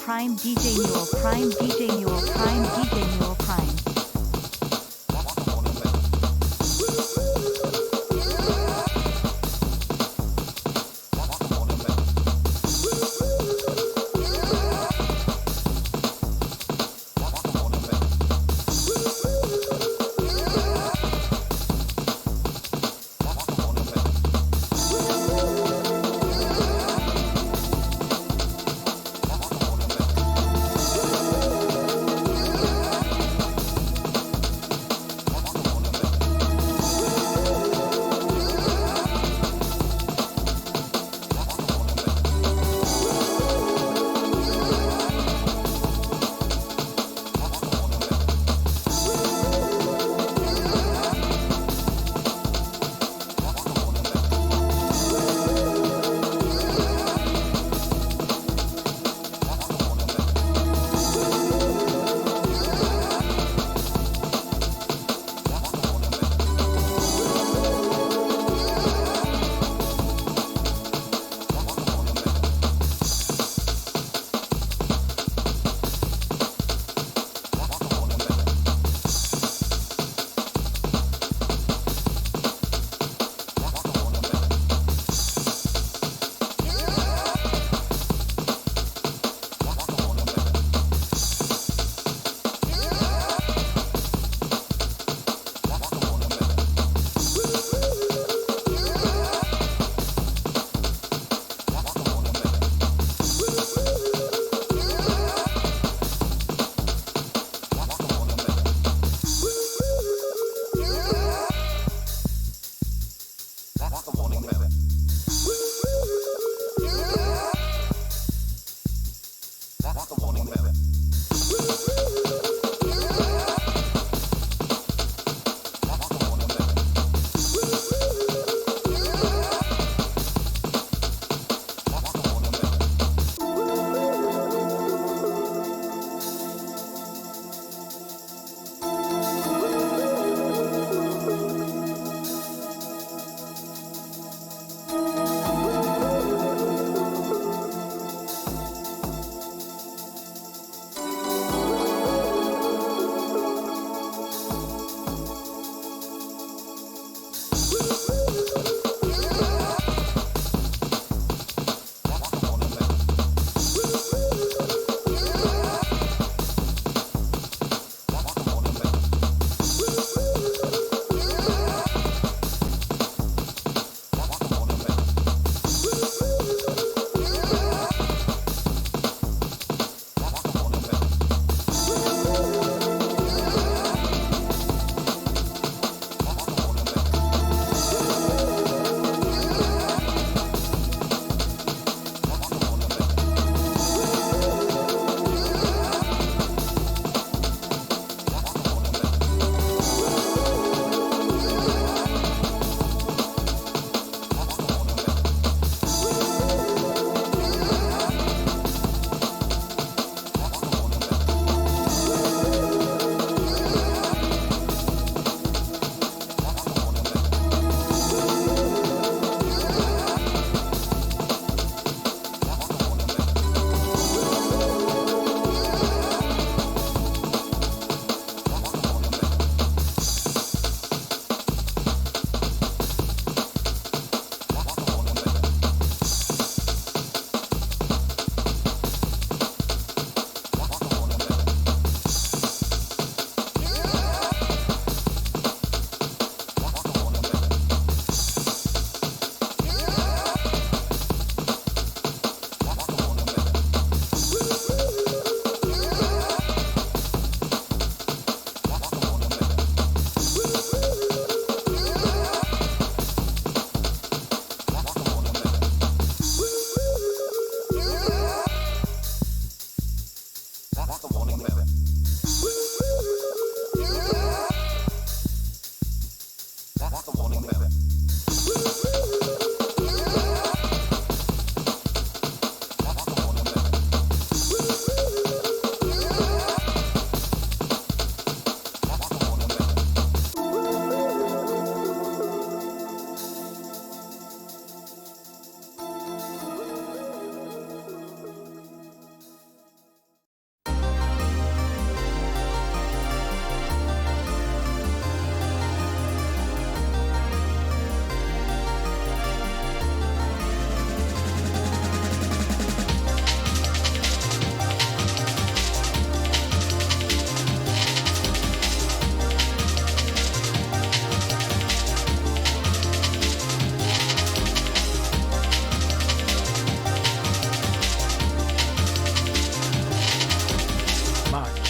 Prime DJ Muel Prime DJ Muel Prime DJ Muel Prime.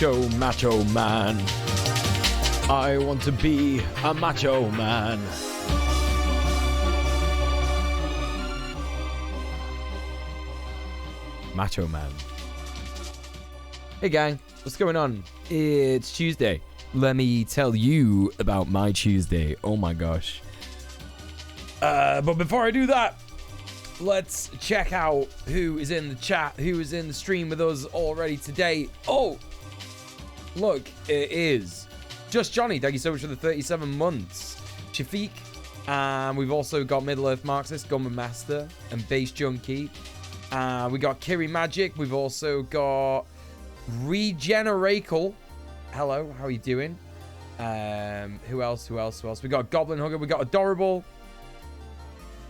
macho man. I want to be a macho man. Macho man. Hey gang, what's going on? It's Tuesday. Let me tell you about my Tuesday. Oh my gosh. But before I do that, let's check out who is in the chat, who is in the stream with us already today. Oh, look, it is Just Johnny. Thank you so much for the 37 months. Shafiq. And we've also got Middle Earth Marxist, Gunman Master, and Base Junkie. We got Kiri Magic. We've also got Regeneracle. Hello, how are you doing? Who else? We got Goblin Hugger. We got Adorable.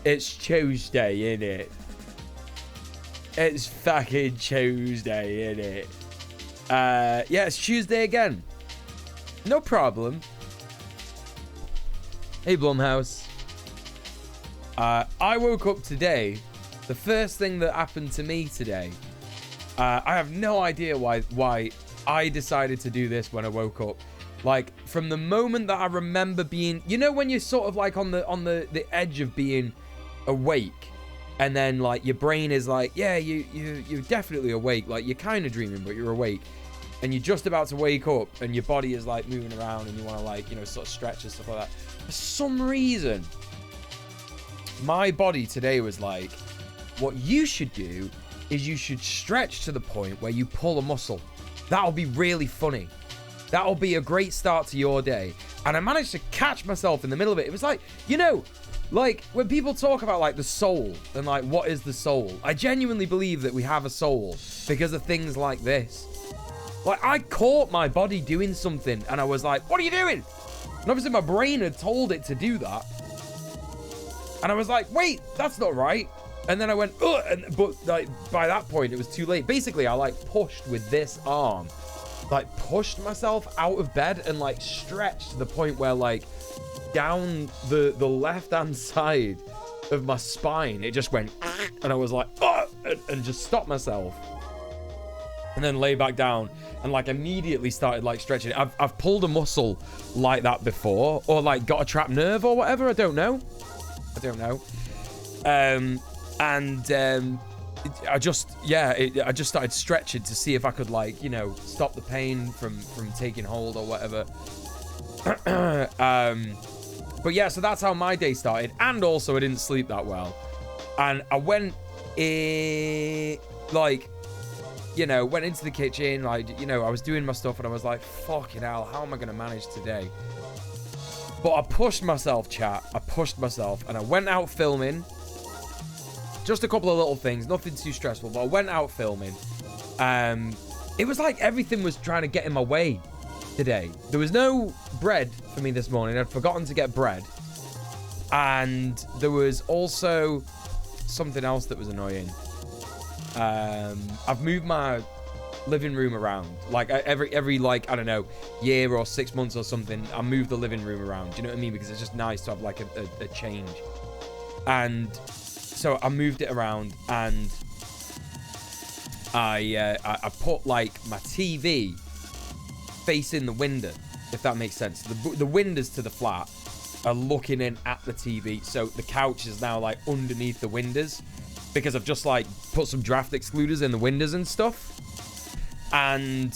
It's Tuesday, innit? It's fucking Tuesday, innit? Yeah, it's Tuesday again. No problem. Hey, Blumhouse. I woke up today. The first thing that happened to me today, I have no idea why I decided to do this when I woke up. Like, from the moment that I remember being, you know, when you're sort of like on the edge of being awake, and then like your brain is like, yeah, you're definitely awake, like you're kind of dreaming but you're awake, and you're just about to wake up and your body is like moving around and you want to, like, you know, sort of stretch and stuff like that. For some reason my body today was like, what you should do is you should stretch to the point where you pull a muscle. That'll be really funny. That'll be a great start to your day. And I managed to catch myself in the middle of it. It was like, you know, like when people talk about like the soul and like what is the soul, I genuinely believe that we have a soul because of things like this. Like, I caught my body doing something and I was like, what are you doing? And obviously my brain had told it to do that. And I was like, wait, that's not right. And then I went, ugh, but like by that point it was too late. Basically, I like pushed with this arm, like pushed myself out of bed and like stretched to the point where like down the left hand side of my spine it just went, and I was like, and just stopped myself and then lay back down and like immediately started like stretching. I've pulled a muscle like that before, or like got a trapped nerve or whatever. I don't know. I just started stretching to see if I could, like, you know, stop the pain from taking hold or whatever. But yeah, so that's how my day started. And also I didn't sleep that well. And I went like, you know, went into the kitchen, like, you know, I was doing my stuff and I was like, fucking hell, how am I going to manage today? But I pushed myself, chat. I pushed myself and I went out filming. Just a couple of little things, nothing too stressful, but I went out filming. It was like everything was trying to get in my way today. There was no bread for me this morning. I'd forgotten to get bread. And there was also something else that was annoying. I've moved my living room around. Like every like, I don't know, year or 6 months or something, I move the living room around. Do you know what I mean? Because it's just nice to have like a change. And so I moved it around and I put like my TV facing the window, if that makes sense. The windows to the flat are looking in at the TV. So the couch is now like underneath the windows because I've just like put some draft excluders in the windows and stuff. And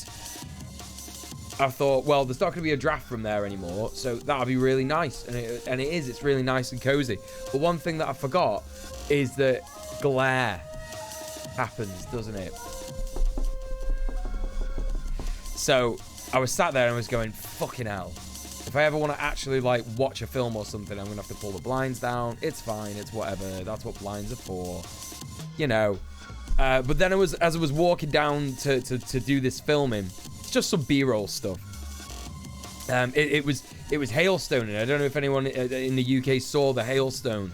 I thought, well, there's not going to be a draft from there anymore, so that'll be really nice. And it is. It's really nice and cozy. But one thing that I forgot is that glare happens, doesn't it? So I was sat there and I was going, fucking hell. If I ever want to actually like watch a film or something, I'm going to have to pull the blinds down. It's fine. It's whatever. That's what blinds are for. You know. But then as I was walking down to do this filming, it's just some B-roll stuff. It was hailstoning. I don't know if anyone in the UK saw the hailstone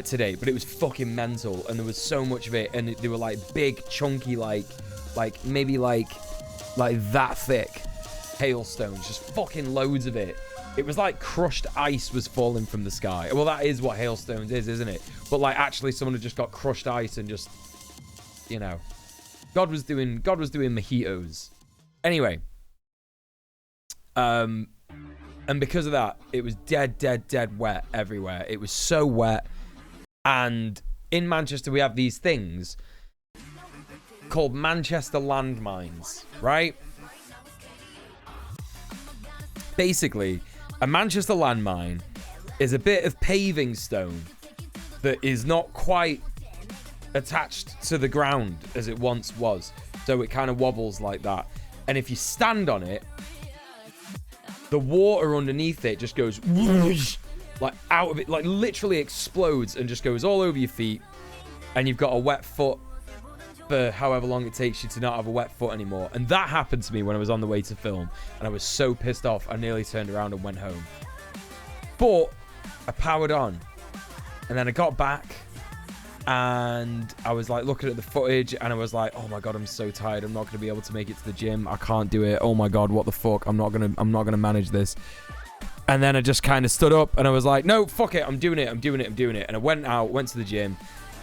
today, but it was fucking mental, and there was so much of it, and they were like big, chunky, like maybe like that thick hailstones, just fucking loads of it. It was like crushed ice was falling from the sky. Well, that is what hailstones is, isn't it? But like actually, someone had just got crushed ice and just, you know, God was doing mojitos. Anyway, And because of that, it was dead wet everywhere. It was so wet. And in Manchester, we have these things called Manchester landmines, right? Basically, a Manchester landmine is a bit of paving stone that is not quite attached to the ground as it once was. So it kind of wobbles like that. And if you stand on it, the water underneath it just goes whoosh, like out of it, like literally explodes and just goes all over your feet. And you've got a wet foot for however long it takes you to not have a wet foot anymore. And that happened to me when I was on the way to film. And I was so pissed off, I nearly turned around and went home. But I powered on. And then I got back. And I was like looking at the footage and I was like, oh my god, I'm so tired. I'm not going to be able to make it to the gym. I can't do it. Oh my god, what the fuck? I'm not going to manage this. And then I just kind of stood up and I was like, no, fuck it. I'm doing it. And I went to the gym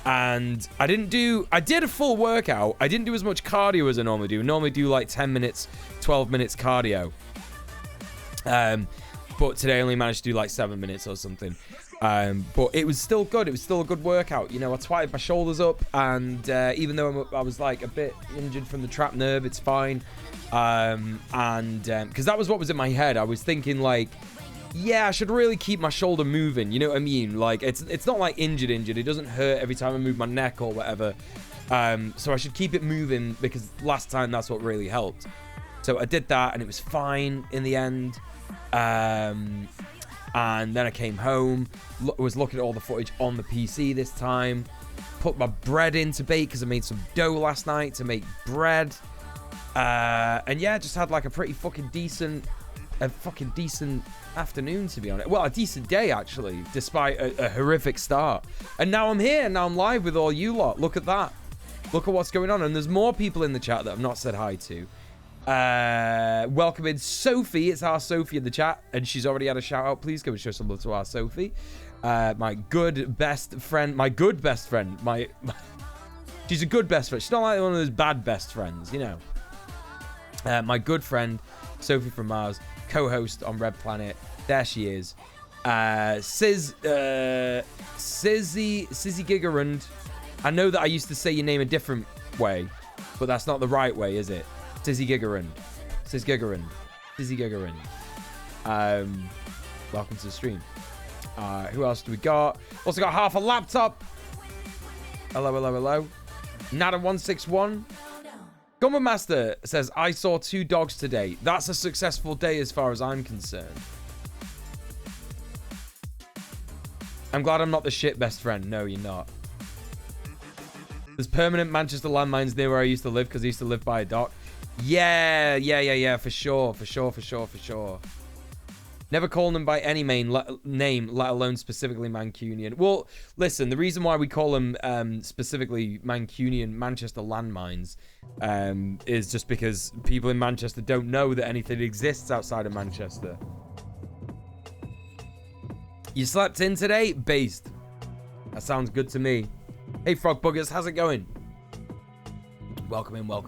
and I did a full workout. I didn't do as much cardio as I normally do. I normally do like 10 minutes, 12 minutes cardio. But today I only managed to do like 7 minutes or something. But it was still good. It was still a good workout. You know, I twatted my shoulders up, and even though I was like a bit injured from the trapped nerve, it's fine. Because that was what was in my head. I was thinking like, yeah, I should really keep my shoulder moving. You know what I mean? Like it's not like injured. It doesn't hurt every time I move my neck or whatever. So I should keep it moving because last time that's what really helped. So I did that, and it was fine in the end. And then I came home, was looking at all the footage on the PC this time, put my bread into bake because I made some dough last night to make bread. And yeah, just had like a pretty fucking decent afternoon, to be honest. Well, a decent day, actually, despite a horrific start. And now I'm here, now I'm live with all you lot. Look at that. Look at what's going on. And there's more people in the chat that I've not said hi to. Welcome in Sophie. It's our Sophie in the chat, and she's already had a shout out. Please go and show some love to our Sophie. My good best friend. She's a good best friend. She's not like one of those bad best friends, you know. My good friend Sophie from Mars, co-host on Red Planet. There she is. Sizzy Gigarund. I know that I used to say your name a different way, but that's not the right way, is it? Sizzy Gigarund. Welcome to the stream. Who else do we got? Also got half a laptop. Hello. Nada161. Gumba Master says, I saw 2 dogs today. That's a successful day as far as I'm concerned. I'm glad I'm not the shit best friend. No, you're not. There's permanent Manchester landmines near where I used to live because I used to live by a dock. Yeah, for sure. Never calling them by any name, let alone specifically Mancunian. Well, listen, the reason why we call them specifically Mancunian Manchester landmines is just because people in Manchester don't know that anything exists outside of Manchester. You slept in today? Based. That sounds good to me. Hey, Frog Buggers, how's it going? Welcome in. What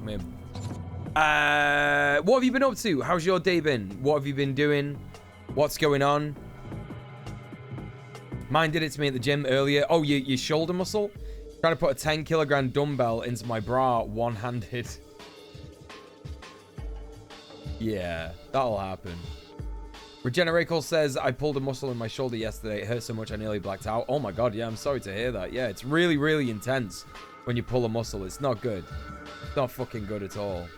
have you been up to? How's your day been? What have you been doing? What's going on? Mine did it to me at the gym earlier. Oh, your shoulder muscle? Trying to put a 10 kilogram dumbbell into my bra one-handed. Yeah, that'll happen. Regeneracol says, I pulled a muscle in my shoulder yesterday. It hurt so much I nearly blacked out. Oh my god, yeah, I'm sorry to hear that. Yeah, it's really, really intense when you pull a muscle. It's not good. It's not fucking good at all.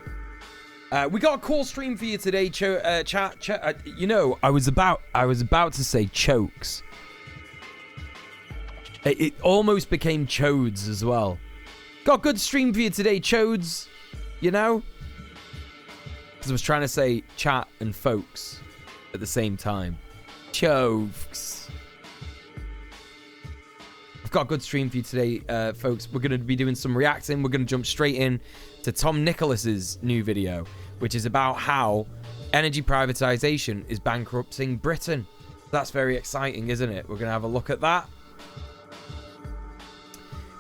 We got a cool stream for you today, chat. You know, I was about to say chokes. It almost became chodes as well. Got a good stream for you today, chodes. You know? Because I was trying to say chat and folks at the same time. Chokes. I've got a good stream for you today, folks. We're going to be doing some reacting. We're going to jump straight in to Tom Nicholas's new video, which is about how energy privatisation is bankrupting Britain. That's very exciting, isn't it? We're going to have a look at that.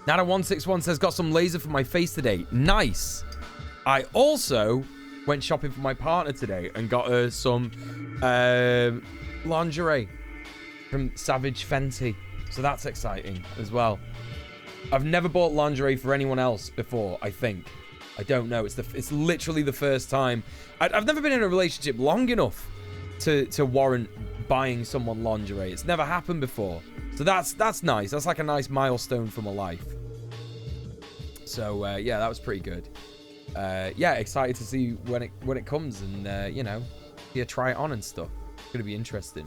Nada161 says, got some laser for my face today. Nice. I also went shopping for my partner today and got her some lingerie from Savage Fenty. So that's exciting as well. I've never bought lingerie for anyone else before, I think. I don't know. It's literally the first time. I've never been in a relationship long enough to warrant buying someone lingerie. It's never happened before. So that's nice. That's like a nice milestone for my life. So yeah, that was pretty good. Yeah, excited to see when it comes and you know, yeah, try it on and stuff. It's gonna be interesting.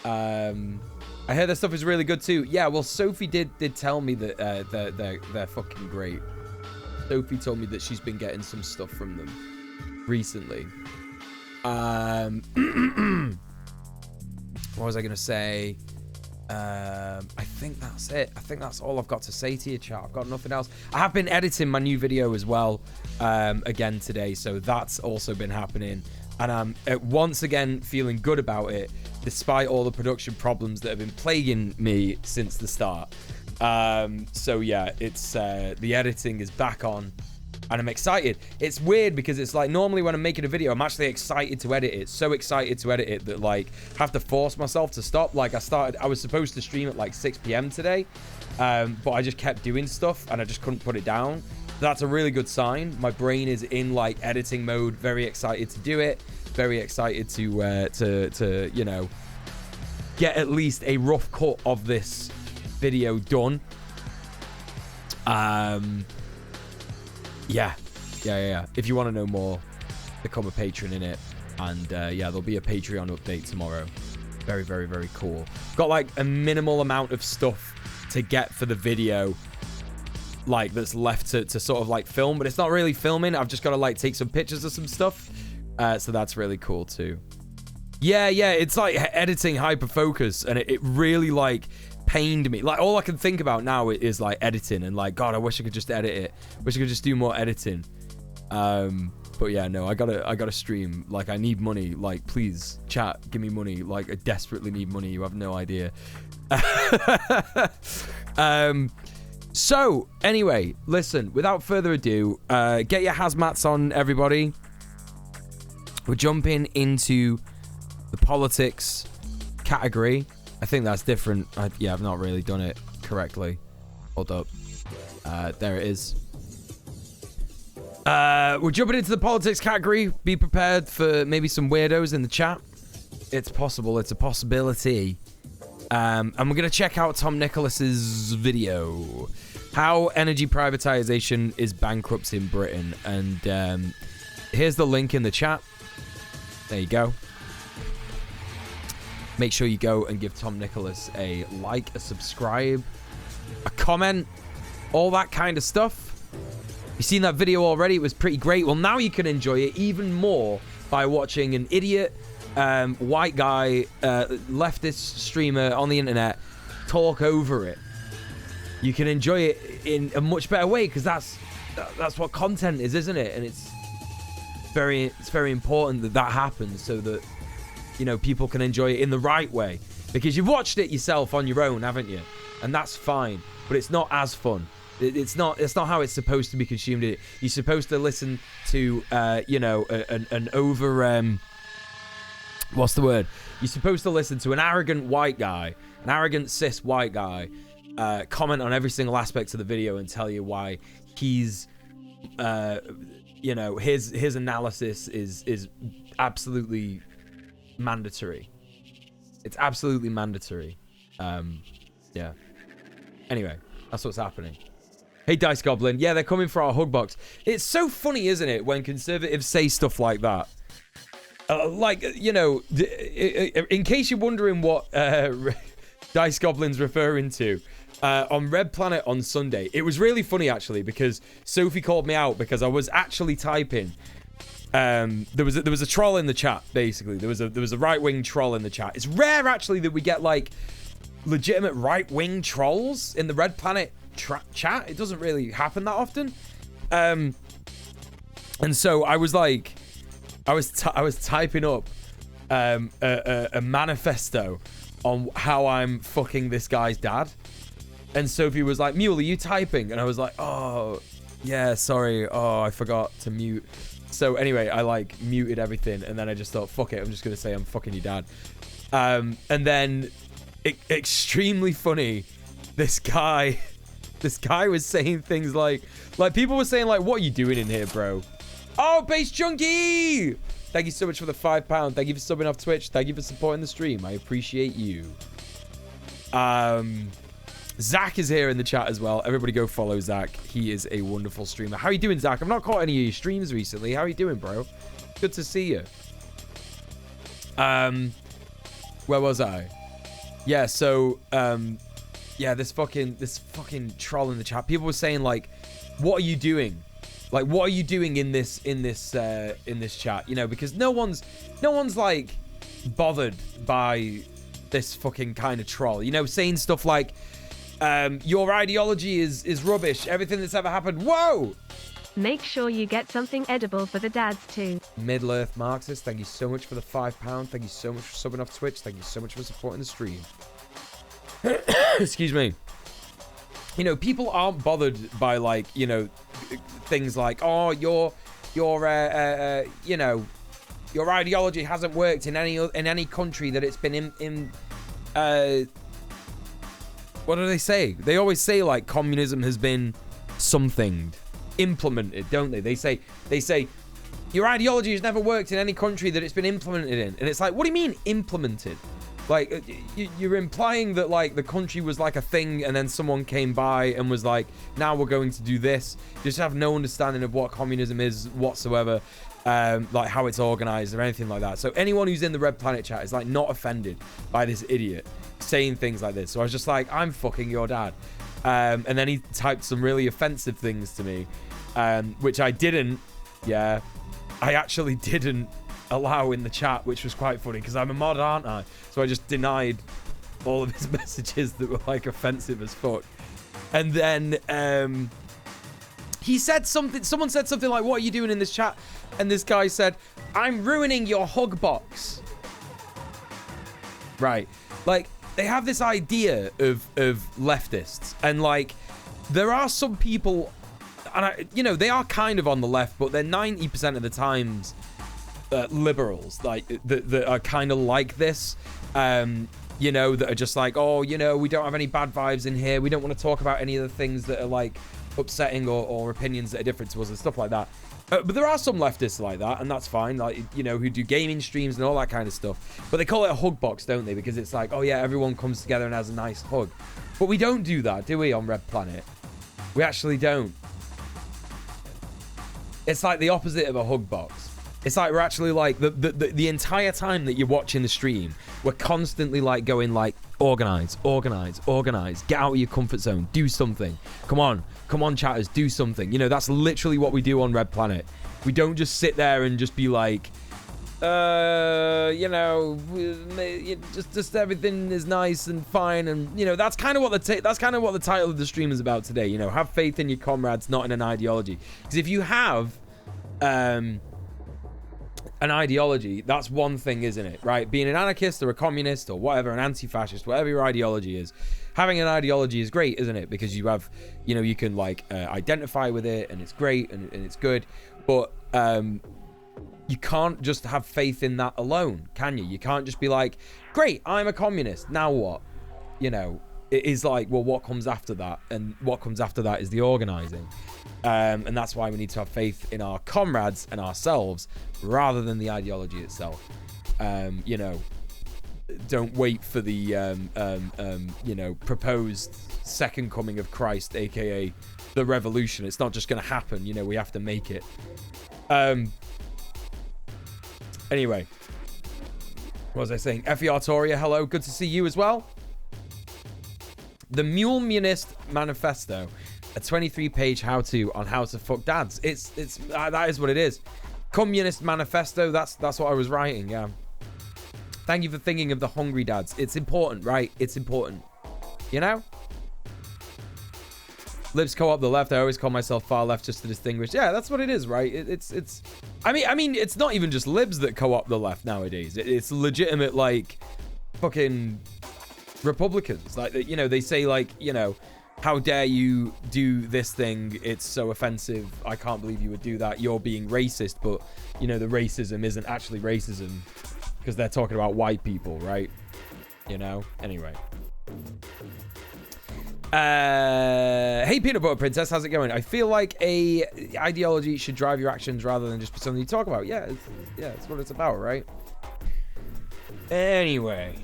I heard their stuff is really good too. Yeah, well, Sophie did tell me that they're fucking great. Sophie told me that she's been getting some stuff from them recently. What was I gonna say? I think that's it. I think that's all I've got to say to you, chat. I've got nothing else. I have been editing my new video as well again today, so that's also been happening, and I'm once again feeling good about it despite all the production problems that have been plaguing me since the start. So yeah, it's the editing is back on and I'm excited. It's weird because it's like normally when I'm making a video, I'm actually excited to edit it. So excited to edit it that like I have to force myself to stop. Like I was supposed to stream at like 6 p.m. today, but I just kept doing stuff and I just couldn't put it down. That's a really good sign. My brain is in like editing mode. Very excited to do it. Very excited to you know, get at least a rough cut of this video done. Yeah. If you want to know more, become a patron in it. And yeah, there'll be a Patreon update tomorrow. Very, very, very cool. Got like a minimal amount of stuff to get for the video, like that's left to sort of like film, but it's not really filming. I've just got to like take some pictures of some stuff. So that's really cool too. Yeah, it's like editing hyperfocus, and it really like pained me. Like all I can think about now is like editing, and like God, I wish I could just edit it. Wish I could just do more editing. But yeah, no, I gotta stream. Like I need money. Like please, chat, give me money. Like I desperately need money. You have no idea. So anyway, listen. Without further ado, get your hazmats on, everybody. We're jumping into the politics category. I think that's different. Yeah, I've not really done it correctly. Hold up. There it is. We're jumping into the politics category. Be prepared for maybe some weirdos in the chat. It's possible. It's a possibility. And we're going to check out Tom Nicholas's video. How energy privatization is bankrupting Britain. And here's the link in the chat. There you go. Make sure you go and give Tom Nicholas a like, a subscribe, a comment, all that kind of stuff. You've seen that video already. It was pretty great. Well, now you can enjoy it even more by watching an idiot white guy, leftist streamer on the internet talk over it. You can enjoy it in a much better way because that's what content is, isn't it? And it's very important that happens so that, you know, people can enjoy it in the right way, because you've watched it yourself on your own, haven't you? And that's fine, but it's not as fun. It's not how it's supposed to be consumed. You're supposed to listen to you know, an over what's the word? You're supposed to listen to an arrogant white guy, an arrogant cis white guy, comment on every single aspect of the video and tell you why he's you know, his analysis is absolutely mandatory. It's absolutely mandatory. Yeah. Anyway, that's what's happening. Hey, Dice Goblin. Yeah, they're coming for our hug box. It's so funny, isn't it, when conservatives say stuff like that? Like, you know, in case you're wondering what Dice Goblin's referring to, on Red Planet on Sunday, it was really funny, actually, because Sophie called me out because I was actually typing. There was a troll in the chat, basically. There was a right-wing troll in the chat. It's rare, actually, that we get, like, legitimate right-wing trolls in the Red Planet chat. It doesn't really happen that often. And so I was like, I was typing up a manifesto on how I'm fucking this guy's dad. And Sophie was like, Muel, are you typing? And I was like, oh, yeah, sorry. Oh, I forgot to mute So anyway, I like muted everything, and then I just thought, fuck it, I'm just gonna say I'm fucking your dad. And then, extremely funny, this guy was saying things like people were saying like, what are you doing in here, bro? Oh, Base Junkie! Thank you so much for the £5. Thank you for subbing off Twitch. Thank you for supporting the stream. I appreciate you. Zach is here in the chat as well. Everybody go follow Zach. He is a wonderful streamer. How are you doing, Zach? I've not caught any of your streams recently. How are you doing, bro? Good to see you. Where was I? Yeah, so, yeah, this fucking troll in the chat. People were saying, like, what are you doing? Like, what are you doing in this chat? You know, because no one's like bothered by this fucking kind of troll. You know, saying stuff like, your ideology is rubbish. Everything that's ever happened. Whoa! Make sure you get something edible for the dads too. Middle-earth Marxist, thank you so much for the £5. Thank you so much for subbing off Twitch. Thank you so much for supporting the stream. Excuse me. You know, people aren't bothered by, like, you know, things like, oh, your you know, your ideology hasn't worked in any country that it's been in what do they say? They always say, like, communism has been something implemented, don't they? They say your ideology has never worked in any country that it's been implemented in. And it's like, what do you mean implemented? Like, you're implying that, like, the country was like a thing and then someone came by and was like, now we're going to do this. You just have no understanding of what communism is whatsoever, like how it's organized or anything like that. So anyone who's in the Red Planet chat is, like, not offended by this idiot saying things like this. So I was just like, I'm fucking your dad. And then he typed some really offensive things to me, which I didn't, I actually didn't allow in the chat, which was quite funny because I'm a mod, aren't I? So I just denied all of his messages that were, like, offensive as fuck. And then he said something, someone said something like, what are you doing in this chat? And this guy said, I'm ruining your hug box. Right. Like, they have this idea of leftists, and, like, there are some people, and you know, they are kind of on the left, but they're 90% of the times liberals, like, that are kind of like this, you know, that are just like, oh, you know, we don't have any bad vibes in here, we don't want to talk about any of the things that are, like, upsetting or opinions that are different to us and stuff like that. But there are some leftists like that, and that's fine, like, you know, who do gaming streams and all that kind of stuff. But they call it a hug box, don't they? Because it's like, oh yeah, everyone comes together and has a nice hug. But we don't do that, do we, on Red Planet? We actually don't. It's like the opposite of a hug box. It's like we're actually, like, the entire time that you're watching the stream, we're constantly, like, going, like, organize, organize, organize, get out of your comfort zone, do something. Come on, chatters, do something. You know, that's literally what we do on Red Planet. We don't just sit there and just be like, you know, just everything is nice and fine, and, you know, that's kind of what the title of the stream is about today. You know, have faith in your comrades, not in an ideology. Because if you have an ideology, that's one thing, isn't it? Right? Being an anarchist or a communist or whatever, an anti-fascist, whatever your ideology is, having an ideology is great, isn't it? Because you have, you know, you can, like, identify with it, and it's great, and it's good. But you can't just have faith in that alone, can you? You can't just be like, great, I'm a communist, now what? You know, it is like, well, what comes after that? And what comes after that is the organizing. And that's why we need to have faith in our comrades and ourselves rather than the ideology itself. You know, don't wait for the, you know, proposed second coming of Christ, aka the revolution. It's not just going to happen. You know, we have to make it. Anyway, what was I saying? FER Toria, hello. Good to see you as well. The Muel Manifesto, a 23-page how-to on how to fuck dads. It's that is what it is. Communist Manifesto. That's what I was writing. Yeah. Thank you for thinking of the hungry dads. It's important, right? It's important. You know? Libs co-op the left. I always call myself far left just to distinguish. Yeah, that's what it is, right? It's. I mean, it's not even just libs that co-op the left nowadays. It's legitimate, like, fucking Republicans. Like, you know, they say, like, you know, how dare you do this thing? It's so offensive. I can't believe you would do that. You're being racist, but you know the racism isn't actually racism because they're talking about white people, right? You know. Anyway. Hey Peanut Butter Princess, how's it going? I feel like a ideology should drive your actions rather than just be something you talk about. Yeah, that's what it's about, right? Anyway.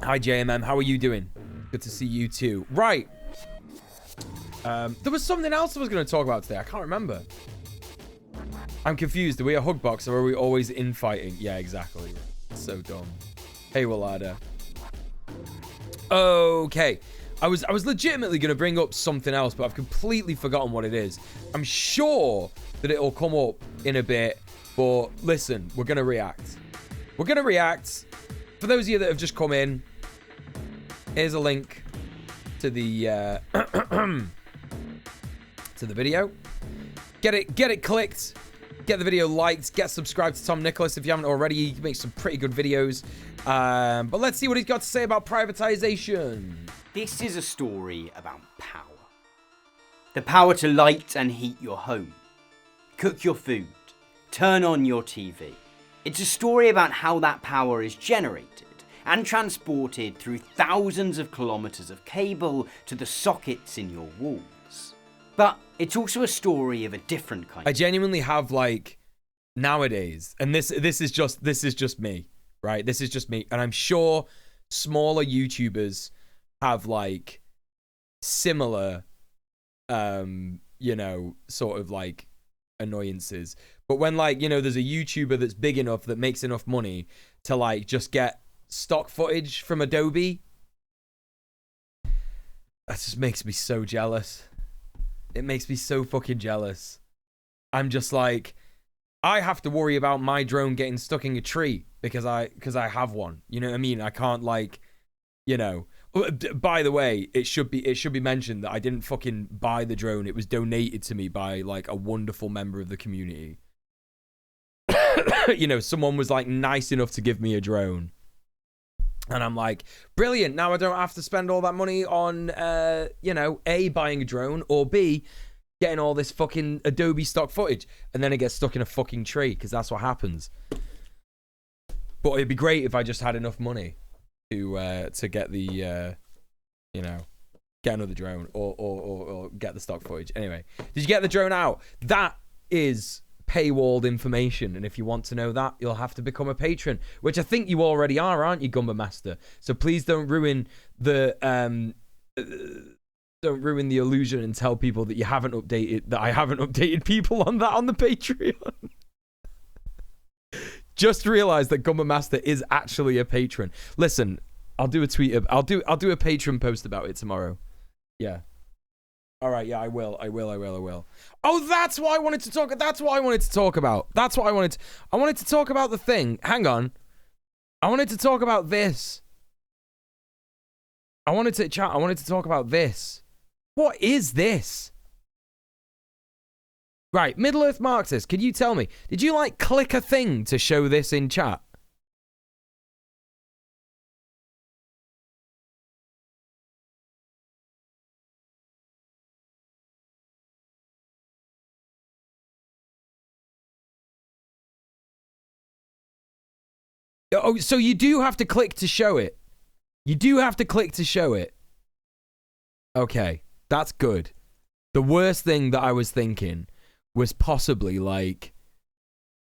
Hi JMM, how are you doing? Good to see you too. Right. There was something else I was going to talk about today. I can't remember. I'm confused. Are we a hug box or are we always infighting? Yeah, exactly. So dumb. Hey Willada. Okay. I was legitimately going to bring up something else, but I've completely forgotten what it is. I'm sure that it'll come up in a bit, but listen, we're going to react. We're going to react. For those of you that have just come in, here's a link to the to the video. Get it clicked. Get the video liked. Get subscribed to Tom Nicholas if you haven't already. He makes some pretty good videos. But let's see what he's got to say about privatization. This is a story about power. The power to light and heat your home, cook your food, turn on your TV. It's a story about how that power is generated and transported through thousands of kilometers of cable to the sockets in your walls. But it's also a story of a different kind. I genuinely have, like, nowadays, and this is just me, right? This is just me, and I'm sure smaller YouTubers have, like, similar you know, sort of like annoyances. But when, like, you know, there's a YouTuber that's big enough that makes enough money to, like, just get stock footage from Adobe, that just makes me so jealous. It makes me so fucking jealous. I'm just like, I have to worry about my drone getting stuck in a tree because I have one. You know what I mean? I can't, like, you know. By the way, it should be mentioned that I didn't fucking buy the drone. It was donated to me by, like, a wonderful member of the community. You know, someone was, like, nice enough to give me a drone. And I'm like, brilliant. Now I don't have to spend all that money on, you know, A, buying a drone, or B, getting all this fucking Adobe stock footage. And then it gets stuck in a fucking tree, because that's what happens. But it'd be great if I just had enough money to get the, you know, get another drone or get the stock footage. Anyway, did you get the drone out? That is paywalled information, and if you want to know that, you'll have to become a patron, which I think you already are, aren't you, Gumba Master? So please don't ruin the illusion and tell people that I haven't updated people on that on the Patreon. Just realize that Gumba Master is actually a patron. Listen, I'll do a tweet. I'll do a patron post about it tomorrow. Yeah. All right, yeah, I will. Oh, that's what I wanted to talk. That's what I wanted to talk about. I wanted to talk about the thing. Hang on. I wanted to talk about this. I wanted to talk about this. What is this? Right, Middle Earth Marxist, can you tell me? Did you, like, click a thing to show this in chat? Oh, so you do have to click to show it. You do have to click to show it. Okay, that's good. The worst thing that I was thinking was possibly, like,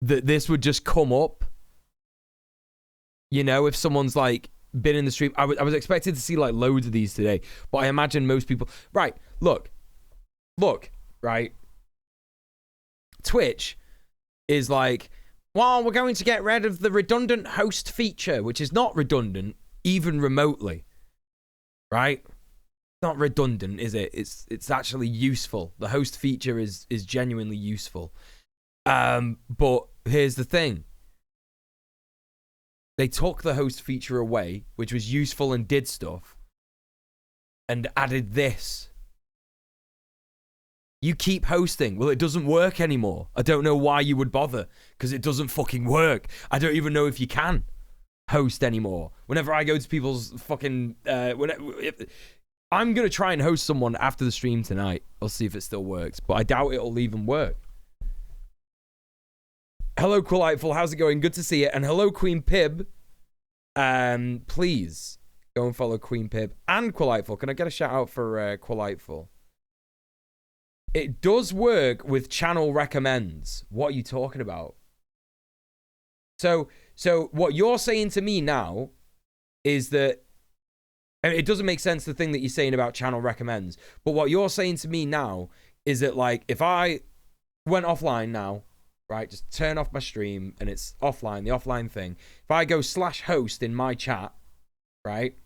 that this would just come up. You know, if someone's, like, been in the stream. I was expecting to see, like, loads of these today, but I imagine most people... Right, look, right? Twitch is like, well, we're going to get rid of the redundant host feature, which is not redundant, even remotely. Right? Not redundant, is it? It's actually useful. The host feature is genuinely useful. But here's the thing. They took the host feature away, which was useful and did stuff, and added this. You keep hosting. Well, it doesn't work anymore. I don't know why you would bother, because it doesn't fucking work. I don't even know if you can. host anymore. Whenever I go to people's fucking... I'm going to try and host someone after the stream tonight. I'll see if it still works. But I doubt it'll even work. Hello, Quillightful. How's it going? Good to see you. And hello, Queen Pib. Please go and follow Queen Pib and Quillightful. Can I get a shout out for Quillightful? It does work with channel recommends. What are you talking about? So what you're saying to me now is that... And it doesn't make sense, the thing that you're saying about channel recommends. But what you're saying to me now is that, like, if I went offline now, right, just turn off my stream and it's offline, the offline thing. If I go /host in my chat, right,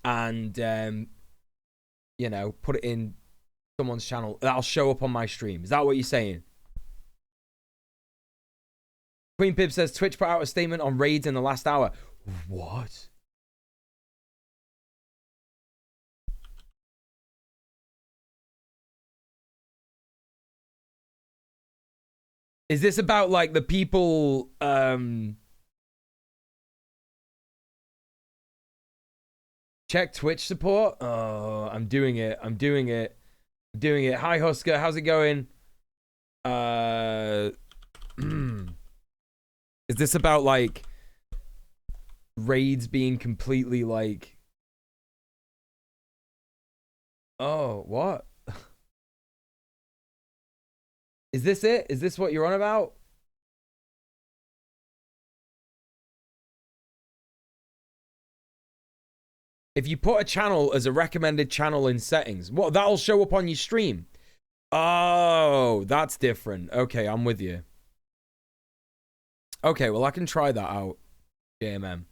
and, you know, put it in someone's channel, that'll show up on my stream. Is that what you're saying? Queen Pib says, Twitch put out a statement on raids in the last hour. What? Is this about, like, the people, check Twitch support? Oh, I'm doing it. Hi, Husker. How's it going? Is this about, like, raids being completely, like... Oh, what? Is this it? Is this what you're on about? If you put a channel as a recommended channel in settings, what, that'll show up on your stream? Oh, that's different. Okay, I'm with you. Okay, well, I can try that out. JMM.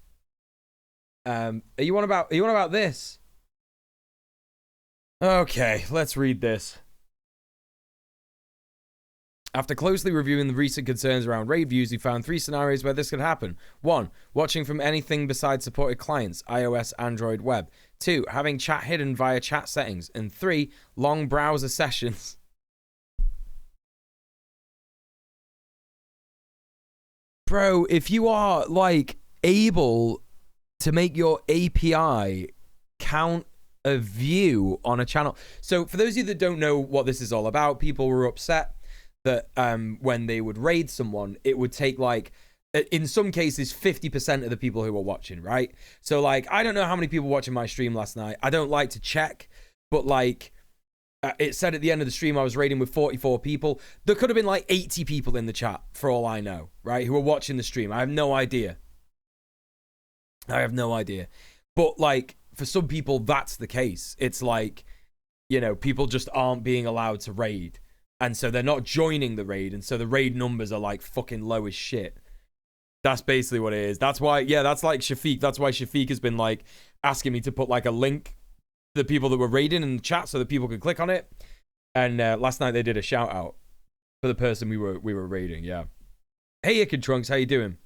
Are you on about this? Okay, let's read this. After closely reviewing the recent concerns around raid views, we found 3 scenarios where this could happen. 1. Watching from anything besides supported clients, iOS, Android, web. 2. Having chat hidden via chat settings. And 3. Long browser sessions. Bro, if you are, like, able to make your API count a view on a channel. So, for those of you that don't know what this is all about, people were upset that when they would raid someone, it would take, like, in some cases, 50% of the people who were watching, right? So, like, I don't know how many people watching my stream last night. I don't like to check, but, like, it said at the end of the stream I was raiding with 44 people. There could have been, like, 80 people in the chat, for all I know, right, who were watching the stream. I have no idea. But, like, for some people, that's the case. It's like, you know, people just aren't being allowed to raid. And so they're not joining the raid. And so the raid numbers are, like, fucking low as shit. That's basically what it is. That's why, yeah, that's like Shafiq. That's why Shafiq has been, like, asking me to put, like, a link to the people that were raiding in the chat so that people could click on it. And last night they did a shout out for the person we were raiding, yeah. Hey, Icked Trunks, how you doing?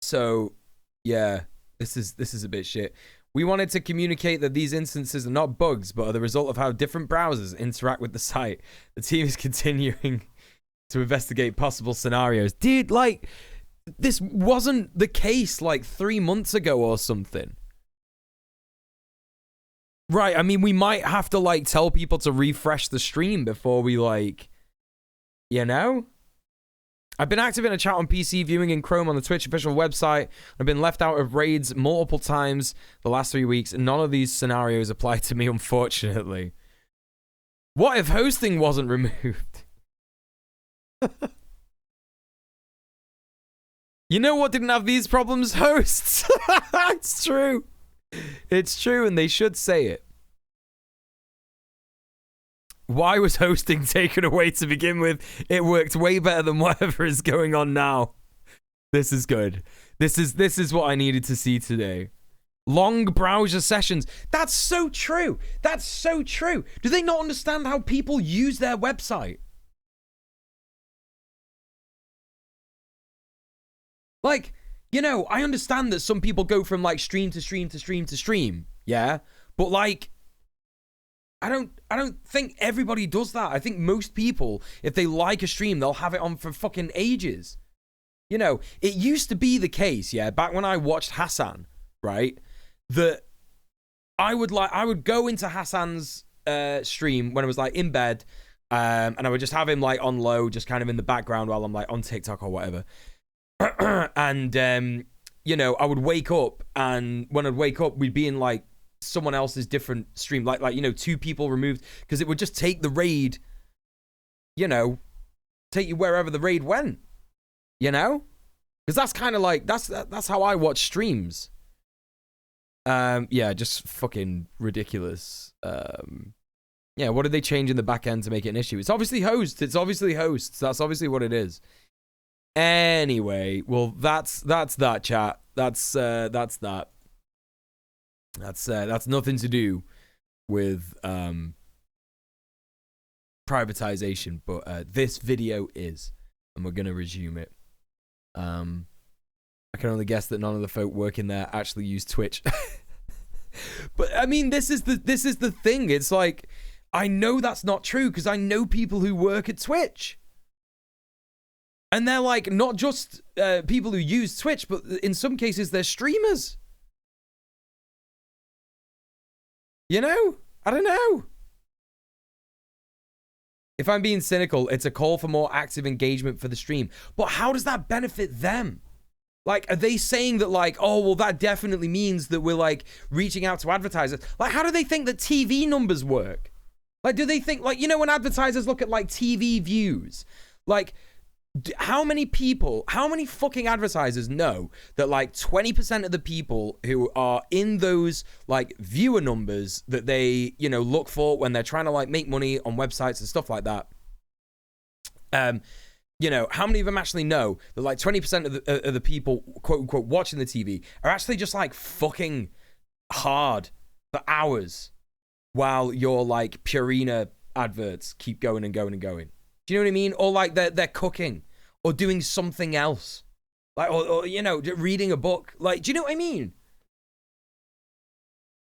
So, yeah, this is a bit shit. We wanted to communicate that these instances are not bugs, but are the result of how different browsers interact with the site. The team is continuing to investigate possible scenarios. Dude, like, this wasn't the case, like, 3 months ago or something. Right, I mean, we might have to, like, tell people to refresh the stream before we, like, you know? I've been active in a chat on PC, viewing in Chrome on the Twitch official website. I've been left out of raids multiple times the last 3 weeks, and none of these scenarios apply to me, unfortunately. What if hosting wasn't removed? You know what didn't have these problems? Hosts. It's true. It's true, and they should say it. Why was hosting taken away to begin with? It worked way better than whatever is going on now. This is good. This is what I needed to see today. Long browser sessions. That's so true. That's so true. Do they not understand how people use their website? Like, you know, I understand that some people go from, like, stream to stream to stream to stream. Yeah. But, like, I don't think everybody does that. I think most people, if they like a stream, they'll have it on for fucking ages. You know, it used to be the case, yeah, back when I watched Hassan, right, that I would go into Hassan's stream when I was like in bed, and I would just have him like on low, just kind of in the background while I'm like on TikTok or whatever. And you know, I would wake up, and when I'd wake up, we'd be in like someone else's different stream, like you know, 2 people removed, because it would just take the raid, you know, take you wherever the raid went, you know, because that's kind of like that's how I watch streams. Yeah, just fucking ridiculous. Yeah, what did they change in the back end to make it an issue? It's obviously hosts. That's obviously what it is. Anyway, well, that's that, chat. That's that. That's nothing to do with privatization, but this video is, and we're gonna resume it. I can only guess that none of the folk working there actually use Twitch. But I mean, this is the thing. It's like, I know that's not true because I know people who work at Twitch. And they're like not just people who use Twitch, but in some cases they're streamers. You know? I don't know. If I'm being cynical, it's a call for more active engagement for the stream. But how does that benefit them? Like, are they saying that like, oh, well, that definitely means that we're like reaching out to advertisers? Like, how do they think that TV numbers work? Like, do they think, like, you know, when advertisers look at like TV views, like, how many fucking advertisers know that like 20% of the people who are in those like viewer numbers that they, you know, look for when they're trying to like make money on websites and stuff like that, you know, how many of them actually know that like 20% of the people, quote unquote, watching the TV are actually just like fucking hard for hours while your like Purina adverts keep going and going and going? Do you know what I mean? Or like they're cooking or doing something else, like or you know, reading a book. Like, do you know what I mean?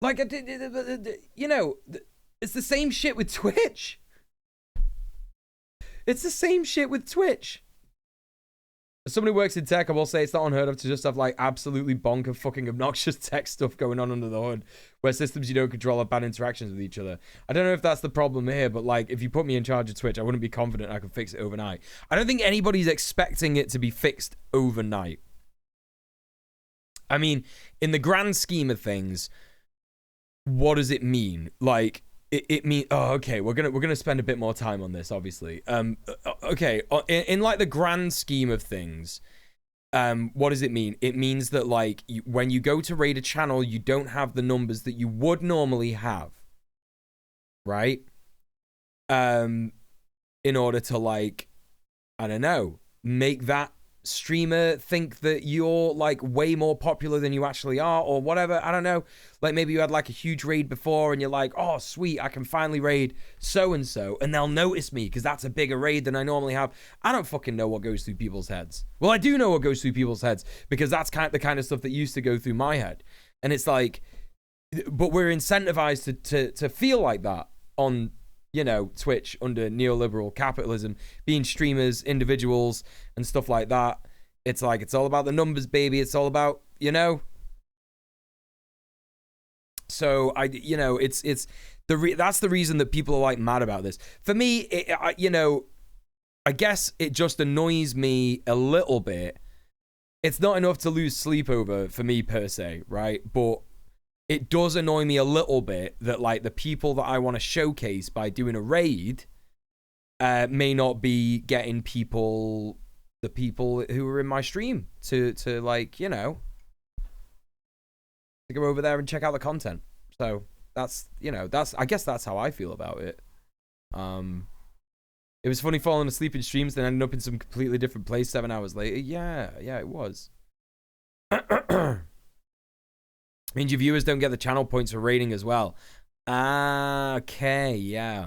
Like, you know, it's the same shit with Twitch. It's the same shit with Twitch. As someone who works in tech, I will say it's not unheard of to just have like absolutely bonker fucking obnoxious tech stuff going on under the hood, where systems you don't control have bad interactions with each other. I don't know if that's the problem here, but like if you put me in charge of Twitch, I wouldn't be confident I could fix it overnight. I don't think anybody's expecting it to be fixed overnight. I mean, in the grand scheme of things, what does it mean? Like, it mean, oh, okay, we're gonna spend a bit more time on this, obviously. Okay, in like the grand scheme of things, what does it mean? It means that like when you go to raid a channel, you don't have the numbers that you would normally have, right? In order to like, I don't know, make that streamer think that you're like way more popular than you actually are or whatever. I don't know, like maybe you had like a huge raid before and you're like, oh sweet, I can finally raid so and so and they'll notice me because that's a bigger raid than I normally have. I don't fucking know what goes through people's heads. Well, I do know what goes through people's heads because that's the kind of stuff that used to go through my head. And it's like, but we're incentivized to feel like that on, you know, Twitch under neoliberal capitalism, being streamers, individuals, and stuff like that. It's like, it's all about the numbers, baby. It's all about, you know. So you know, that's the reason that people are like mad about this. For me, you know, I guess it just annoys me a little bit. It's not enough to lose sleep over for me per se, right? But it does annoy me a little bit that like the people that I want to showcase by doing a raid may not be getting the people who are in my stream to like, you know, to go over there and check out the content. So that's, you know, I guess that's how I feel about it. It was funny falling asleep in streams, then ending up in some completely different place 7 hours later. Yeah, it was. Means your viewers don't get the channel points for rating as well. Okay, yeah.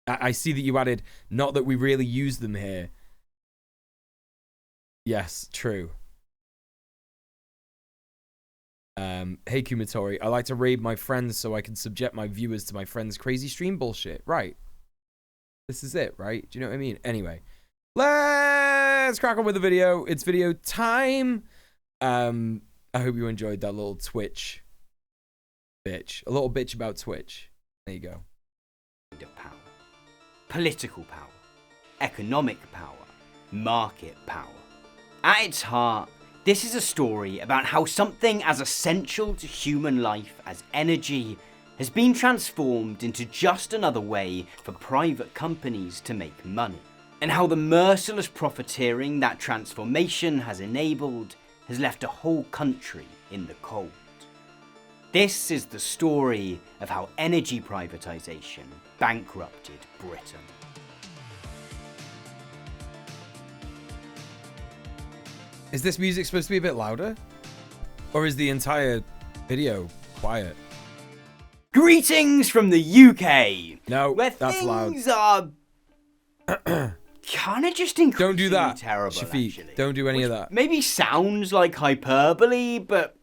I see that you added, not that we really use them here. Yes, true. Hey Kumatori, I like to raid my friends so I can subject my viewers to my friends' crazy stream bullshit. Right. This is it, right? Do you know what I mean? Anyway, let's crack on with the video. It's video time. I hope you enjoyed that little Twitch bitch. A little bitch about Twitch. There you go. Of power. Political power. Economic power. Market power. At its heart, this is a story about how something as essential to human life as energy has been transformed into just another way for private companies to make money, and how the merciless profiteering that transformation has enabled has left a whole country in the cold. This is the story of how energy privatisation bankrupted Britain. Is this music supposed to be a bit louder? Or is the entire video quiet? Greetings from the UK! No, where that's loud. things are kind of just incredibly Don't do that, terrible, Shafiq. actually. Don't do any of that. Maybe sounds like hyperbole, but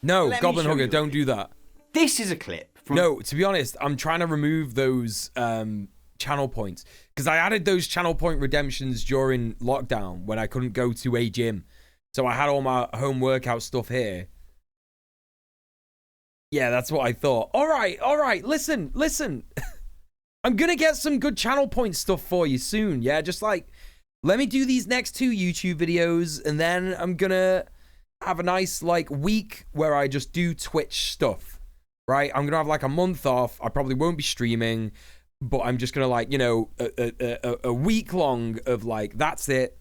No, let me Goblin show Hugger, you a don't clip. do that. This is a clip from... No, to be honest, I'm trying to remove those channel points. Because I added those channel point redemptions during lockdown when I couldn't go to a gym. So I had all my home workout stuff here. Yeah, that's what I thought. All right. Listen. I'm going to get some good channel point stuff for you soon. Yeah, just like, let me do these next 2 YouTube videos. And then I'm going to have a nice like week where I just do Twitch stuff. Right? I'm going to have like a month off. I probably won't be streaming. But I'm just going to like, you know, a week long of like, that's it.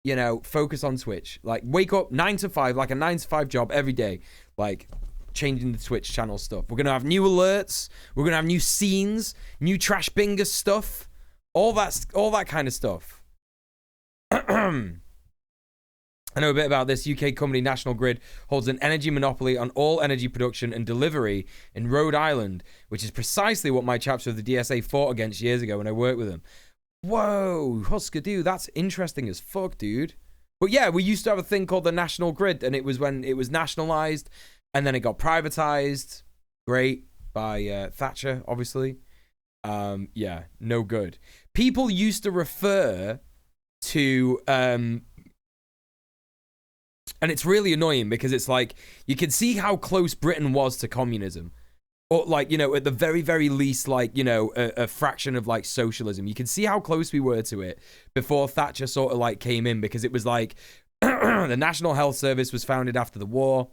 You know, focus on Twitch. Like, wake up 9 to 5, like a 9 to 5 job every day. Like, changing the Twitch channel stuff. We're going to have new alerts. We're going to have new scenes, new Trash Bingo stuff. All that kind of stuff. I know a bit about this. UK company National Grid holds an energy monopoly on all energy production and delivery in Rhode Island, which is precisely what my chaps with the DSA fought against years ago when I worked with them. Whoa, Husker, dude, that's interesting as fuck, dude. But yeah, we used to have a thing called the National Grid, and it was when it was nationalized, and then it got privatized. Great, by Thatcher, obviously. Yeah, no good. People used to refer to, and it's really annoying because it's like, you can see how close Britain was to communism. Or like, you know, at the very, very least, like, you know, a fraction of like socialism. You can see how close we were to it before Thatcher sort of like came in, because it was like the National Health Service was founded after the war.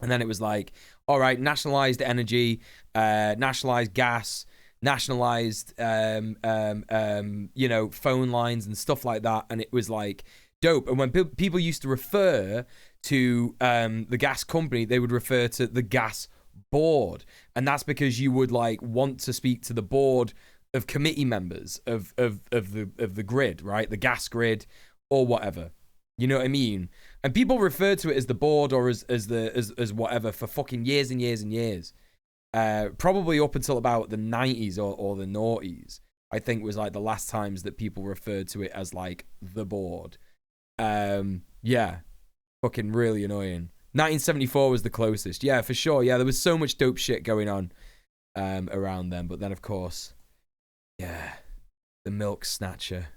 And then it was like, all right, nationalized energy, nationalized gas, nationalized, you know, phone lines and stuff like that. And it was like dope. And when people used to refer to the gas company, they would refer to the gas board, and that's because you would like want to speak to the board of committee members of the grid, right? The gas grid or whatever. You know what I mean? And people refer to it as the board or as whatever for fucking years and years and years. Probably up until about the 90s or the noughties, I think was like the last times that people referred to it as like the board. Yeah. Fucking really annoying. 1974 was the closest. Yeah, for sure. Yeah, there was so much dope shit going on around then. But then, of course, yeah, the milk snatcher.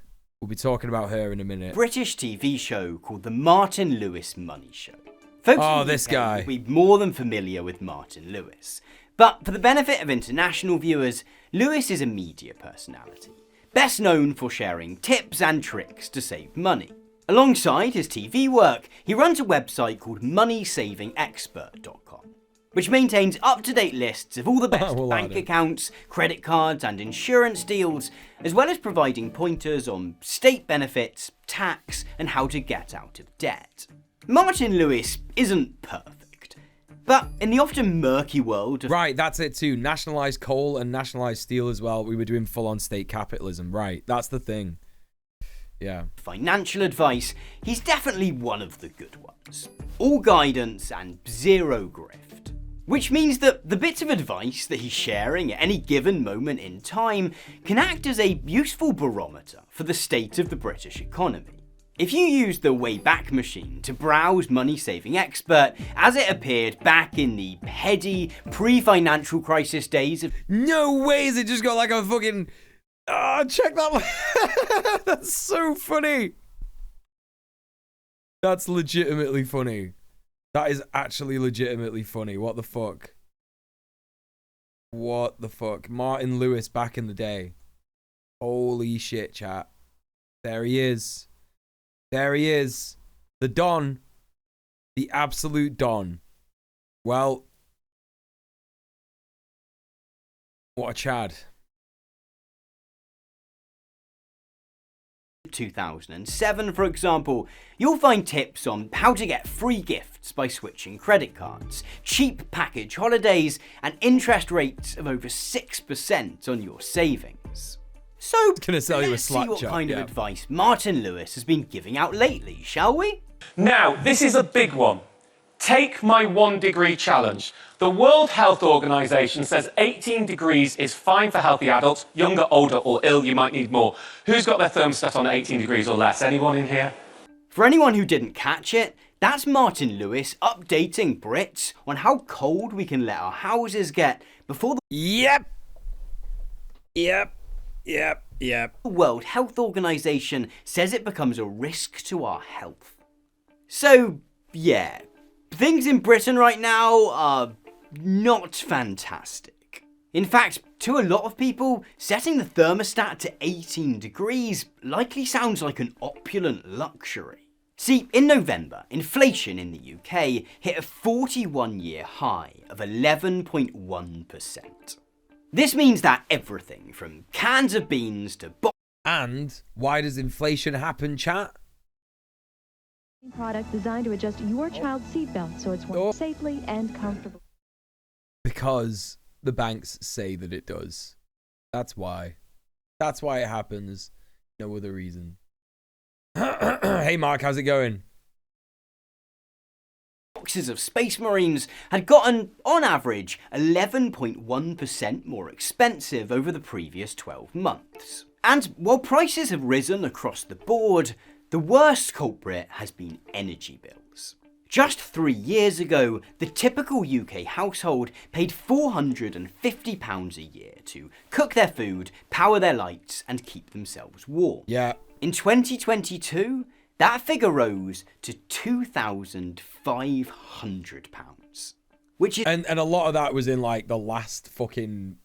We'll be talking about her in a minute. British TV show called The Martin Lewis Money Show. Folks Oh, in the this UK guy. will be more than familiar with Martin Lewis. But for the benefit of international viewers, Lewis is a media personality, best known for sharing tips and tricks to save money. Alongside his TV work, he runs a website called moneysavingexpert.com, which maintains up-to-date lists of all the best Well, bank Adam. accounts, credit cards and insurance deals, as well as providing pointers on state benefits, tax and how to get out of debt. Martin Lewis isn't perfect, but in the often murky world of Right, that's it too. Nationalized coal and nationalized steel as well. We were doing full-on state capitalism. Right, that's the thing. Yeah. financial advice, he's definitely one of the good ones. All guidance and zero grift. Which means that the bits of advice that he's sharing at any given moment in time can act as a useful barometer for the state of the British economy. If you use the Wayback Machine to browse Money Saving Expert as it appeared back in the heady pre-financial crisis days of... No way is it just got like a fucking... Ah, check that. That's so funny. That's legitimately funny. That is actually legitimately funny. What the fuck? What the fuck? Martin Lewis back in the day. Holy shit, chat. There he is. There he is. The Don. The absolute Don. Well, what a Chad. 2007, for example, you'll find tips on how to get free gifts by switching credit cards, cheap package holidays, and interest rates of over 6% on your savings. So, Gonna sell you a let's see slap what job, kind yeah. of advice Martin Lewis has been giving out lately, shall we? Now, this is a big one. Take my 1 degree challenge. The World Health Organization says 18 degrees is fine for healthy adults. Younger, older, or ill, you might need more. Who's got their thermostat on 18 degrees or less? Anyone in here? For anyone who didn't catch it, that's Martin Lewis updating Brits on how cold we can let our houses get before the Yep. World Health Organization says it becomes a risk to our health. So, yeah, things in Britain right now are not fantastic. In fact, to a lot of people, setting the thermostat to 18 degrees likely sounds like an opulent luxury. See, in November, inflation in the UK hit a 41-year high of 11.1%. This means that everything from cans of beans to And why does inflation happen, chat? Product designed to adjust your child's seatbelt so it's worn safely and comfortable. Because the banks say that it does. That's why. That's why it happens. No other reason. Hey Mark, how's it going? boxes of Space Marines had gotten, on average, 11.1% more expensive over the previous 12 months. And while prices have risen across the board, the worst culprit has been energy bills. Just 3 years ago, the typical UK household paid £450 a year to cook their food, power their lights, and keep themselves warm. Yeah. In 2022, that figure rose to £2,500, which is And a lot of that was in like the last fucking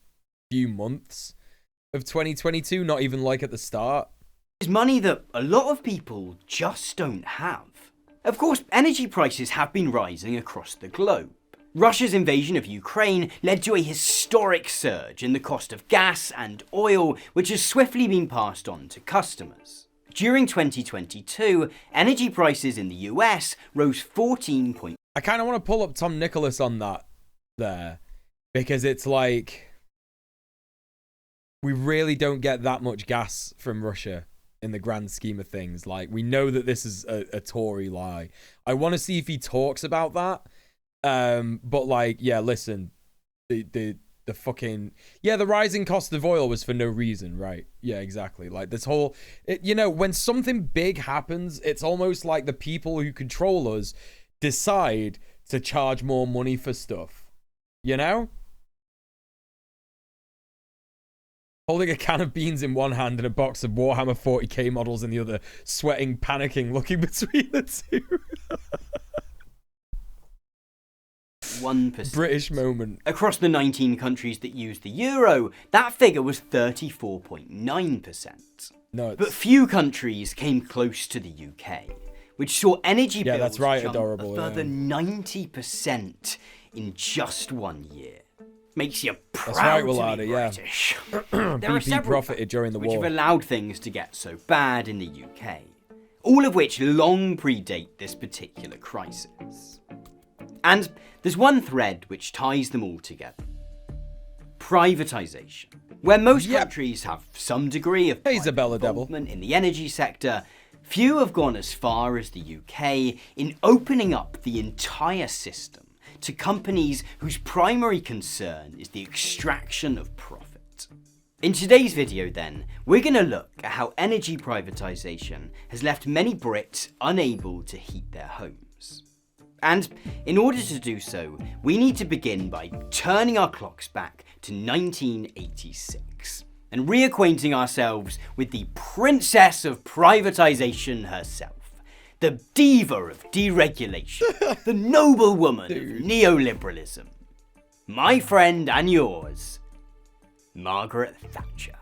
few months of 2022, not even like at the start. money that a lot of people just don't have. Of course, energy prices have been rising across the globe. Russia's invasion of Ukraine led to a historic surge in the cost of gas and oil, which has swiftly been passed on to customers. During 2022, energy prices in the US rose 14. I kind of want to pull up Tom Nicholas on that there, because it's like we really don't get that much gas from Russia in the grand scheme of things. Like, we know that this is a Tory lie. I want to see if he talks about that. But like, yeah, listen, the fucking, yeah, the rising cost of oil was for no reason, right? Yeah, exactly. Like this whole, you know, when something big happens, it's almost like the people who control us decide to charge more money for stuff, you know? Holding a can of beans in one hand and a box of Warhammer 40k models in the other, sweating, panicking, looking between the two. 1%. British moment. Across the 19 countries that use the euro, that figure was 34.9%. No, But few countries came close to the UK, which saw energy bills that's right, jump adorable, a further yeah. 90% in just 1 year. Makes you proud right, to Willada, be yeah. British. There are BP several profited during the which war. have allowed things to get so bad in the UK, all of which long predate this particular crisis. And there's one thread which ties them all together. Privatisation. Where most countries have some degree of Hey, private Isabella Devil. involvement in the energy sector, few have gone as far as the UK in opening up the entire system to companies whose primary concern is the extraction of profit. In today's video then, we're going to look at how energy privatisation has left many Brits unable to heat their homes. And in order to do so, we need to begin by turning our clocks back to 1986 and reacquainting ourselves with the princess of privatisation herself, the diva of deregulation, the noble woman of neoliberalism, my friend and yours, Margaret Thatcher.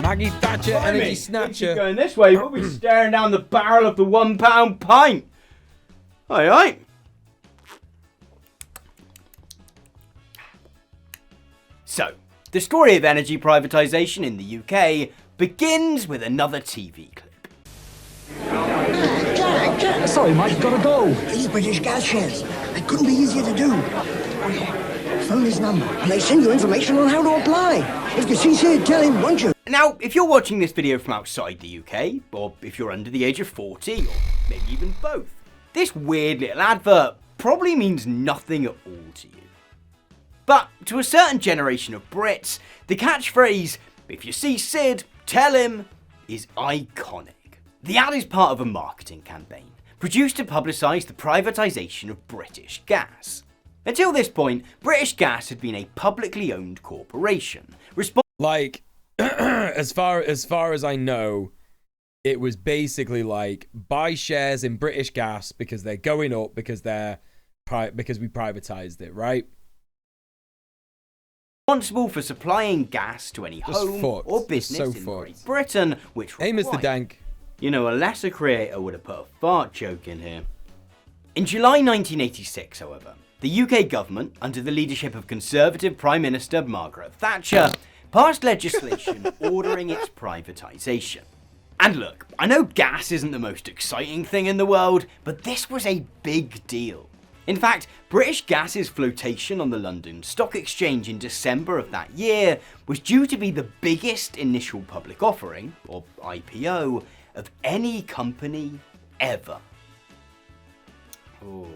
Maggie Thatcher, energy Keep snatcher. going this way, we'll be staring down the barrel of the £1 pint. Aye, aye. So, the story of energy privatisation in the UK begins with another TV clip. Jack, sorry, mate, gotta go. These British gas shares. It couldn't be easier to do. Phone his number, and they send you information on how to apply. If you see Sid, tell him, won't you? Now, if you're watching this video from outside the UK, or if you're under the age of 40, or maybe even both, this weird little advert probably means nothing at all to you. But to a certain generation of Brits, the catchphrase, if you see Sid, tell him, is iconic. The ad is part of a marketing campaign, produced to publicise the privatisation of British gas. Until this point, British Gas had been a publicly owned corporation, Like, as far as I know, it was basically like buy shares in British Gas because they're going up because we privatized it, right? responsible for supplying gas to any Just home fucked. or Just business so in fucked. Great Britain, which Hey, Mr. required- Dank. You know, a lesser creator would have put a fart joke in here. In July 1986, however, the UK government, under the leadership of Conservative Prime Minister Margaret Thatcher, passed legislation ordering its privatisation. And look, I know gas isn't the most exciting thing in the world, but this was a big deal. In fact, British Gas's flotation on the London Stock Exchange in December of that year was due to be the biggest initial public offering, or IPO, of any company ever. Oh.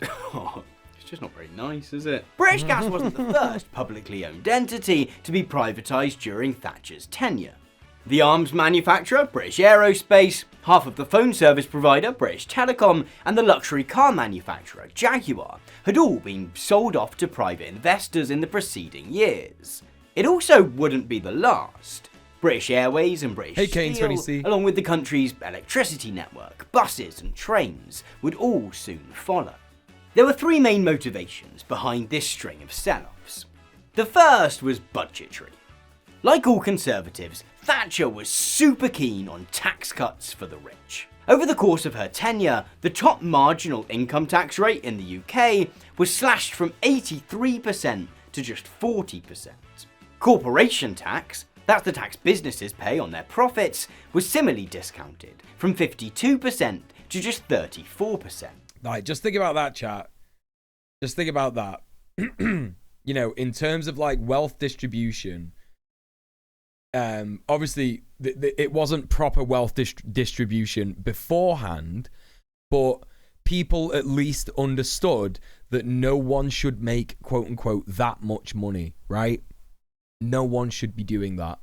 It's just not very nice, is it? British Gas wasn't the first publicly owned entity to be privatised during Thatcher's tenure. The arms manufacturer, British Aerospace, half of the phone service provider, British Telecom, and the luxury car manufacturer, Jaguar, had all been sold off to private investors in the preceding years. It also wouldn't be the last. British Airways and British Hey, Kane, Steel, 20C. along with the country's electricity network, buses and trains, would all soon follow. There were three main motivations behind this string of sell-offs. The first was budgetary. Like all Conservatives, Thatcher was super keen on tax cuts for the rich. Over the course of her tenure, the top marginal income tax rate in the UK was slashed from 83% to just 40%. Corporation tax, that's the tax businesses pay on their profits, was similarly discounted from 52% to just 34%. Like, just think about that, chat. Just think about that. You know, in terms of like wealth distribution, obviously it wasn't proper wealth distribution beforehand, but people at least understood that no one should make quote unquote that much money, right? No one should be doing that.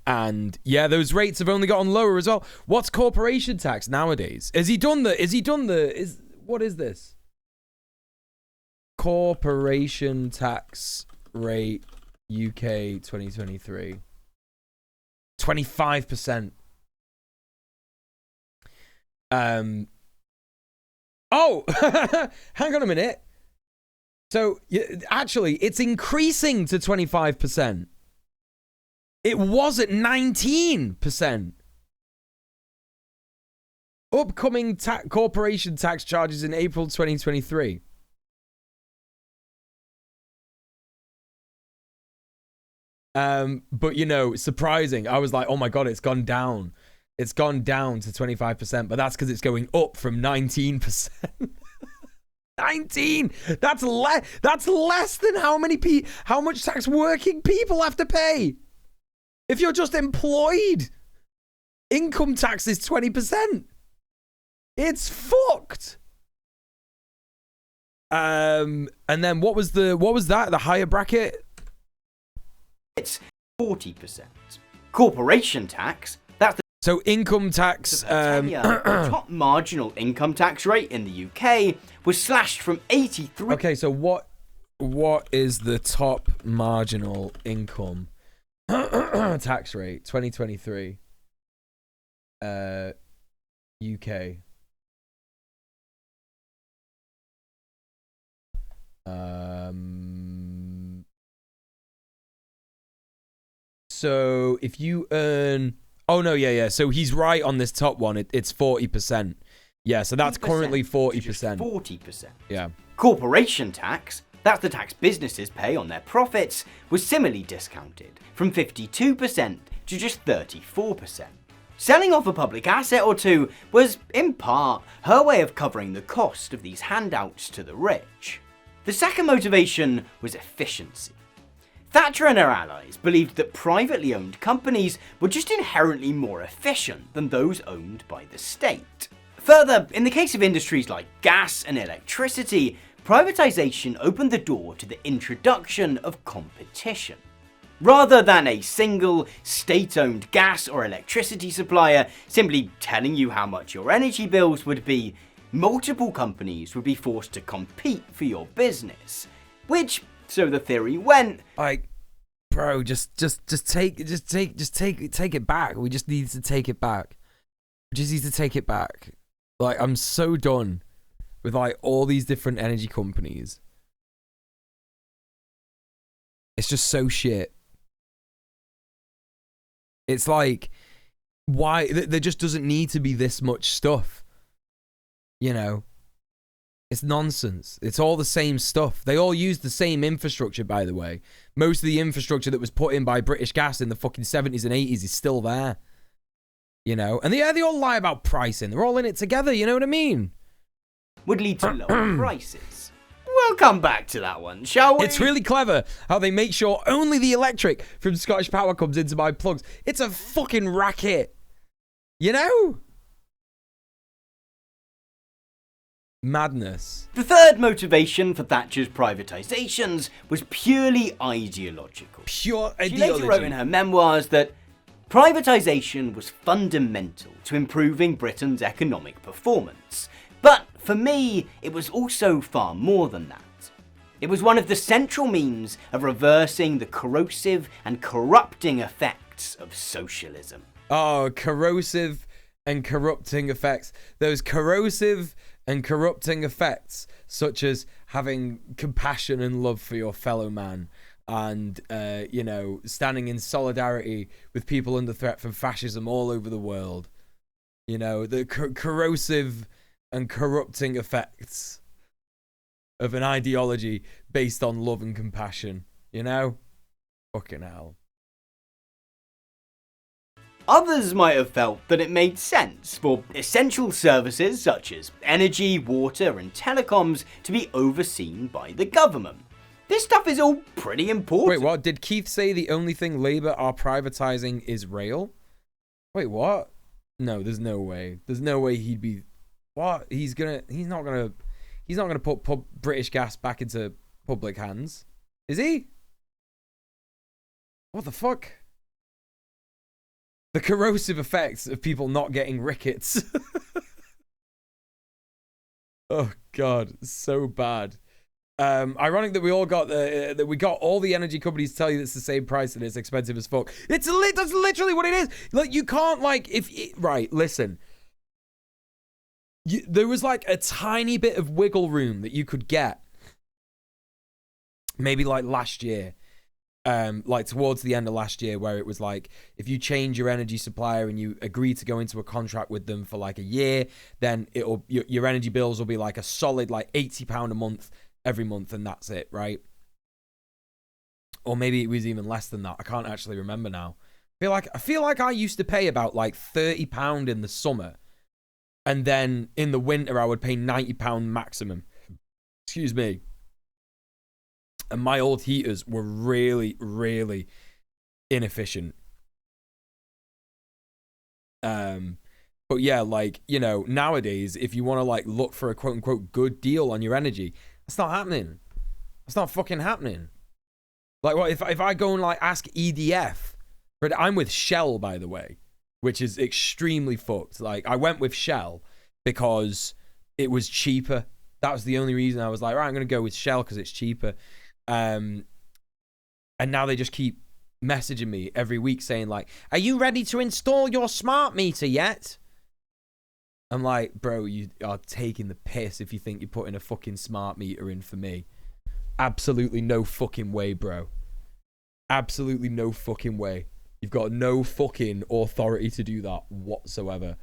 And yeah, those rates have only gotten lower as well. What's corporation tax nowadays? What is this? Corporation tax rate UK 2023. 25%. Oh, hang on a minute. So actually, it's increasing to 25%. It was at 19%. Upcoming corporation tax charges in April 2023. But you know, surprising. I was like, oh my God, it's gone down. It's gone down to 25%, but that's because it's going up from 19%. 19. That's less than how much tax working people have to pay. If you're just employed, income tax is 20%. It's fucked. And then what was that? The higher bracket? It's 40%. Corporation tax, that's the So income tax. the top marginal income tax rate in the UK was slashed from 83. Okay, so what is the top marginal income tax rate 2023 UK? So if you earn, oh no, yeah. So he's right on this top one. It's 40%. Yeah, so that's currently 40%. 40%. Yeah. Corporation tax, that's the tax businesses pay on their profits, was similarly discounted from 52% to just 34%. Selling off a public asset or two was, in part, her way of covering the cost of these handouts to the rich. The second motivation was efficiency. Thatcher and her allies believed that privately owned companies were just inherently more efficient than those owned by the state. Further, in the case of industries like gas and electricity, privatisation opened the door to the introduction of competition. Rather than a single, state-owned gas or electricity supplier simply telling you how much your energy bills would be, multiple companies would be forced to compete for your business. Which, so the theory went, Like, bro, just take it back. We just need to take it back. We just need to take it back. Like, I'm so done with like all these different energy companies. It's just so shit. It's like, why there just doesn't need to be this much stuff. You know, it's nonsense. It's all the same stuff. They all use the same infrastructure, by the way. Most of the infrastructure that was put in by British Gas in the fucking 70s and 80s is still there. You know, and they all lie about pricing. They're all in it together, you know what I mean? would lead to lower prices. We'll come back to that one, shall we? It's really clever how they make sure only the electric from Scottish Power comes into my plugs. It's a fucking racket. You know? Madness. The third motivation for Thatcher's privatisations was purely ideological. Pure She ideology. later wrote in her memoirs that privatisation was fundamental to improving Britain's economic performance. But for me, it was also far more than that. It was one of the central means of reversing the corrosive and corrupting effects of socialism. Oh, corrosive and corrupting effects. Those corrosive and corrupting effects, such as having compassion and love for your fellow man, and you know, standing in solidarity with people under threat from fascism all over the world. You know, the corrosive and corrupting effects of an ideology based on love and compassion. You know? Fucking hell. Others might have felt that it made sense for essential services such as energy, water and telecoms to be overseen by the government. This stuff is all pretty important. Wait, what? Did Keith say the only thing Labour are privatising is rail? Wait, what? No, there's no way. There's no way he'd be... What? He's not gonna put British Gas back into public hands. Is he? What the fuck? The corrosive effects of people not getting rickets. Oh god, so bad. Ironic that we all got that we got all the energy companies to tell you it's the same price and it's expensive as fuck. That's literally what it is. Like, you can't, like, right, listen. There was like a tiny bit of wiggle room that you could get. Maybe like last year. Like towards the end of last year, where it was like, if you change your energy supplier and you agree to go into a contract with them for like a year, then your energy bills will be like a solid like £80 a month every month, and that's it, right? Or maybe it was even less than that. I can't actually remember now. I feel like I used to pay about like £30 in the summer, and then in the winter I would pay £90 maximum. Excuse me. And my old heaters were really, really inefficient. But yeah, like, you know, nowadays, if you want to like look for a quote unquote good deal on your energy, That's not happening. That's not fucking happening. Like, what if I go and like ask EDF? I'm with Shell, by the way, which is extremely fucked. Like, I went with Shell because it was cheaper. That was the only reason I was like, right, I'm gonna go with Shell because it's cheaper. And now they just keep messaging me every week saying like, are you ready to install your smart meter yet? I'm like, bro, you are taking the piss if you think you're putting a fucking smart meter in for me. Absolutely no fucking way, bro. Absolutely no fucking way. You've got no fucking authority to do that whatsoever.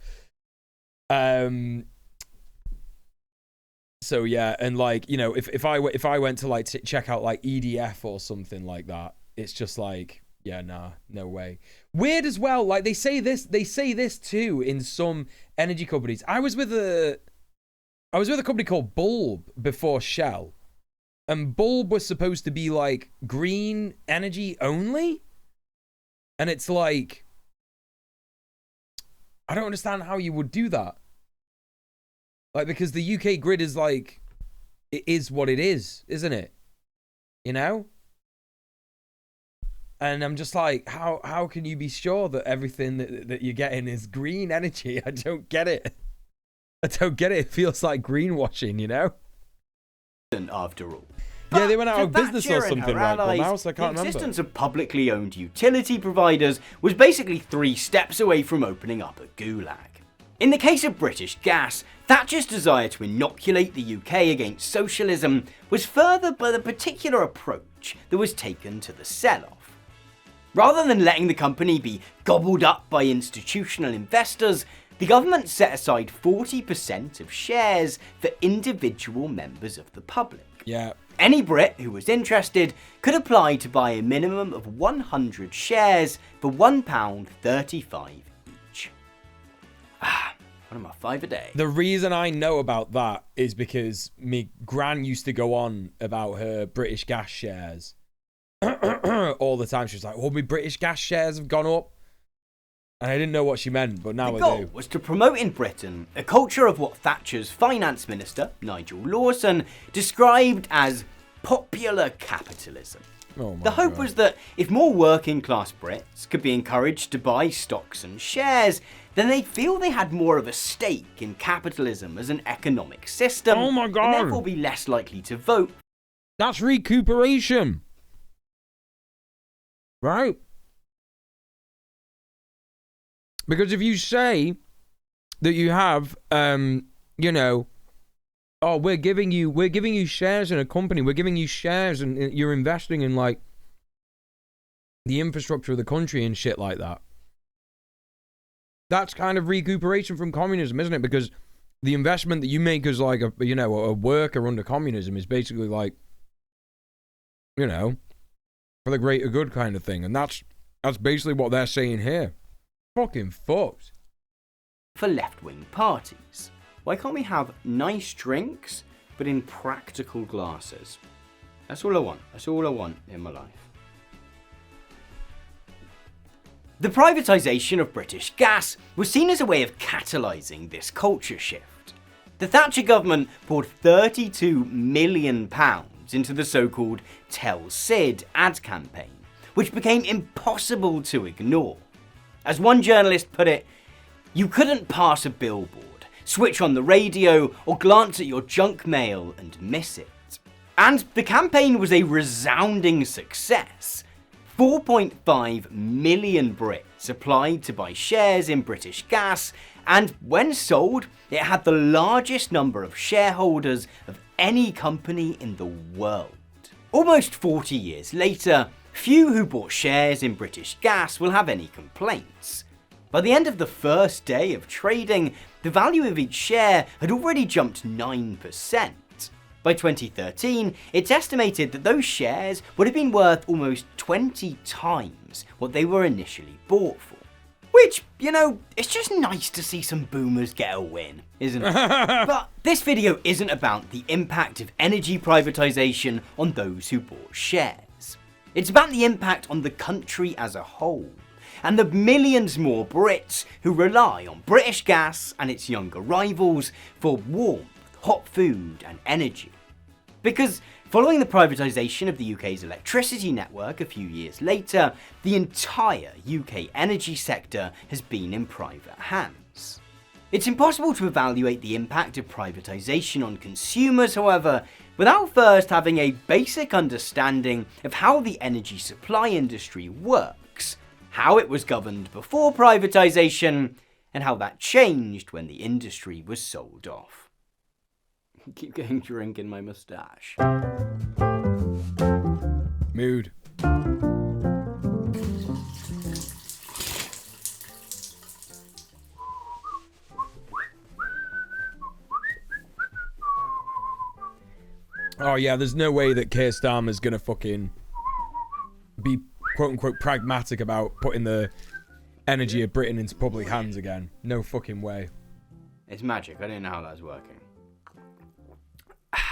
So yeah, and like, you know, if I went to like check out like EDF or something like that, it's just like, yeah, nah, no way. Weird as well. Like they say this too in some energy companies. I was with a company called Bulb before Shell, and Bulb was supposed to be like green energy only, and it's like, I don't understand how you would do that. Like, because the UK grid is like, it is what it is, isn't it? You know? And I'm just like, how can you be sure that everything that you're getting is green energy? I don't get it. I don't get it. It feels like greenwashing, you know? After all. Yeah, they went out To of business or Thatcher and something her right allies, now, so I can't the remember. existence of publicly owned utility providers was basically 3 steps away from opening up a gulag. In the case of British Gas, Thatcher's desire to inoculate the UK against socialism was furthered by the particular approach that was taken to the sell-off. Rather than letting the company be gobbled up by institutional investors, the government set aside 40% of shares for individual members of the public. Yeah. Any Brit who was interested could apply to buy a minimum of 100 shares for £1.35 each. One of my 5 a day. The reason I know about that is because me gran used to go on about her British Gas shares all the time. She was like, "Oh, my British Gas shares have gone up," and I didn't know what she meant, but now The I goal do. was to promote in Britain a culture of what Thatcher's finance minister, Nigel Lawson, described as popular capitalism. Oh my The hope God. was that if more working class Brits could be encouraged to buy stocks and shares, then they'd feel they had more of a stake in capitalism as an economic system. Oh my God. And therefore be less likely to vote. That's recuperation, right? Because if you say that you have, you know, oh, we're giving you shares in a company, we're giving you shares, and you're investing in like the infrastructure of the country and shit like that. That's kind of recuperation from communism, isn't it? Because the investment that you make as like a, you know, a worker under communism is basically like, you know, for the greater good kind of thing, and that's basically what they're saying here. Fucking fucked. For left-wing parties. Why can't we have nice drinks, but in practical glasses? That's all I want. That's all I want in my life. The privatisation of British Gas was seen as a way of catalysing this culture shift. The Thatcher government poured £32 million into the so-called Tell Sid ad campaign, which became impossible to ignore. As one journalist put it, you couldn't pass a billboard, switch on the radio, or glance at your junk mail and miss it. And the campaign was a resounding success. 4.5 million Brits applied to buy shares in British Gas, and when sold, it had the largest number of shareholders of any company in the world. Almost 40 years later, few who bought shares in British Gas will have any complaints. By the end of the first day of trading, the value of each share had already jumped 9%. By 2013, it's estimated that those shares would have been worth almost 20 times what they were initially bought for. Which, you know, it's just nice to see some boomers get a win, isn't it? But this video isn't about the impact of energy privatisation on those who bought shares. It's about the impact on the country as a whole, and the millions more Brits who rely on British Gas and its younger rivals for warmth, hot food and energy. Because following the privatisation of the UK's electricity network a few years later, the entire UK energy sector has been in private hands. It's impossible to evaluate the impact of privatisation on consumers, however, without first having a basic understanding of how the energy supply industry works, how it was governed before privatisation, and how that changed when the industry was sold off. Keep getting drink in my moustache. Mood. Oh yeah, there's no way that Keir Starmer's gonna fucking be quote-unquote pragmatic about putting the energy of Britain into public hands again. No fucking way. It's magic. I don't know how that's working.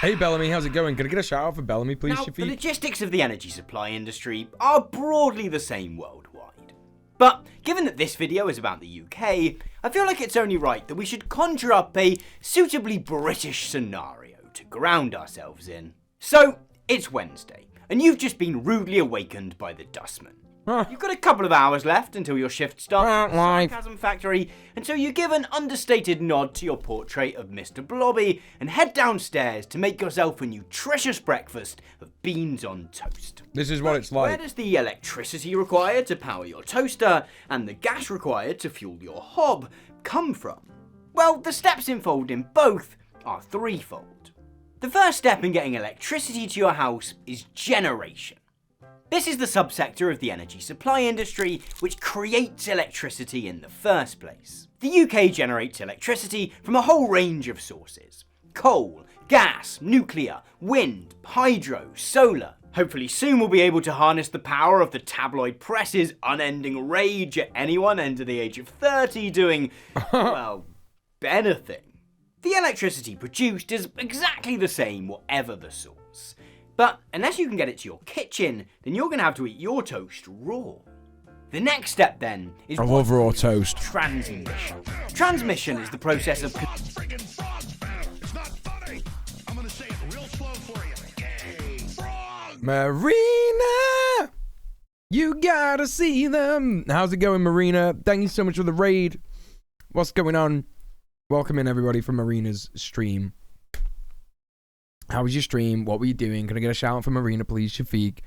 Hey Bellamy, how's it going? Can I get a shout out for Bellamy, please, Now, Shafiq? the logistics of the energy supply industry are broadly the same worldwide. But given that this video is about the UK, I feel like it's only right that we should conjure up a suitably British scenario to ground ourselves in. So, it's Wednesday, and you've just been rudely awakened by the dustman. You've got a couple of hours left until your shift starts at the Sarcasm Factory, and so you give an understated nod to your portrait of Mr. Blobby and head downstairs to make yourself a nutritious breakfast of beans on toast. This is what it's like. Where does the electricity required to power your toaster and the gas required to fuel your hob come from? Well, the steps involved in both are threefold. The first step in getting electricity to your house is generation. This is the subsector of the energy supply industry which creates electricity in the first place. The UK generates electricity from a whole range of sources: coal, gas, nuclear, wind, hydro, solar. Hopefully soon we'll be able to harness the power of the tabloid press's unending rage at anyone under the age of 30 doing, well, anything. The electricity produced is exactly the same whatever the source. But unless you can get it to your kitchen, then you're going to have to eat your toast raw. The next step then is I love raw toast. transmission. Transmission is the process of Marina, you gotta see them. How's it going, Marina? Thank you so much for the raid. What's going on? Welcome in everybody from Marina's stream. How was your stream? What were you doing? Can I get a shout out from Marina, please, Shafiq?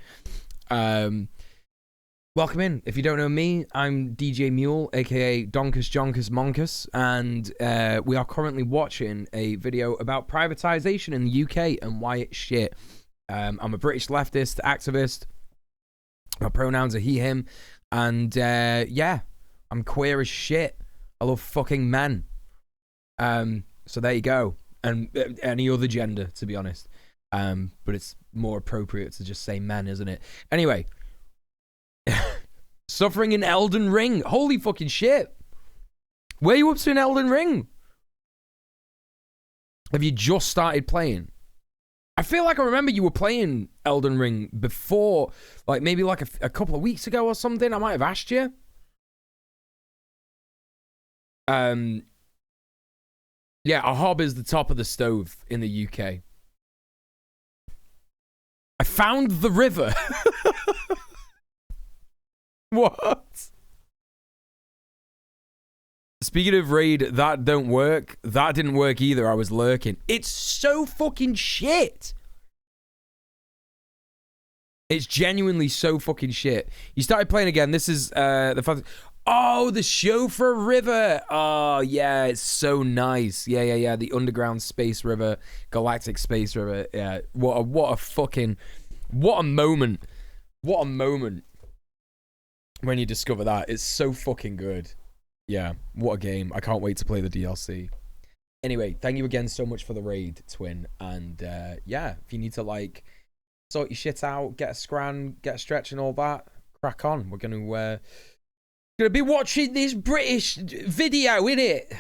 Welcome in. If you don't know me, I'm DJ Muel, aka Donkus Jonkus Monkus, and we are currently watching a video about privatisation in the UK and why it's shit. I'm a British leftist activist. My pronouns are he, him, and yeah, I'm queer as shit. I love fucking men. So there you go. And any other gender, to be honest. But it's more appropriate to just say men, isn't it? Anyway. Suffering in Elden Ring. Holy fucking shit. Where are you up to in Elden Ring? Have you just started playing? I feel like I remember you were playing Elden Ring before, like maybe like a couple of weeks ago or something. I might have asked you. Yeah, a hob is the top of the stove in the UK. I found the river. What? Speaking of raid, that don't work. That didn't work either. I was lurking. It's so fucking shit. It's genuinely so fucking shit. You started playing again. This is the fun. Oh, the Chauffeur River. Oh, yeah, it's so nice. Yeah. The underground space river, galactic space river. Yeah, what a moment. What a moment when you discover that. It's so fucking good. Yeah, what a game. I can't wait to play the DLC. Anyway, thank you again so much for the raid, Twin. And yeah, if you need to like sort your shit out, get a scran, get a stretch and all that, crack on. We're gonna be watching this British video, innit?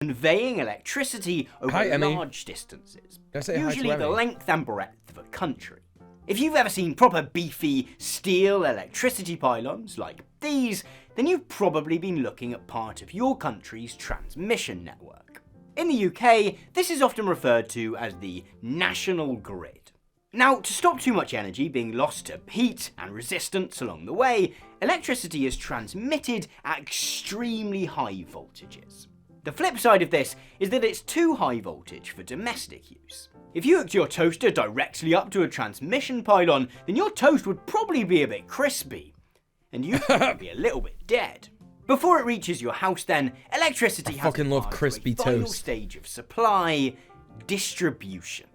Conveying electricity over large distances, usually the length and breadth of a country. If you've ever seen proper beefy steel electricity pylons like these, then you've probably been looking at part of your country's transmission network. In the UK, this is often referred to as the national grid. Now, to stop too much energy being lost to heat and resistance along the way, electricity is transmitted at extremely high voltages. The flip side of this is that it's too high voltage for domestic use. If you hooked your toaster directly up to a transmission pylon, then your toast would probably be a bit crispy, and you'd probably be a little bit dead. Before it reaches your house then, electricity has fucking love crispy to a final toast. stage of supply, distribution.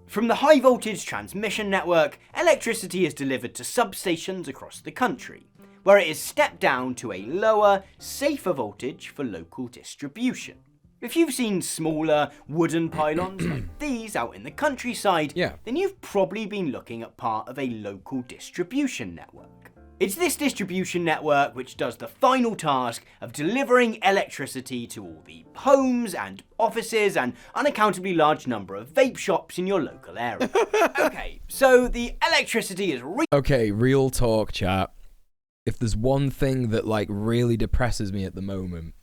From the high voltage transmission network, electricity is delivered to substations across the country, where it is stepped down to a lower, safer voltage for local distribution. If you've seen smaller wooden pylons like these out in the countryside, then you've probably been looking at part of a local distribution network. It's this distribution network which does the final task of delivering electricity to all the homes and offices and unaccountably large number of vape shops in your local area. Okay, so the electricity is Okay, real talk, chat. If there's one thing that like really depresses me at the moment,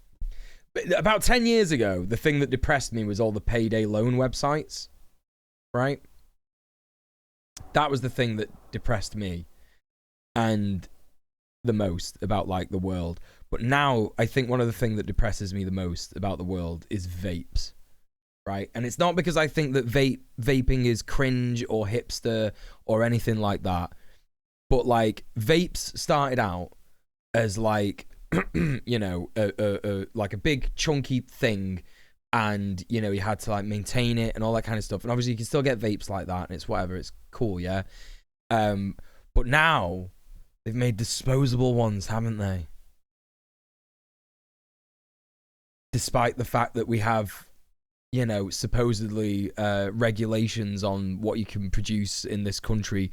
about 10 years ago, the thing that depressed me was all the payday loan websites, right? That was the thing that depressed me and the most about like the world. But now I think one of the things that depresses me the most about the world is vapes, right? And it's not because I think that vaping is cringe or hipster or anything like that. But like vapes started out as like, you know, like a big chunky thing, and you know you had to like maintain it and all that kind of stuff. And obviously you can still get vapes like that, and it's whatever, it's cool, yeah. But now they've made disposable ones, haven't they? Despite the fact that we have, you know, supposedly regulations on what you can produce in this country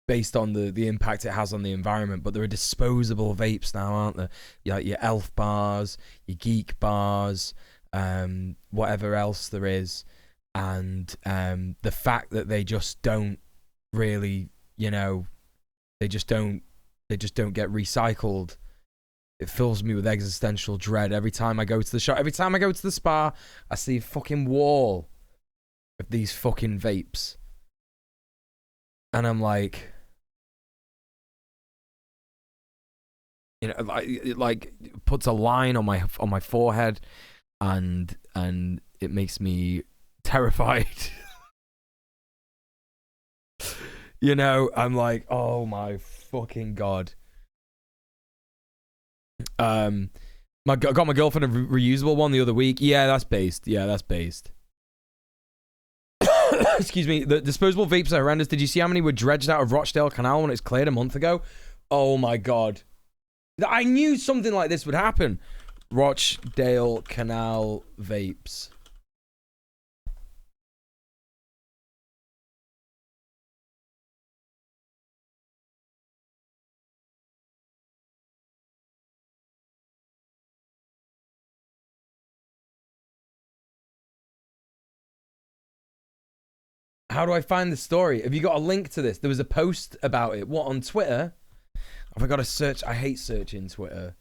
based on the impact it has on the environment, but there are disposable vapes now, aren't there? Like your Elf bars, your Geek bars, whatever else there is, and the fact that they just don't really, you know, they just don't get recycled. It fills me with existential dread every time I go to the shop. Every time I go to the spa, I see a fucking wall of these fucking vapes, and I'm like, you know, it like puts a line on my forehead, and it makes me terrified. You know, I'm like, oh my fucking god. I got my girlfriend a reusable one the other week. Yeah, that's based. Excuse me. The disposable vapes are horrendous. Did you see how many were dredged out of Rochdale Canal when it's cleared a month ago? Oh my god. I knew something like this would happen. Rochdale Canal vapes. How do I find the story? Have you got a link to this? There was a post about it. What, on Twitter? Have I got to search? I hate searching Twitter.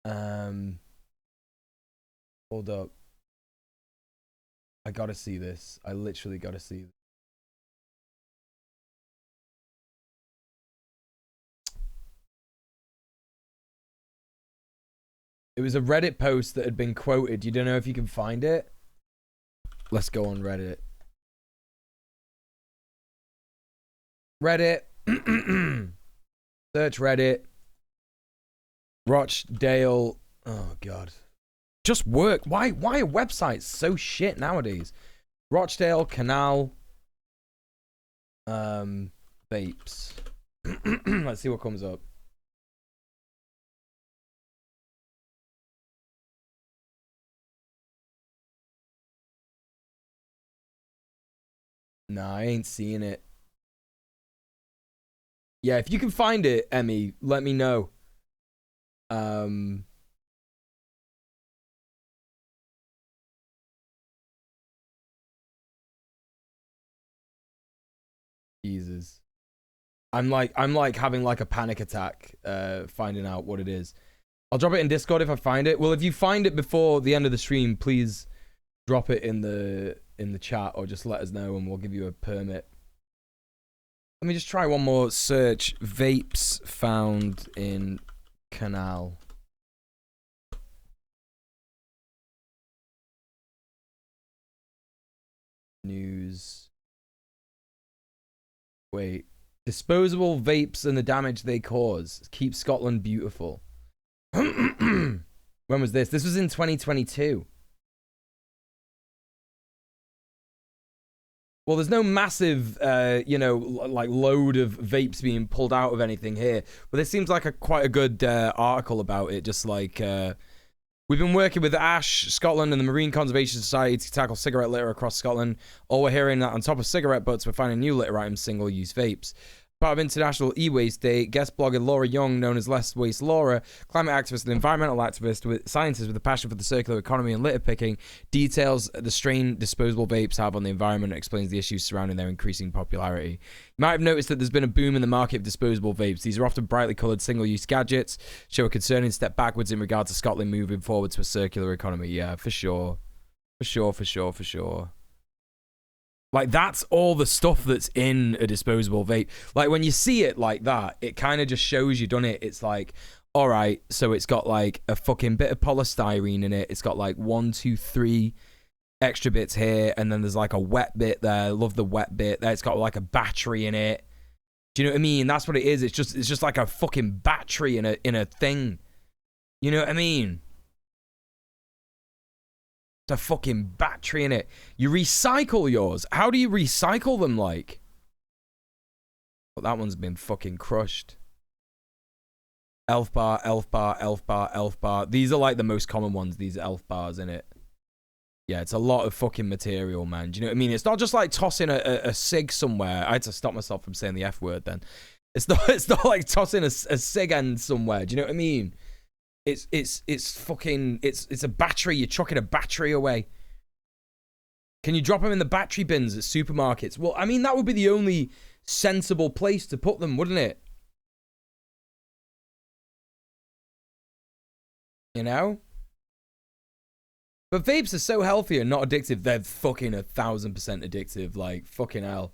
Hold up. I gotta see this. I literally gotta see this. It was a Reddit post that had been quoted. You don't know if you can find it? Let's go on Reddit. Reddit. Search Reddit. Rochdale. Oh god. Just work. Why are websites so shit nowadays? Rochdale Canal vapes. Let's see what comes up. Nah, I ain't seeing it. Yeah, if you can find it, Emmy, let me know. Jesus. I'm like having like a panic attack finding out what it is. I'll drop it in Discord if I find it. Well, if you find it before the end of the stream, please drop it in the chat or just let us know and we'll give you a permit. Let me just try one more search. Vapes found in canal. News. Wait. Disposable vapes and the damage they cause. Keep Scotland beautiful. When was this? This was in 2022. Well, there's no massive, you know, like load of vapes being pulled out of anything here. But this seems like quite a good article about it. Just like, we've been working with Ash, Scotland, and the Marine Conservation Society to tackle cigarette litter across Scotland. All we're hearing that on top of cigarette butts, we're finding new litter items, single-use vapes. Part of International E-Waste Day, guest blogger Laura Young, known as Less Waste Laura, climate activist and environmental activist, with scientist with a passion for the circular economy and litter picking, details the strain disposable vapes have on the environment and explains the issues surrounding their increasing popularity. You might have noticed that there's been a boom in the market of disposable vapes. These are often brightly coloured single-use gadgets, show a concerning step backwards in regard to Scotland moving forward to a circular economy. Yeah, for sure. For sure. Like, that's all the stuff that's in a disposable vape. Like, when you see it like that, it kind of just shows you done it. It's like, all right, so it's got, like, a fucking bit of polystyrene in it. It's got, like, 1, 2, 3 extra bits here. And then there's, like, a wet bit there. I love the wet bit there. It's got, like, a battery in it. Do you know what I mean? That's what it is. It's just like a fucking battery in a thing. You know what I mean? A fucking battery in it. You recycle yours. How do you recycle them, like? Well, that one's been fucking crushed. Elf bar. These are like the most common ones, these elf bars in it. Yeah, it's a lot of fucking material, man. Do you know what I mean? It's not just like tossing a cig somewhere. I had to stop myself from saying the F word then. It's not like tossing a cig end somewhere. Do you know what I mean? It's a battery. You're chucking a battery away. Can you drop them in the battery bins at supermarkets? Well, I mean, that would be the only sensible place to put them, wouldn't it? You know? But vapes are so healthy and not addictive. They're fucking 1,000% addictive. Like, fucking hell.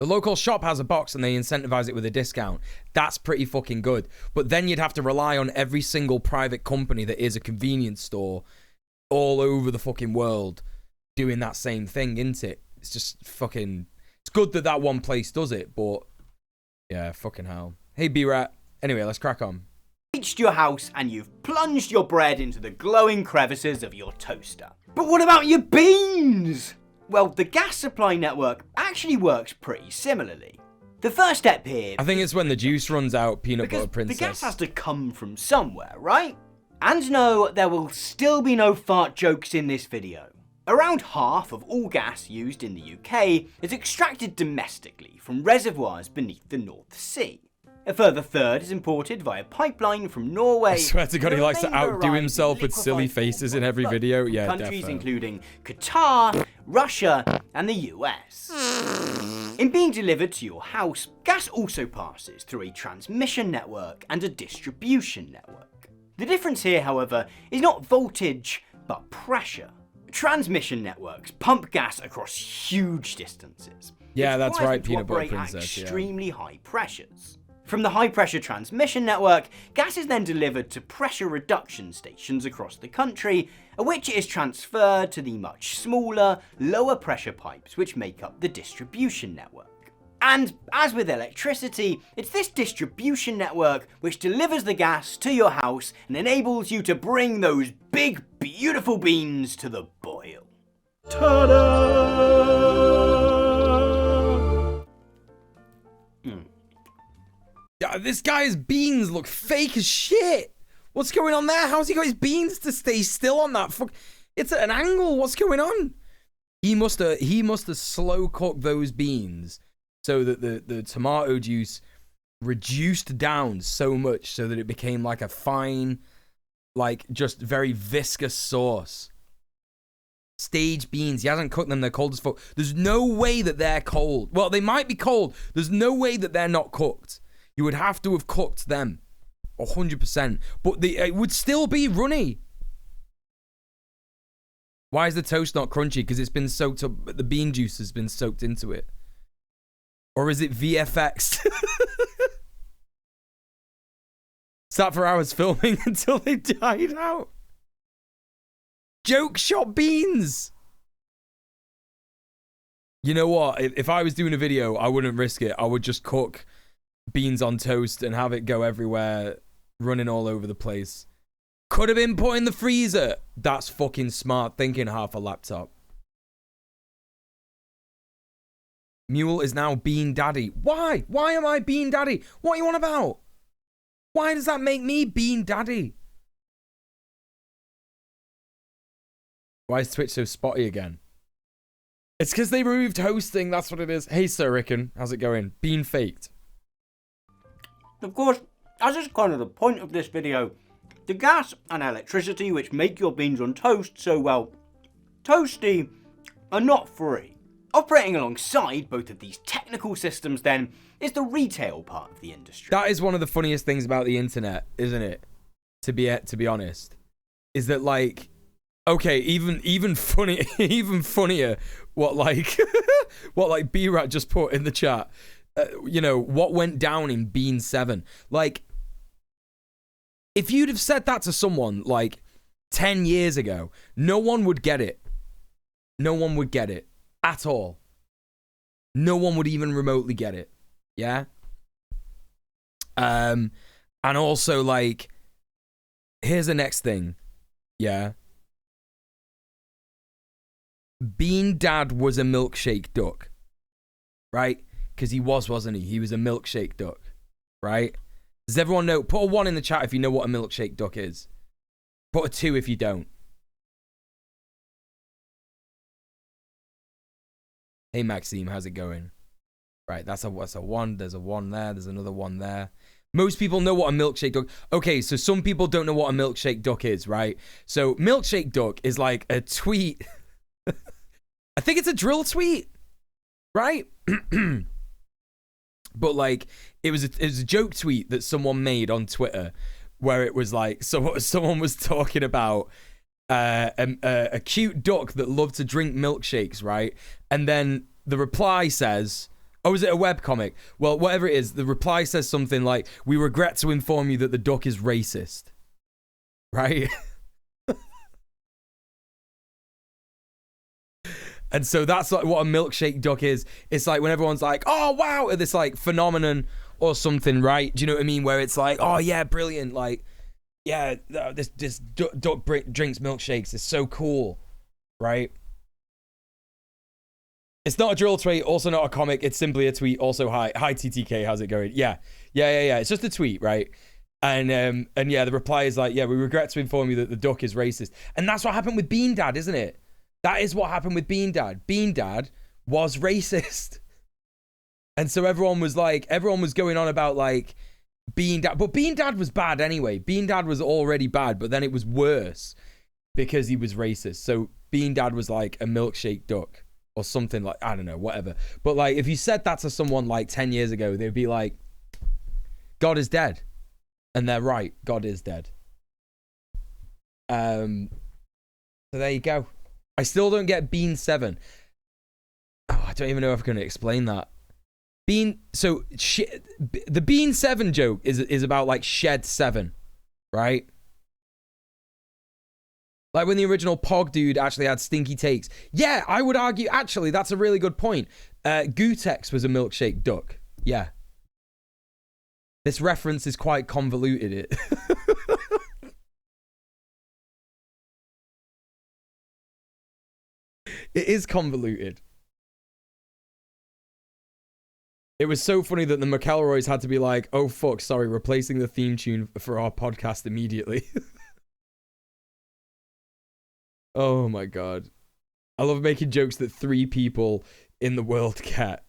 The local shop has a box and they incentivize it with a discount. That's pretty fucking good. But then you'd have to rely on every single private company that is a convenience store all over the fucking world doing that same thing, isn't it? It's just fucking... It's good that one place does it, but... Yeah, fucking hell. Hey, B-Rat. Anyway, let's crack on. Reached your house and you've plunged your bread into the glowing crevices of your toaster. But what about your beans? Well, the gas supply network actually works pretty similarly. The first step here... I think it's when the juice runs out, Peanut Butter Princess. The gas has to come from somewhere, right? And no, there will still be no fart jokes in this video. Around half of all gas used in the UK is extracted domestically from reservoirs beneath the North Sea. A further third is imported via pipeline from Norway. I swear to God, he likes to outdo himself with silly faces in every video. Yeah, countries definitely. Including Qatar, Russia, and the US. In being delivered to your house, gas also passes through a transmission network and a distribution network. The difference here, however, is not voltage, but pressure. Transmission networks pump gas across huge distances. Yeah, that's right, Peanut Butter Princess. Princess. Extremely high pressures. From the high-pressure transmission network, gas is then delivered to pressure reduction stations across the country, at which it is transferred to the much smaller, lower-pressure pipes which make up the distribution network. And as with electricity, it's this distribution network which delivers the gas to your house and enables you to bring those big, beautiful beans to the boil. Ta-da! Yeah, this guy's beans look fake as shit. What's going on there? How's he got his beans to stay still on that? Fuck, it's at an angle. What's going on? He must have slow cooked those beans so that the tomato juice reduced down so much so that it became like a fine, like just very viscous sauce. Stage beans. He hasn't cooked them. They're cold as fuck. There's no way that they're cold. Well, they might be cold. There's no way that they're not cooked. You would have to have cooked them. 100%. But it would still be runny. Why is the toast not crunchy? Because it's been soaked up, the bean juice has been soaked into it. Or is it VFX? Sat for hours filming until they died out. Joke shop beans. You know what? If I was doing a video, I wouldn't risk it. I would just cook beans on toast and have it go everywhere, running all over the place. Could have been put in the freezer. That's fucking smart thinking, half a laptop. Muel is now Bean Daddy. Why? Why am I Bean Daddy? What are you on about? Why does that make me Bean Daddy? Why is Twitch so spotty again? It's because they removed hosting. That's what it is. Hey, Sir Rickon. How's it going? Bean faked. Of course, as is kind of the point of this video, the gas and electricity which make your beans on toast so, well, toasty are not free. Operating alongside both of these technical systems, then, is the retail part of the industry. That is one of the funniest things about the internet, isn't it? To be honest, is that, like, okay, even funny, even funnier. What like B-Rat just put in the chat. You know what went down in Bean 7. Like, if you'd have said that to someone like 10 years ago, no one would get it. No one would get it at all. No one would even remotely get it. Yeah. And also, like, here's the next thing. Yeah. Bean Dad was a milkshake duck. Right? Because he was, wasn't he? He was a milkshake duck. Right? Does everyone know? Put a 1 in the chat if you know what a milkshake duck is. Put a 2 if you don't. Hey, Maxime, how's it going? Right, that's a 1. There's a 1 there. There's another 1 there. Most people know what a milkshake duck... Okay, so some people don't know what a milkshake duck is, right? So, milkshake duck is like a tweet... I think it's a drill tweet, right? But, like, it was a joke tweet that someone made on Twitter where it was like... someone was talking about a cute duck that loved to drink milkshakes, right? And then the reply says... Oh, is it a webcomic? Well, whatever it is, the reply says something like, "We regret to inform you that the duck is racist." Right? And so that's like what a milkshake duck is. It's like when everyone's like, "Oh, wow," at this like phenomenon or something, right? Do you know what I mean? Where it's like, "Oh, yeah, brilliant." Like, yeah, this duck drinks milkshakes. It's so cool, right? It's not a drill tweet, also not a comic. It's simply a tweet. Also, hi TTK, how's it going? Yeah. It's just a tweet, right? And yeah, the reply is like, "Yeah, we regret to inform you that the duck is racist." And that's what happened with Bean Dad, isn't it? That is what happened with Bean Dad. Bean Dad was racist. And so everyone was going on about like Bean Dad. But Bean Dad was bad anyway. Bean Dad was already bad, but then it was worse because he was racist. So Bean Dad was like a milkshake duck. Or something like, I don't know, whatever. But like, if you said that to someone like 10 years ago, they'd be like, God is dead. And they're right. God is dead. So there you go. I still don't get Bean 7. Oh, I don't even know if I'm going to explain that. So the Bean 7 joke is about like Shed 7, right? Like when the original Pog dude actually had stinky takes. Yeah, I would argue, actually, that's a really good point. Gutex was a milkshake duck. Yeah. This reference is quite convoluted. It is convoluted. It was so funny that the McElroys had to be like, "Oh, fuck, sorry, replacing the theme tune for our podcast immediately." Oh my god. I love making jokes that 3 people in the world get.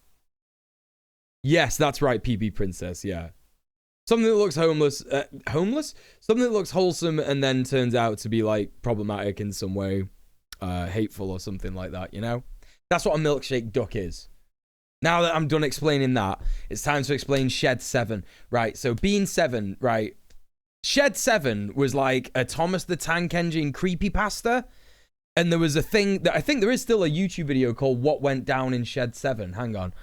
Yes, that's right, PB Princess, yeah. Something that looks homeless? Something that looks wholesome and then turns out to be like problematic in some way. Hateful or something like that, you know? That's what a milkshake duck is. Now that I'm done explaining that, it's time to explain Shed 7. Right, so Bean 7, right? Shed 7 was like a Thomas the Tank Engine creepypasta. And there was a thing that I think there is still a YouTube video called What Went Down in Shed 7. Hang on.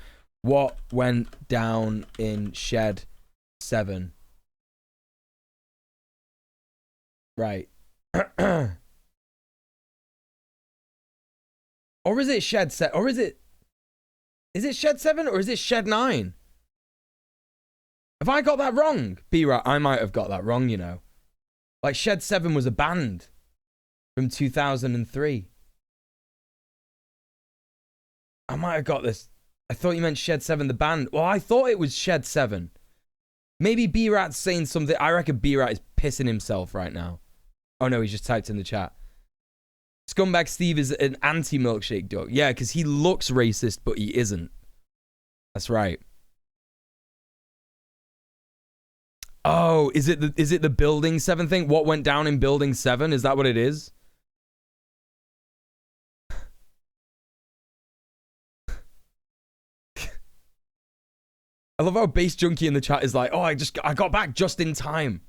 What went down in Shed 7? Right. Or is it Shed 7? Or is it Shed 7 or is it Shed 9? Have I got that wrong? B-Rat, I might have got that wrong, you know. Like, Shed 7 was a band from 2003. I might have got this. I thought you meant Shed 7, the band. Well, I thought it was Shed 7. Maybe B-Rat's saying something. I reckon B-Rat is pissing himself right now. Oh, no, he's just typed in the chat. Scumbag Steve is an anti-milkshake dog. Yeah, because he looks racist, but he isn't. That's right. Oh, is it the Building 7 thing? What went down in Building 7? Is that what it is? I love how Base Junkie in the chat is like, oh, I got back just in time.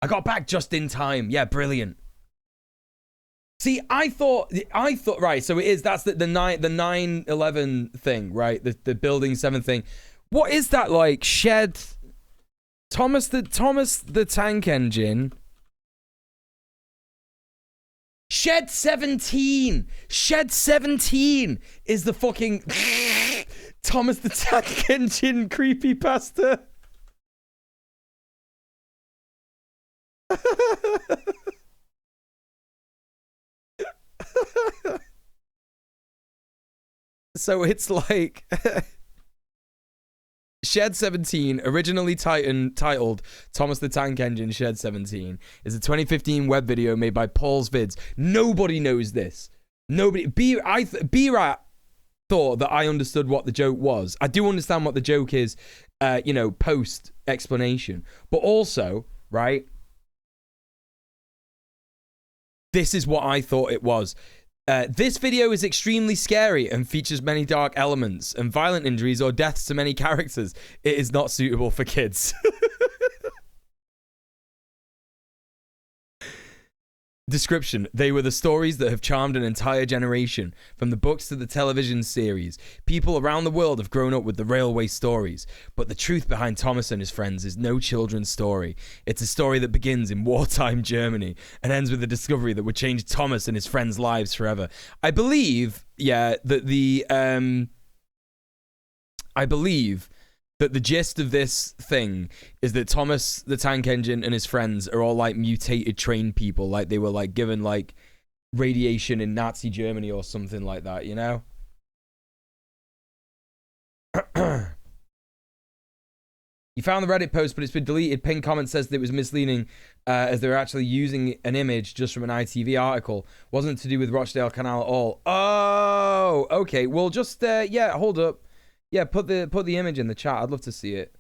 I got back just in time. Yeah, brilliant. See, I thought, right, so it is, that's the 9/11 thing, right? The Building 7 thing. What is that like? Shed... Thomas the Tank Engine. Shed 17. Shed 17 is the fucking Thomas the Tank Engine creepypasta. So it's like Shed 17, originally titled Thomas the Tank Engine Shed 17, is a 2015 web video made by Paul's Vids. Nobody knows this. Nobody. B-Rat thought that I understood what the joke was. I do understand what the joke is, you know, post explanation. But also, right, this is what I thought it was. This video is extremely scary and features many dark elements and violent injuries or deaths to many characters. It is not suitable for kids. Description. They were the stories that have charmed an entire generation. From the books to the television series, people around the world have grown up with the railway stories. But the truth behind Thomas and his friends is no children's story. It's a story that begins in wartime Germany and ends with a discovery that would change Thomas and his friends' lives forever. I believe, yeah, that I believe that the gist of this thing is that Thomas the Tank Engine and his friends are all like mutated trained people. Like they were like given like radiation in Nazi Germany or something like that, you know? You found the Reddit post, but it's been deleted. Pinned comment says that it was misleading as they were actually using an image just from an ITV article. Wasn't to do with Rochdale Canal at all. Oh, okay. Well, just, yeah, hold up. Yeah, put the image in the chat. I'd love to see it.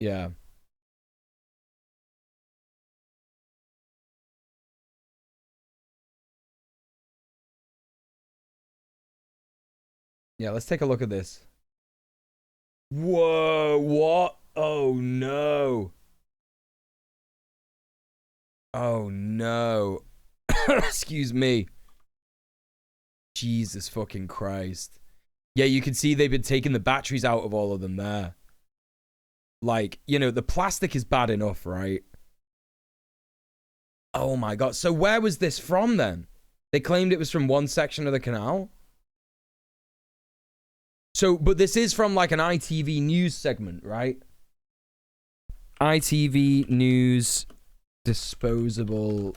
Yeah. Yeah, let's take a look at this. Whoa, what? Oh no. Oh no. Excuse me. Jesus fucking Christ. Yeah, you can see they've been taking the batteries out of all of them there. Like, you know, the plastic is bad enough, right? Oh my God. So where was this from then? They claimed it was from one section of the canal. So, but this is from like an ITV news segment, right? ITV news disposable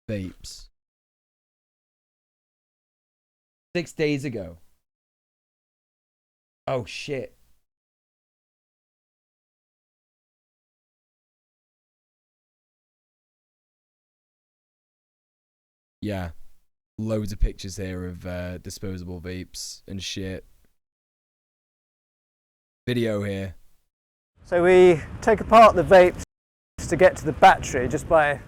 vapes. 6 days ago. Oh, shit. Yeah. Loads of pictures here of disposable vapes and shit. Video here. So we take apart the vapes to get to the battery just by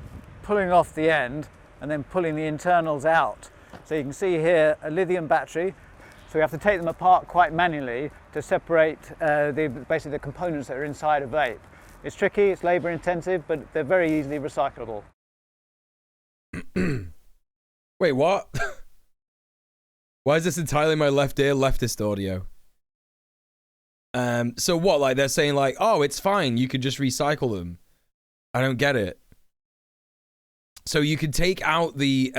pulling off the end and then pulling the internals out. So you can see here a lithium battery. So we have to take them apart quite manually to separate basically the components that are inside a vape. It's tricky, it's labour intensive, but they're very easily recyclable. Wait, what? Why is this entirely my left ear leftist audio? So what, like they're saying like, oh, it's fine, you could just recycle them. I don't get it. So you could take out the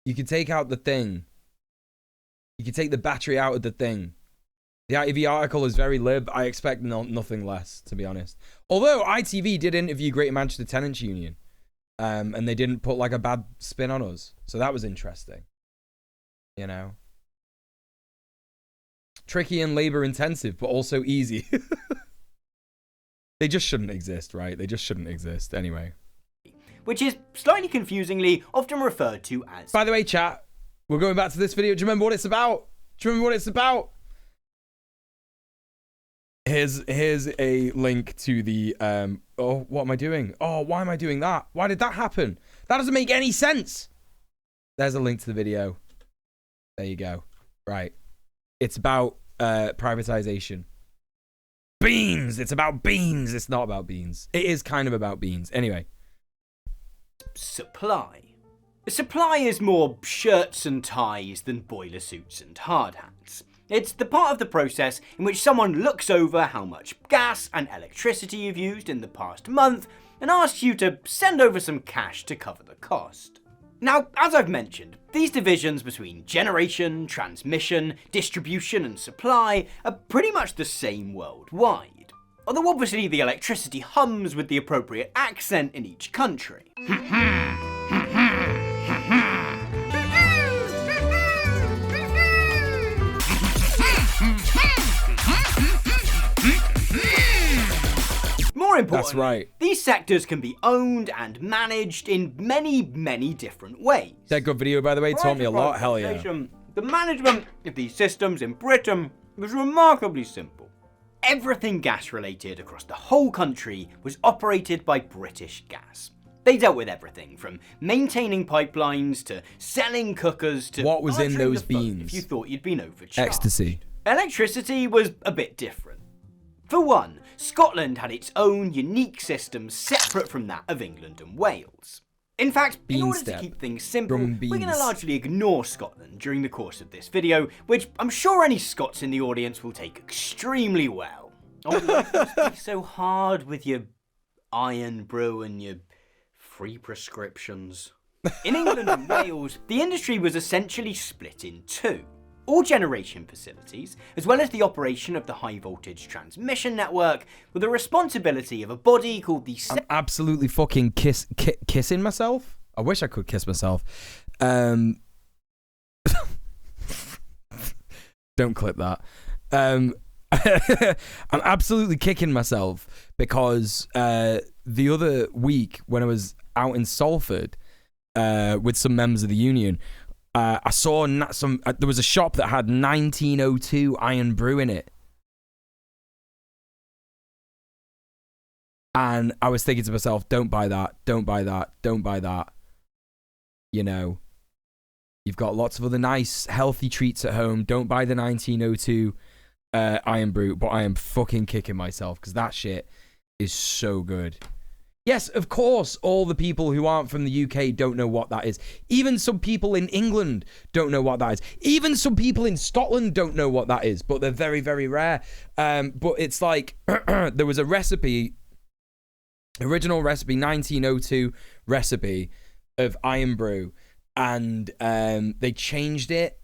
you could take out the thing. You could take the battery out of the thing. The article is very lib. I expect nothing less, to be honest. Although ITV did interview Greater Manchester Tenants Union, and they didn't put like a bad spin on us, so that was interesting. You know, tricky and labor intensive, but also easy. They just shouldn't exist, right? They just shouldn't exist anyway. Which is slightly confusingly often referred to as. By the way, chat, we're going back to this video. Do you remember what it's about? Do you remember what it's about? Here's a link to the oh, what am I doing? Oh, why am I doing that? Why did that happen? That doesn't make any sense. There's a link to the video. There you go. Right. It's about privatization. Beans. It's about beans. It's not about beans. It is kind of about beans. Anyway. Supply. Supply is more shirts and ties than boiler suits and hard hats. It's the part of the process in which someone looks over how much gas and electricity you've used in the past month and asks you to send over some cash to cover the cost. Now, as I've mentioned, these divisions between generation, transmission, distribution and supply are pretty much the same worldwide. Although obviously the electricity hums with the appropriate accent in each country. More importantly, that's right. These sectors can be owned and managed in many, many different ways. That good video, by the way, taught me a lot. Hell yeah. The management of these systems in Britain was remarkably simple. Everything gas related across the whole country was operated by British Gas. They dealt with everything from maintaining pipelines to selling cookers to what was in those beans if you thought you'd been overcharged. Ecstasy. Electricity was a bit different. For one, Scotland had its own unique system separate from that of England and Wales. In fact, in order to keep things simple, we're going to largely ignore Scotland during the course of this video, which I'm sure any Scots in the audience will take extremely well. Oh, you speak so hard with your iron brew and your free prescriptions. In England and Wales, the industry was essentially split in two. All generation facilities, as well as the operation of the high voltage transmission network, were the responsibility of a body called the... I'm absolutely fucking kissing myself. I wish I could kiss myself. Don't clip that. I'm absolutely kicking myself because the other week when I was out in Salford with some members of the union, I saw there was a shop that had 1902 iron brew in it. And I was thinking to myself, don't buy that, don't buy that, don't buy that. You know, you've got lots of other nice, healthy treats at home. Don't buy the 1902 iron brew, but I am fucking kicking myself because that shit is so good. Yes, of course, all the people who aren't from the UK don't know what that is. Even some people in England don't know what that is. Even some people in Scotland don't know what that is, but they're very, very rare. But it's like, there was a recipe, original recipe, 1902 recipe of iron brew, and they changed it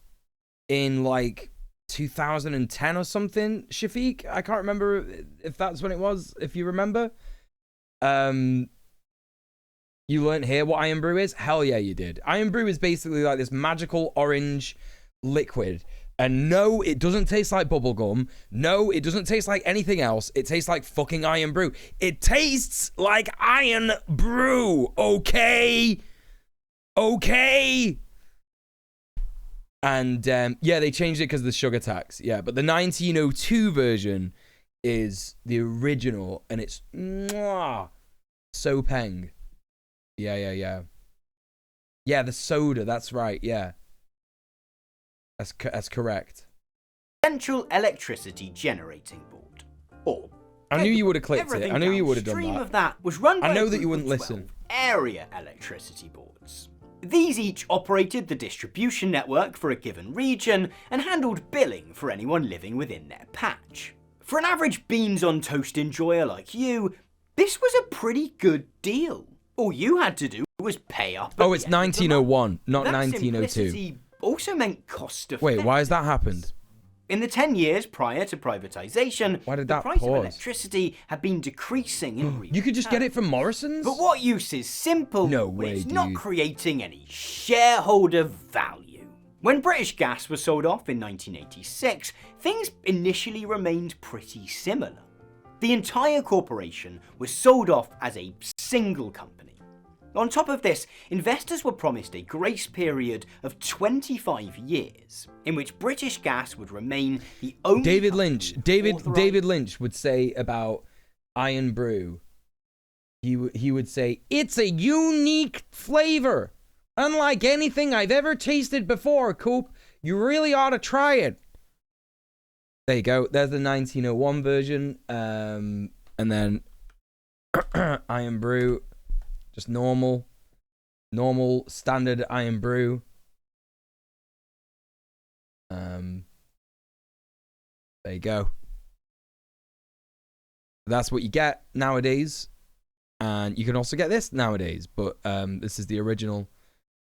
in like 2010 or something, Shafiq. I can't remember if that's when it was, if you remember. You learned here what iron brew is? Hell yeah, you did. Iron brew is basically like this magical orange liquid. And no, it doesn't taste like bubblegum. No, it doesn't taste like anything else. It tastes like fucking iron brew. It tastes like iron brew. Okay? Okay? And yeah, they changed it because of the sugar tax. Yeah, but the 1902 version is the original, and it's mwah, so peng. Yeah. Yeah, the soda, that's right, yeah. That's correct. central electricity generating board. Or I knew you would have clicked it. everything I knew you would have done downstream that. of that was run by I know a that you group wouldn't of 12 listen. area electricity boards. These each operated the distribution network for a given region and handled billing for anyone living within their patch. For an average beans on toast enjoyer like you, this was a pretty good deal. All you had to do was pay up. Oh, it's 1901, not That 1902. simplicity also meant cost effective. Wait, why has that happened? In the 10 years prior to privatisation, Why did the that price pause? of electricity had been decreasing in recent You could just get terms. it from Morrison's? But what use is simple No when way, it's not dude. creating any shareholder value? When British Gas was sold off in 1986, things initially remained pretty similar. The entire corporation was sold off as a single company. On top of this, investors were promised a grace period of 25 years, in which British Gas would remain the only David Lynch. authorised- David Lynch would say about Iron Brew. He would say it's a unique flavor, unlike anything I've ever tasted before. Coop, you really ought to try it. There you go. There's the 1901 version, and then Iron Brew, just normal standard Iron Brew. There you go. That's what you get nowadays. And you can also get this nowadays, but this is the original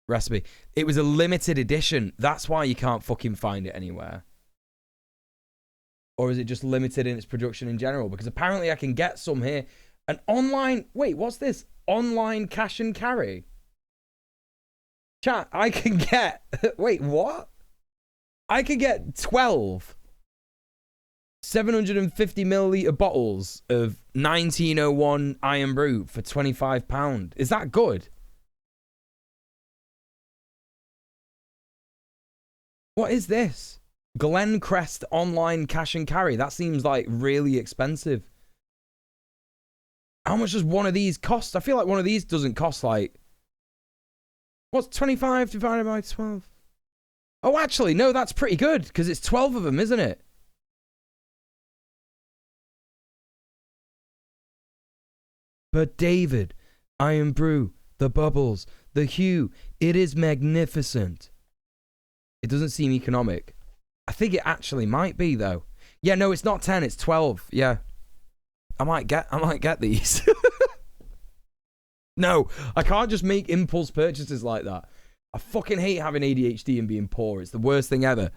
recipe. It was a limited edition. That's why you can't fucking find it anywhere. Or is it just limited in its production in general? Because apparently I can get some here. An online... Wait, what's this? Online cash and carry. Chat, I can get... Wait, what? I could get 12 750 milliliter bottles of 1901 Iron Brew for £25. Is that good? What is this? Glencrest online cash and carry. That seems like really expensive. How much does one of these cost? I feel like one of these doesn't cost like... What's 25 divided by 12? Oh, actually, no, that's pretty good because it's 12 of them, isn't it? But David, Iron Brew, the bubbles, the hue, it is magnificent. It doesn't seem economic. I think it actually might be though. Yeah, no, it's not 10, it's 12. Yeah. I might get these. No, I can't just make impulse purchases like that. I fucking hate having ADHD and being poor. It's the worst thing ever.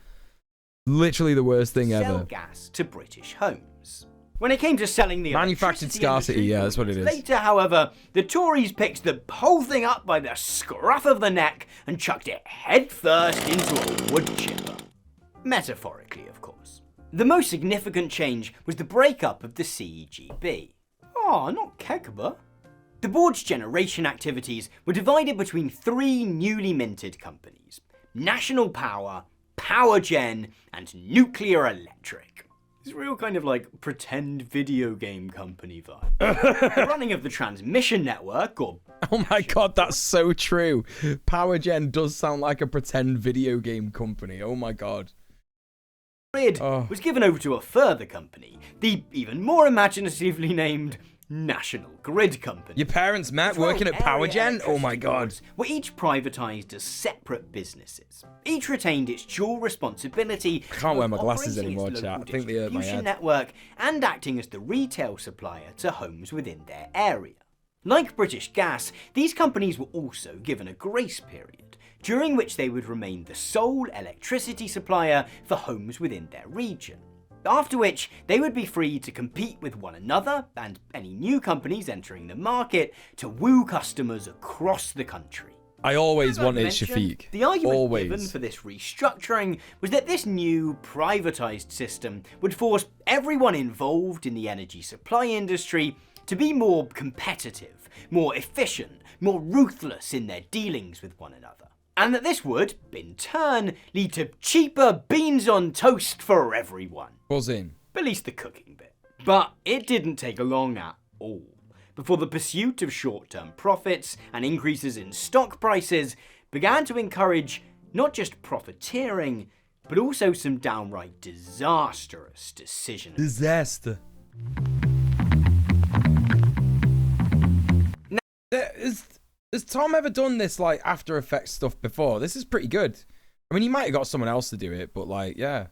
Literally the worst thing sell ever. gas to British homes. When it came to selling the Manufactured electricity scarcity, industry yeah, that's what it is. Later, however, the Tories picked the whole thing up by the scruff of the neck and chucked it headfirst into a wood chipper. Metaphorically, of course. The most significant change was the breakup of the CEGB. Oh, not Kegba. The board's generation activities were divided between three newly minted companies: National Power, Power Gen, and Nuclear Electric. It's a real kind of like pretend video game company vibe. The running of the transmission network, or Oh my god, that's so true. Power Gen does sound like a pretend video game company. Oh my god. grid, Oh. was given over to a further company, the even more imaginatively named National Grid Company. Your parents met 12 working at Power area Gen? Oh my electricity god. boards were each privatised as separate businesses. Each retained its dual responsibility. I can't wear my of glasses operating its anymore, chat. local I think they hurt my distribution head. network and acting as the retail supplier to homes within their area. Like British Gas, these companies were also given a grace period, during which they would remain the sole electricity supplier for homes within their region. After which, they would be free to compete with one another and any new companies entering the market to woo customers across the country. I always As I wanted mentioned, Shafiq. The argument Always. given for this restructuring was that this new privatised system would force everyone involved in the energy supply industry to be more competitive, more efficient, more ruthless in their dealings with one another. And that this would, in turn, lead to cheaper beans on toast for everyone. Buzzing. At least the cooking bit. But it didn't take long at all before the pursuit of short-term profits and increases in stock prices began to encourage not just profiteering, but also some downright disastrous decisions. Disaster. Has Tom ever done this like After Effects stuff before? This is pretty good. I mean, he might have got someone else to do it, but like, yeah.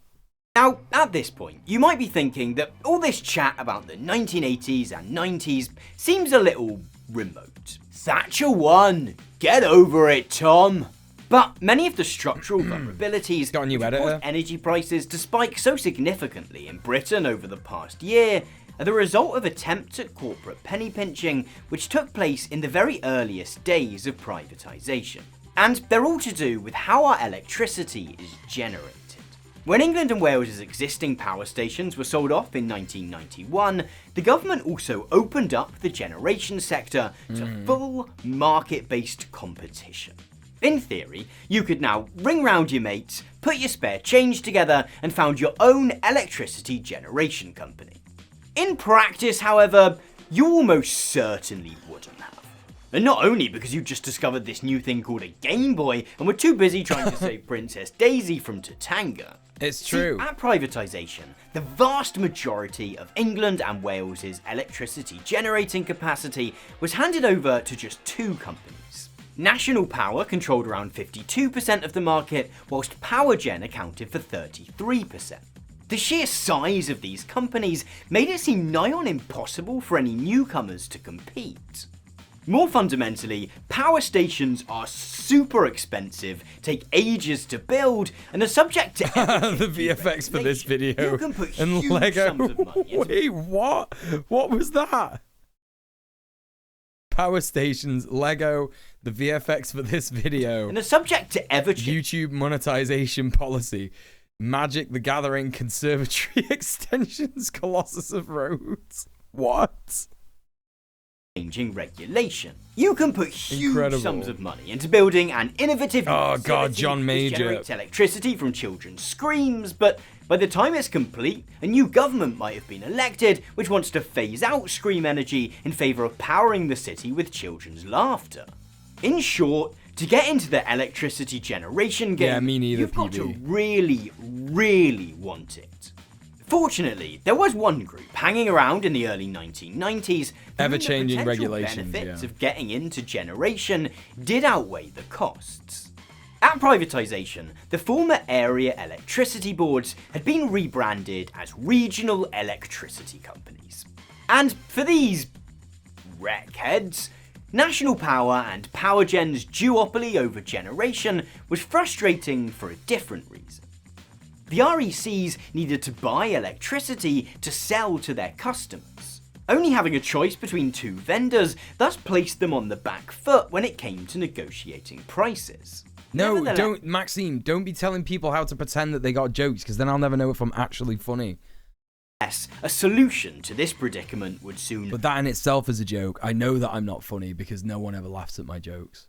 Now, at this point, you might be thinking that all this chat about the 1980s and 90s seems a little remote. Thatcher won! Get over it, Tom! But many of the structural vulnerabilities Got a new which editor. caused energy prices to spike so significantly in Britain over the past year are the result of attempts at corporate penny pinching which took place in the very earliest days of privatisation. And they're all to do with how our electricity is generated. When England and Wales's existing power stations were sold off in 1991, the government also opened up the generation sector to full market-based competition. In theory, you could now ring round your mates, put your spare change together, and found your own electricity generation company. In practice, however, you almost certainly wouldn't have. And not only because you just discovered this new thing called a Game Boy and were too busy trying to save Princess Daisy from Tatanga. It's true. See, at privatisation, the vast majority of England and Wales's electricity generating capacity was handed over to just two companies. National Power controlled around 52% of the market, whilst Powergen accounted for 33%. The sheer size of these companies made it seem nigh on impossible for any newcomers to compete. More fundamentally, power stations are super expensive, take ages to build, and are subject to The VFX for this video You can put and huge Lego. sums of money into Wait, what? What was that? Power stations, Lego, the VFX for this video. and are subject to ever-changing YouTube monetization policy. Magic the Gathering Conservatory Extensions, Colossus of Rhodes. What? regulation. You can put huge Incredible. sums of money into building an innovative Oh, facility God, John which Major. generates electricity from children's screams, but by the time it's complete, a new government might have been elected which wants to phase out scream energy in favour of powering the city with children's laughter. In short, to get into the electricity generation game, Yeah, me neither, you've got to PB. really, really want it. Fortunately, there was one group hanging around in the early 1990s that Ever-changing the potential regulations, benefits yeah. of getting into generation did outweigh the costs. At privatisation, the former area electricity boards had been rebranded as regional electricity companies. And for these wreckheads, National Power and Powergen's duopoly over generation was frustrating for a different reason. The RECs needed to buy electricity to sell to their customers. Only having a choice between two vendors thus placed them on the back foot when it came to negotiating prices. No, Nevertheless- don't, Maxime, don't be telling people how to pretend that they got jokes, because then I'll never know if I'm actually funny. A solution to this predicament would soon But that in itself is a joke. I know that I'm not funny because no one ever laughs at my jokes.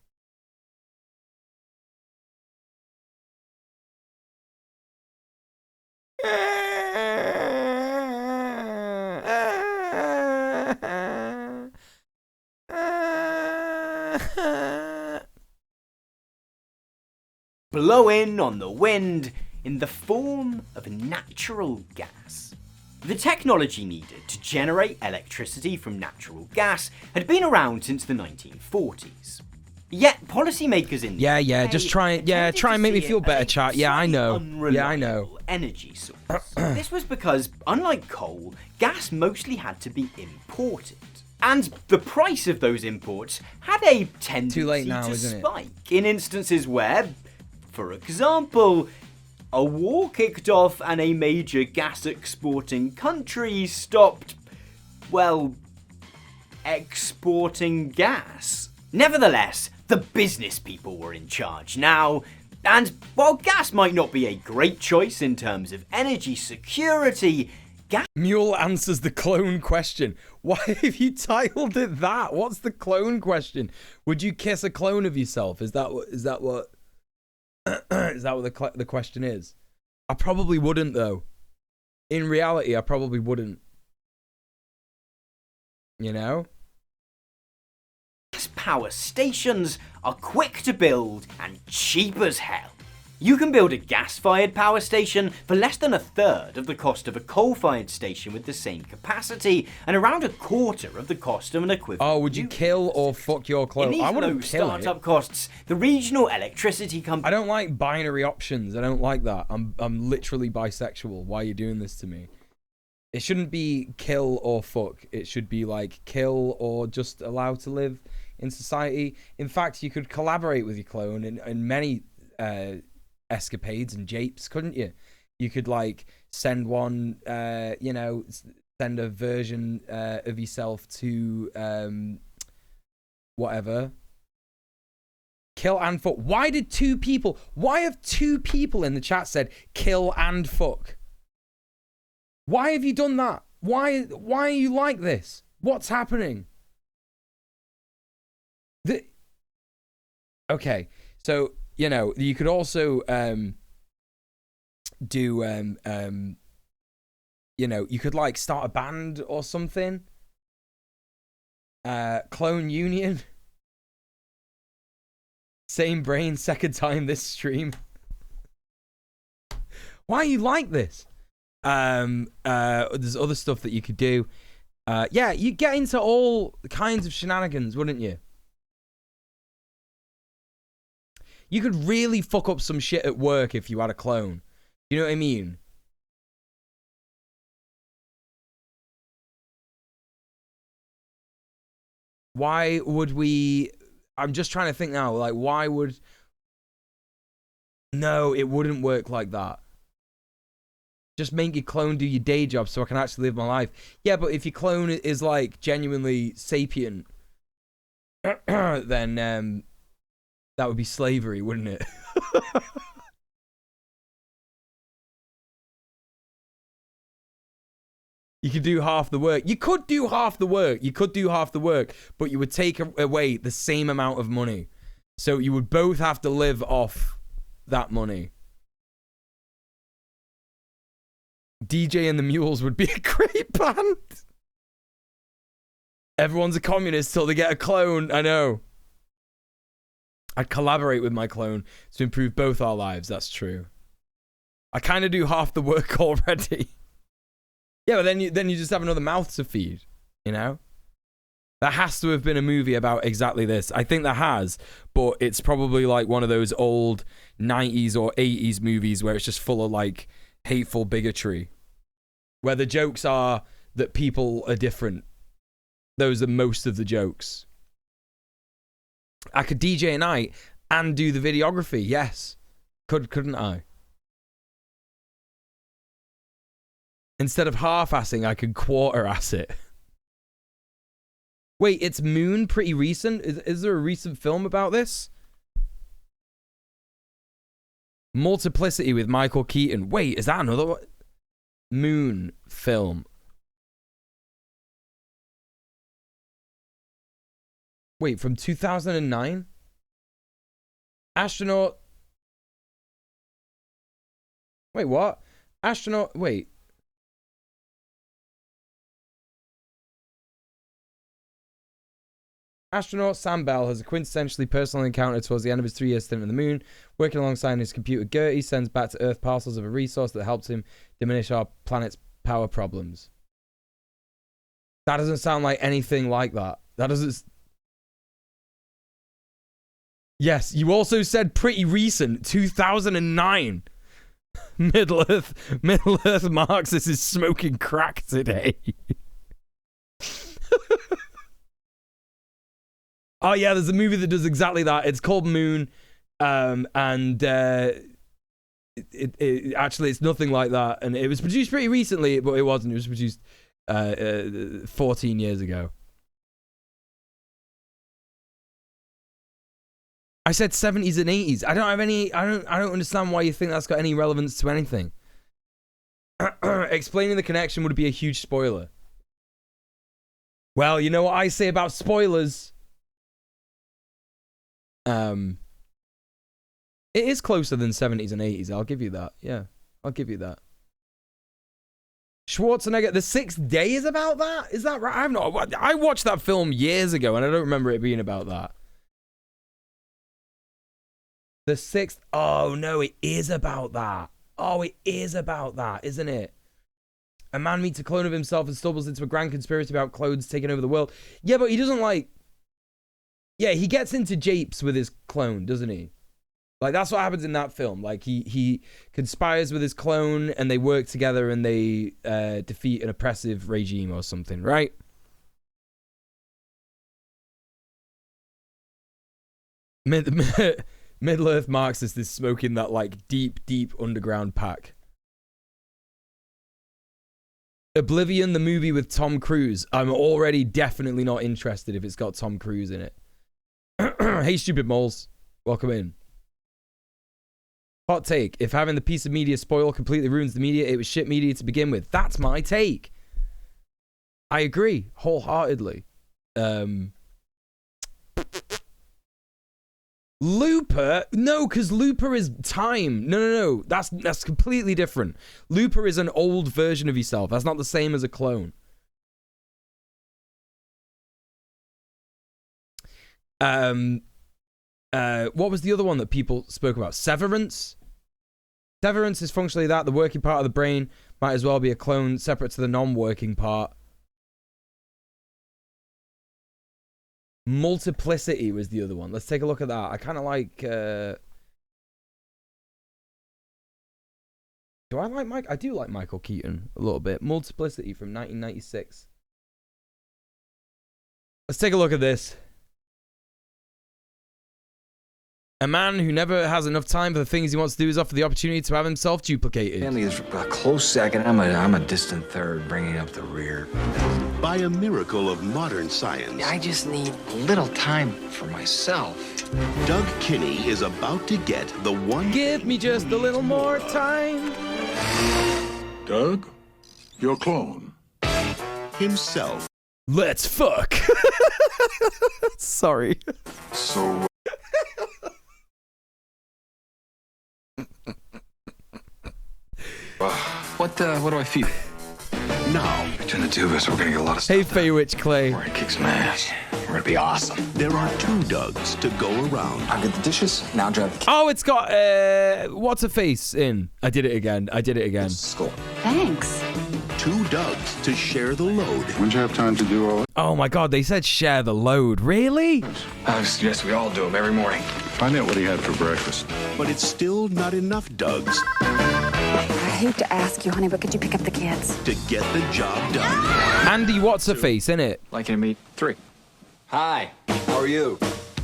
blow in on the wind in the form of natural gas. The technology needed to generate electricity from natural gas had been around since the 1940s. Yet policymakers in the Yeah, UK just try and tended try and to make me see feel it better, as a chat. Yeah, I know. slightly Yeah, I know. unreliable energy source. This was because, unlike coal, gas mostly had to be imported. And the price of those imports had a tendency Too late now, to isn't it? spike in instances where, for example, a war kicked off and a major gas exporting country stopped, well, exporting gas. Nevertheless, the business people were in charge now, and while gas might not be a great choice in terms of energy security, gas Muel answers the clone question. Why have you titled it that? What's the clone question? Would you kiss a clone of yourself? Is that what is that what the question is? I probably wouldn't though. In reality, I probably wouldn't. You know? power stations are quick to build and cheap as hell. You can build a gas-fired power station for less than a third of the cost of a coal-fired station with the same capacity, and around a quarter of the cost of an equivalent. Oh, would you kill or fuck your clone? In these I wouldn't low kill startup it. costs, the regional electricity company. I don't like binary options. I don't like that. I'm literally bisexual. Why are you doing this to me? It shouldn't be kill or fuck. It should be like kill or just allow to live in society. In fact, you could collaborate with your clone in many escapades and japes, couldn't you? You could like send one, you know, send a version of yourself to whatever. Kill and fuck. Why have two people in the chat said kill and fuck? Why have you done that? Why are you like this? What's happening? Okay, so you know, you could also do you know, you could like start a band or something. Clone union. Same brain, second time this stream. Why are you like this? There's other stuff that you could do. Yeah, you get into all kinds of shenanigans, wouldn't you? You could really fuck up some shit at work if you had a clone. You know what I mean? Why would we... I'm just trying to think now, like, why would... No, it wouldn't work like that. Just make your clone do your day job so I can actually live my life. Yeah, but if your clone is, like, genuinely sapient, then, that would be slavery, wouldn't it? You could do half the work. You could do half the work. You could do half the work, but you would take away the same amount of money. So you would both have to live off that money. DJ and the Mules would be a great band. Everyone's a communist till they get a clone. I know. I'd collaborate with my clone to improve both our lives. That's true. I kind of do half the work already. Yeah, but then you just have another mouth to feed, you know? There has to have been a movie about exactly this. I think there has, but it's probably like one of those old 90s or 80s movies where it's just full of like hateful bigotry. Where the jokes are that people are different. Those are most of the jokes. I could DJ a night and do the videography, yes. Couldn't I? Instead of half-assing, I could quarter-ass it. Wait, it's Moon pretty recent? Is there a recent film about this? Multiplicity with Michael Keaton. Wait, is that another one? Moon film. Wait, from 2009? Astronaut... Wait, what? Astronaut... Wait. Astronaut Sam Bell has a quintessentially personal encounter towards the end of his 3-year stint on the moon. Working alongside his computer, Gertie sends back to Earth parcels of a resource that helps him diminish our planet's power problems. That doesn't sound like anything like that. That doesn't... Yes, you also said pretty recent, 2009. Middle Earth Marxist is smoking crack today. Oh yeah, there's a movie that does exactly that. It's called Moon, and it actually it's nothing like that. And it was produced pretty recently, but it wasn't. It was produced 14 years ago. I said 70s and 80s. I don't have any. I don't understand why you think that's got any relevance to anything. Explaining the connection would be a huge spoiler. Well, you know what I say about spoilers. It is closer than 70s and 80s. I'll give you that. Yeah, I'll give you that. Schwarzenegger, The Sixth Day is about that? Is that right? I watched that film years ago and I don't remember it being about that. The sixth. Oh, no, it is about that. Oh, it is about that, isn't it? A man meets a clone of himself and stumbles into a grand conspiracy about clones taking over the world. Yeah, but he doesn't like... Yeah, he gets into japes with his clone, doesn't he? Like, that's what happens in that film. Like, he conspires with his clone and they work together and they defeat an oppressive regime or something, right? Middle-earth Marxist is smoking that, like, deep, deep underground pack. Oblivion, the movie with Tom Cruise. I'm already definitely not interested if it's got Tom Cruise in it. Hey, stupid moles. Welcome in. Hot take. If having the piece of media spoil completely ruins the media, it was shit media to begin with. That's my take. I agree wholeheartedly. Looper? No, because Looper is time. No. That's completely different. Looper is an old version of yourself. That's not the same as a clone. What was the other one that people spoke about? Severance? Severance is functionally that. The working part of the brain might as well be a clone separate to the non-working part. Multiplicity was the other one. Let's take a look at that. I kind of like... Do I like Mike? I do like Michael Keaton a little bit. Multiplicity from 1996. Let's take a look at this. A man who never has enough time for the things he wants to do is offered the opportunity to have himself duplicated. Family is a close second. I'm a distant third, bringing up the rear. By a miracle of modern science, I just need a little time for myself. Doug Kinney is about to get the one. Give me just a little more time. Doug, your clone. Himself. Let's fuck. Sorry. So. What do I feed? Now, Turn the tube is we're gonna get a lot of stuff. Hey, Feywitch Clay. We're gonna kick some ass. We're gonna be awesome. there are two Dougs to go around. I'll get the dishes. Now drive the Oh, it's got what's her face in. I did it again. school. Thanks. Two Dougs to share the load. When'd you have time to do all that? Oh my god, they said share the load. Really? I suggest we all do them every morning. Find out what he had for breakfast. But it's still not enough Dougs I hate to ask you, honey, but could you pick up the kids? to get the job done. Andy, what's her face in it? Liking to meet 3. Hi. How are you?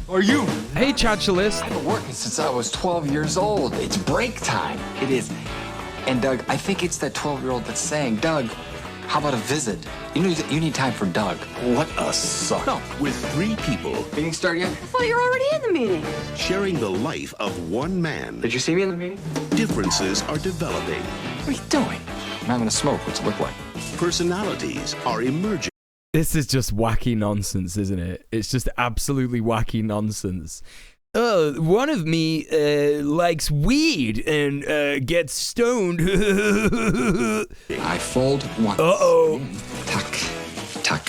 How are you? Hey, Chadchalist. I've been working since I was 12 years old. It's break time. It is. And Doug, I think it's that 12-year-old that's saying, Doug, how about a visit? You need time for Doug. What a suck. No, with 3 people Meeting started yet? I thought you were already in the meeting. sharing the life of one man, Did you see me in the meeting? differences are developing. What are you doing? I'm having a smoke. What's it look like? Personalities are emerging. This is just wacky nonsense, isn't it? It's just absolutely wacky nonsense. Oh, one of me likes weed and gets stoned. I fold once. Uh-oh. Tuck.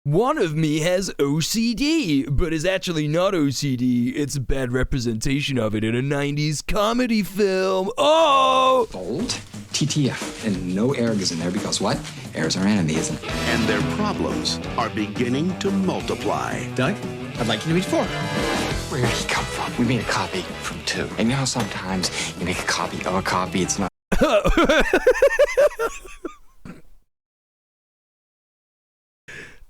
One of me has OCD, but is actually not OCD. It's a bad representation of it in a 90s comedy film. Oh! Fold. TTF. And no air goes in there because what? Air's our enemy, isn't it? And their problems are beginning to multiply. Doug, I'd like you to meet 4. Where did he come from? We made a copy from 2. And you know how sometimes you make a copy of a copy, it's not...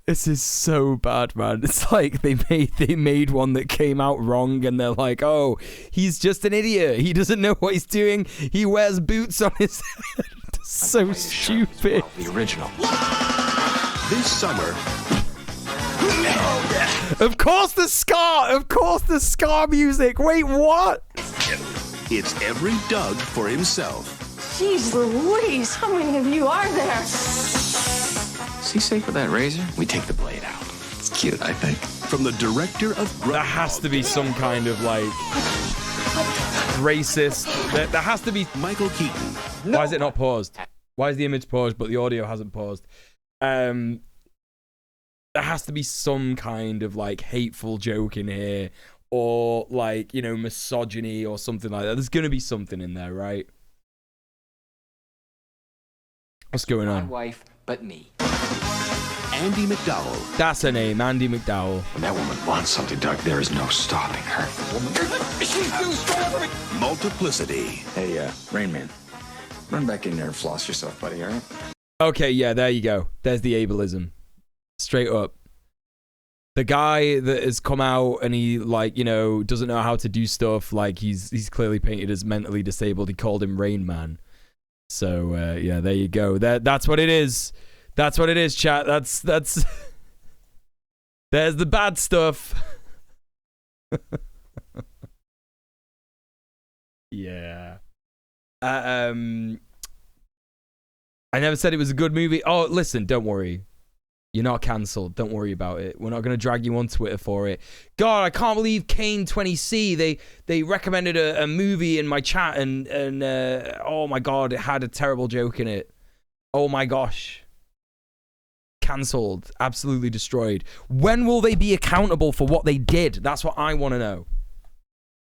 This is so bad, man. It's like they made one that came out wrong, and they're like, "Oh, he's just an idiot. He doesn't know what he's doing. He wears boots on his head." So stupid. The original. This summer, Of course the ska music. Wait, what? it's every Doug for himself. Jeez Louise, how many of you are there? Is he safe with that razor? We take the blade out. It's cute, I think. From the director of There has to be some kind of like racist. There has to be. Michael Keaton. Why is it not paused? Why is the image paused but the audio hasn't paused? There has to be some kind of like hateful joke in here, or like, you know, misogyny or something like that. There's going to be something in there, right? What's going on? My wife, but me. Andy McDowell. That's her name, Andy McDowell. When that woman wants something, Doug, there is no stopping her. She's too strong for me. Multiplicity. Hey, Rain Man, run back in there and floss yourself, buddy, all right? Okay, yeah, there you go. There's the ableism. Straight up. The guy that has come out and he, like, you know, doesn't know how to do stuff, like he's clearly painted as mentally disabled. He called him Rain Man. So, yeah, there you go. That's what it is. That's what it is, chat. That's there's the bad stuff. Yeah. I never said it was a good movie. Oh, listen, don't worry. You're not cancelled. Don't worry about it. We're not going to drag you on Twitter for it. God, I can't believe Kane20C. They recommended a movie in my chat and oh my God, it had a terrible joke in it. Oh my gosh. Cancelled. Absolutely destroyed. When will they be accountable for what they did? That's what I want to know.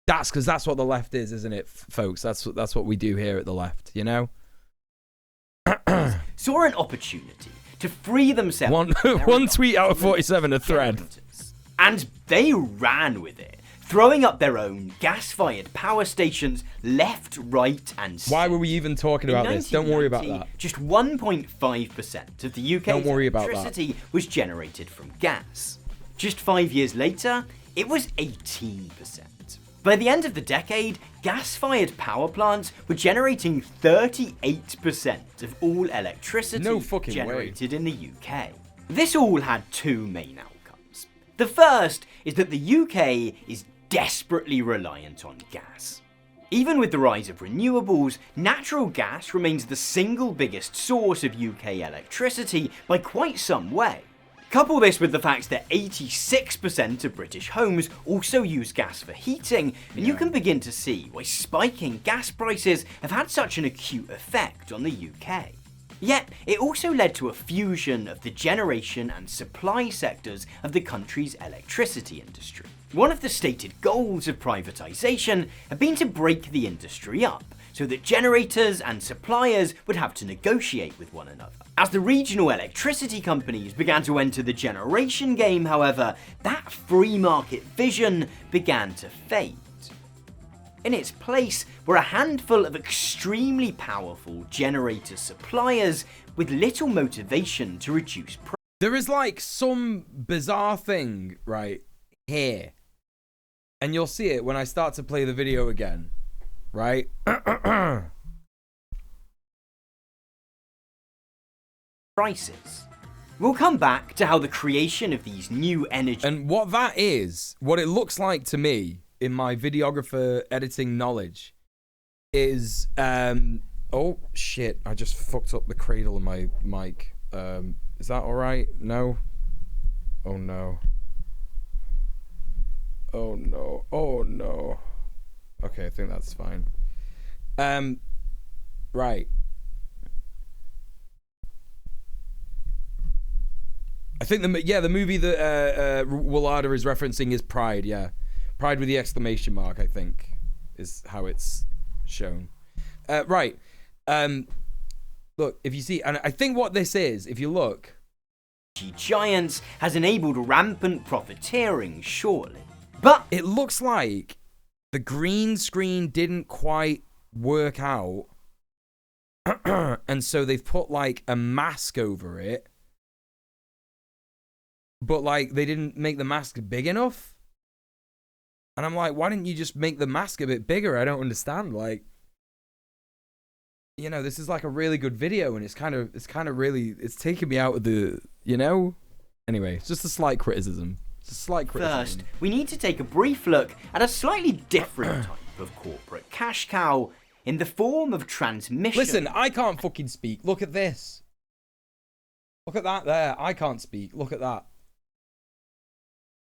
That's because that's what the left is, isn't it, folks? That's what we do here at the left, you know? Saw an opportunity to free themselves. One tweet out of 47, a thread. And they ran with it, throwing up their own gas-fired power stations left, right, and center. Why were we even talking about this? Don't worry about that. Just 1.5% of the UK's electricity was generated from gas. Just 5 years later, it was 18%. By the end of the decade, gas-fired power plants were generating 38% of all electricity generated in the UK. This all had two main outcomes. The first is that the UK is desperately reliant on gas. Even with the rise of renewables, natural gas remains the single biggest source of UK electricity by quite some way. Couple this with the fact that 86% of British homes also use gas for heating, and you can begin to see why spiking gas prices have had such an acute effect on the UK. Yet, it also led to a fusion of the generation and supply sectors of the country's electricity industry. One of the stated goals of privatisation had been to break the industry up, so that generators and suppliers would have to negotiate with one another. As the regional electricity companies began to enter the generation game, however, that free market vision began to fade. In its place were a handful of extremely powerful generator suppliers with little motivation to reduce price. There is like some bizarre thing right here, and you'll see it when I start to play the video again, right? Prices. We'll come back to how the creation of these new energy and what that is, what it looks like to me in my videographer editing knowledge is oh shit, I just fucked up the cradle of my mic. Is that all right? No. Oh no. Oh no. Oh no. Okay, I think that's fine. Right. I think the movie that Willada is referencing is Pride. Yeah, Pride with the exclamation mark, I think, is how it's shown. Right. Look, if you see, and I think what this is, if you look, giants has enabled rampant profiteering, surely, but it looks like the green screen didn't quite work out, and so they've put like a mask over it. But, like, they didn't make the mask big enough? And I'm like, why didn't you just make the mask a bit bigger? I don't understand. Like, you know, this is like a really good video, and it's kind of really, it's taking me out of the, you know? Anyway, it's just a slight criticism. It's a slight criticism. First, we need to take a brief look at a slightly different type of corporate cash cow in the form of transmission. Listen, I can't fucking speak. Look at this. Look at that there. I can't speak. Look at that.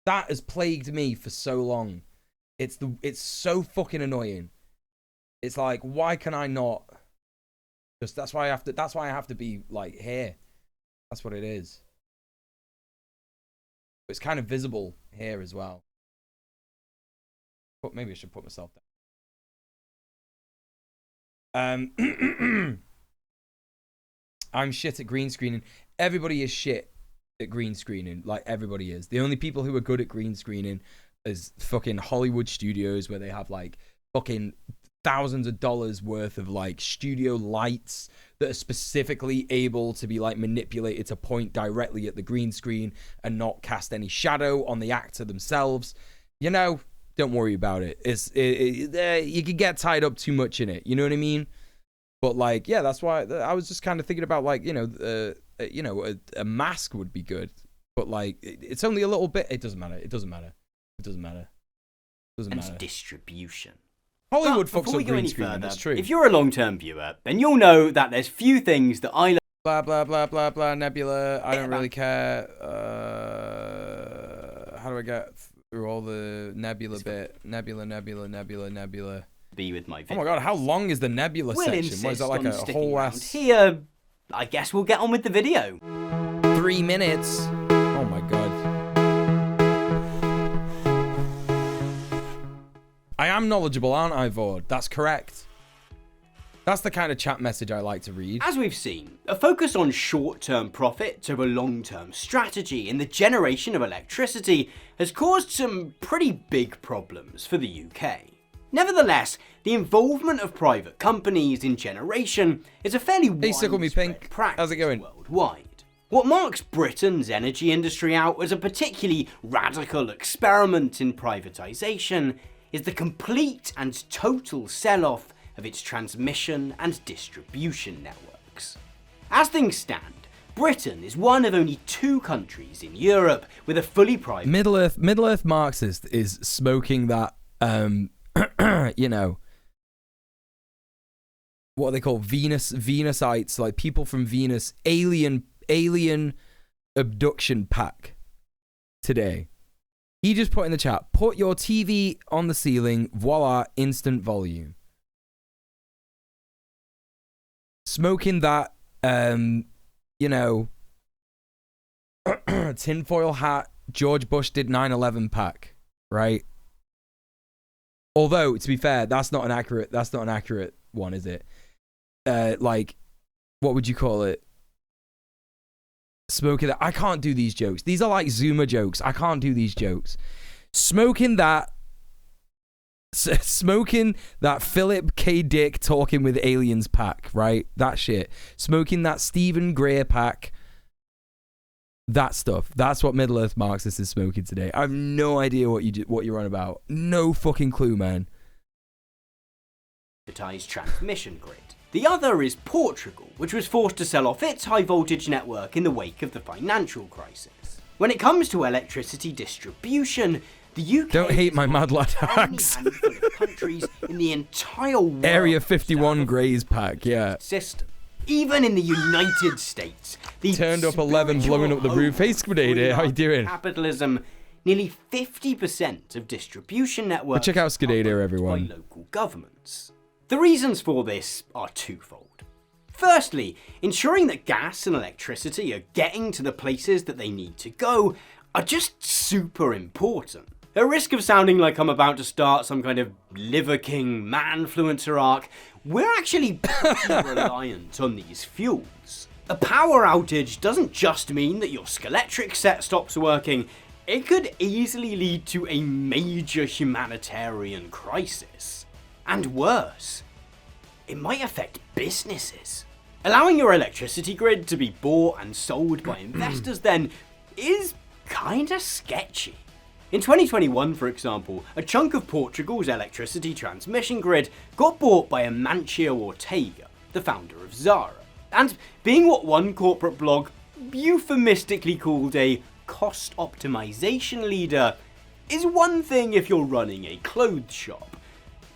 That has plagued me for so long. It's so fucking annoying. It's like, why can I not? Just that's why I have to be like here. That's what it is. It's kind of visible here as well. Maybe I should put myself down. I'm shit at green screening. Everybody is shit at green screening. Like, everybody is. The only people who are good at green screening is fucking Hollywood studios, where they have like fucking thousands of dollars worth of like studio lights that are specifically able to be like manipulated to point directly at the green screen and not cast any shadow on the actor themselves. You know, don't worry about it. You could get tied up too much in it. You know what I mean? But like, yeah, that's why I was just kind of thinking about like, a mask would be good. But like, it's only a little bit. It doesn't matter. And distribution. Hollywood but fucks before we up go green any screen. further, That's true. if you're a long-term viewer, then you'll know that there's few things that I blah blah blah blah blah Nebula. I don't really care. How do I get through all the Nebula bit? Nebula. Be with my video. Oh my god, how long is the Nebula section? What is that, like a whole ass? Here, I guess we'll get on with the video. 3 minutes. Oh my god. I am knowledgeable, aren't I, Vord? That's correct. That's the kind of chat message I like to read. As we've seen, a focus on short-term profit over long-term strategy in the generation of electricity has caused some pretty big problems for the UK. Nevertheless, the involvement of private companies in generation is a fairly widespread practice How's it going? worldwide. What marks Britain's energy industry out as a particularly radical experiment in privatisation is the complete and total sell-off of its transmission and distribution networks. As things stand, Britain is one of only 2 countries in Europe with a fully private... Middle Earth Marxist is smoking that, what they call Venusites, like people from Venus, alien abduction pack today. He just put in the chat, put your TV on the ceiling, voila, instant volume. Smoking that, tinfoil hat, George Bush did 9/11 pack, right? Although, to be fair, that's not an accurate one, is it? Like, what would you call it? Smoking that. I can't do these jokes. These are like Zoomer jokes. I can't do these jokes. Smoking that Philip K. Dick talking with aliens pack, right? That shit. Smoking that Stephen Greer pack. That stuff. That's what Middle Earth Marxist is smoking today. I have no idea what you're on about. No fucking clue, man. Transmission grid. The other is Portugal, which was forced to sell off its high voltage network in the wake of the financial crisis. When it comes to electricity distribution, the UK don't hate my Mad Lad hacks. Countries in the entire world Area 51 Greys pack, yeah. System. Even in the United States, the turned up 11, blowing up the roof. Hey, Squidator, how you doing? Capitalism. Nearly 50% of distribution networks check out Squidator, everyone. By local governments. The reasons for this are twofold. Firstly, ensuring that gas and electricity are getting to the places that they need to go are just super important. At risk of sounding like I'm about to start some kind of Liver King manfluencer arc, we're actually pretty reliant on these fuels. A power outage doesn't just mean that your Scalextric set stops working, it could easily lead to a major humanitarian crisis. And worse, it might affect businesses. Allowing your electricity grid to be bought and sold by investors then is kinda sketchy. In 2021, for example, a chunk of Portugal's electricity transmission grid got bought by Amancio Ortega, the founder of Zara. And being what one corporate blog euphemistically called a cost optimization leader is one thing if you're running a clothes shop.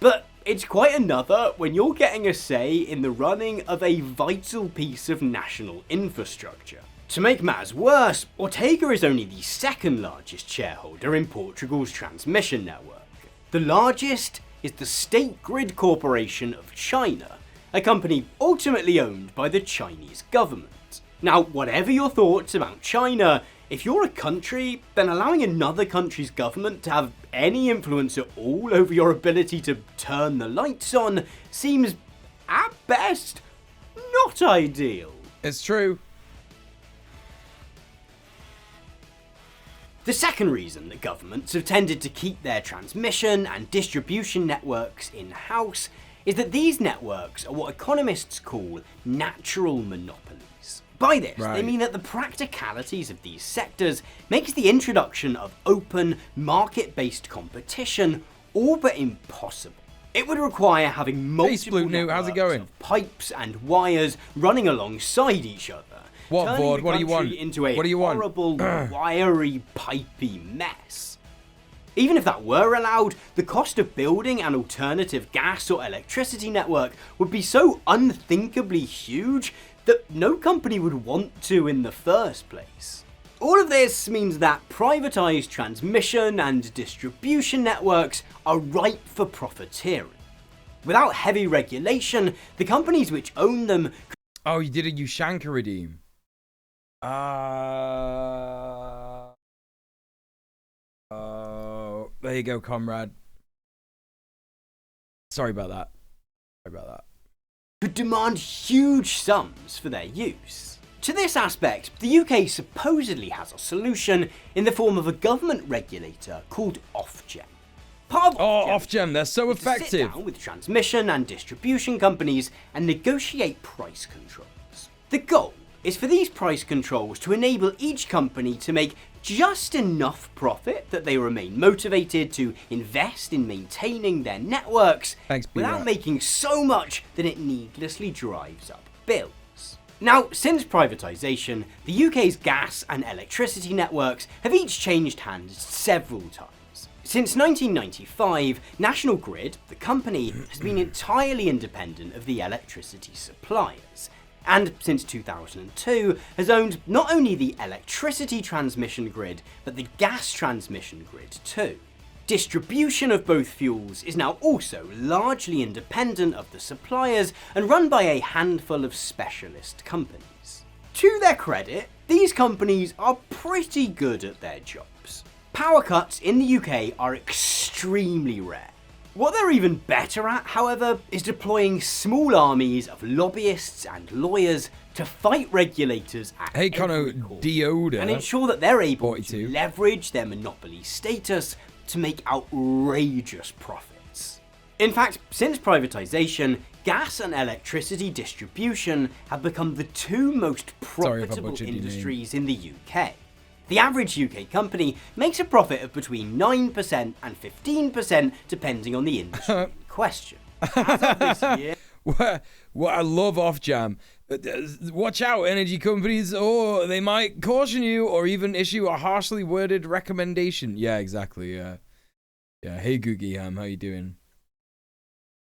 But it's quite another when you're getting a say in the running of a vital piece of national infrastructure. To make matters worse, Ortega is only the second largest shareholder in Portugal's transmission network. The largest is the State Grid Corporation of China, a company ultimately owned by the Chinese government. Now, whatever your thoughts about China, If you're a country, then allowing another country's government to have any influence at all over your ability to turn the lights on seems, at best, not ideal. It's true. The second reason that governments have tended to keep their transmission and distribution networks in-house is that these networks are what economists call natural monopolies. By this, they mean that the practicalities of these sectors makes the introduction of open, market-based competition all but impossible. It would require having multiple networks of pipes and wires running alongside each other. What, Vord? What do you want? Into a What do you want? horrible, wiry, pipey mess. Even if that were allowed, the cost of building an alternative gas or electricity network would be so unthinkably huge that no company would want to in the first place. All of this means that privatised transmission and distribution networks are ripe for profiteering. Without heavy regulation, the companies which own them... Oh, you did a Ushanka redeem. There you go, comrade. Sorry about that. Could demand huge sums for their use. To this aspect, the UK supposedly has a solution in the form of a government regulator called Ofgem. Part of Ofgem, they're so effective. Sit down with transmission and distribution companies and negotiate price controls. The goal is for these price controls to enable each company to make just enough profit that they remain motivated to invest in maintaining their networks without making so much that it needlessly drives up bills. Now, since privatisation, the UK's gas and electricity networks have each changed hands several times. Since 1995, National Grid, the company, has been entirely independent of the electricity suppliers, and since 2002 has owned not only the electricity transmission grid, but the gas transmission grid too. Distribution of both fuels is now also largely independent of the suppliers and run by a handful of specialist companies. To their credit, these companies are pretty good at their jobs. Power cuts in the UK are extremely rare. What they're even better at, however, is deploying small armies of lobbyists and lawyers to fight regulators at every corner and ensure that they're able to leverage their monopoly status to make outrageous profits. In fact, since privatisation, gas and electricity distribution have become the two most profitable industries in the UK. The average UK company makes a profit of between 9% and 15% depending on the industry in question. As of this year... What I love Ofgem. Watch out, energy companies, or they might caution you or even issue a harshly worded recommendation. Yeah, exactly, yeah. Hey Googie Ham, how you doing?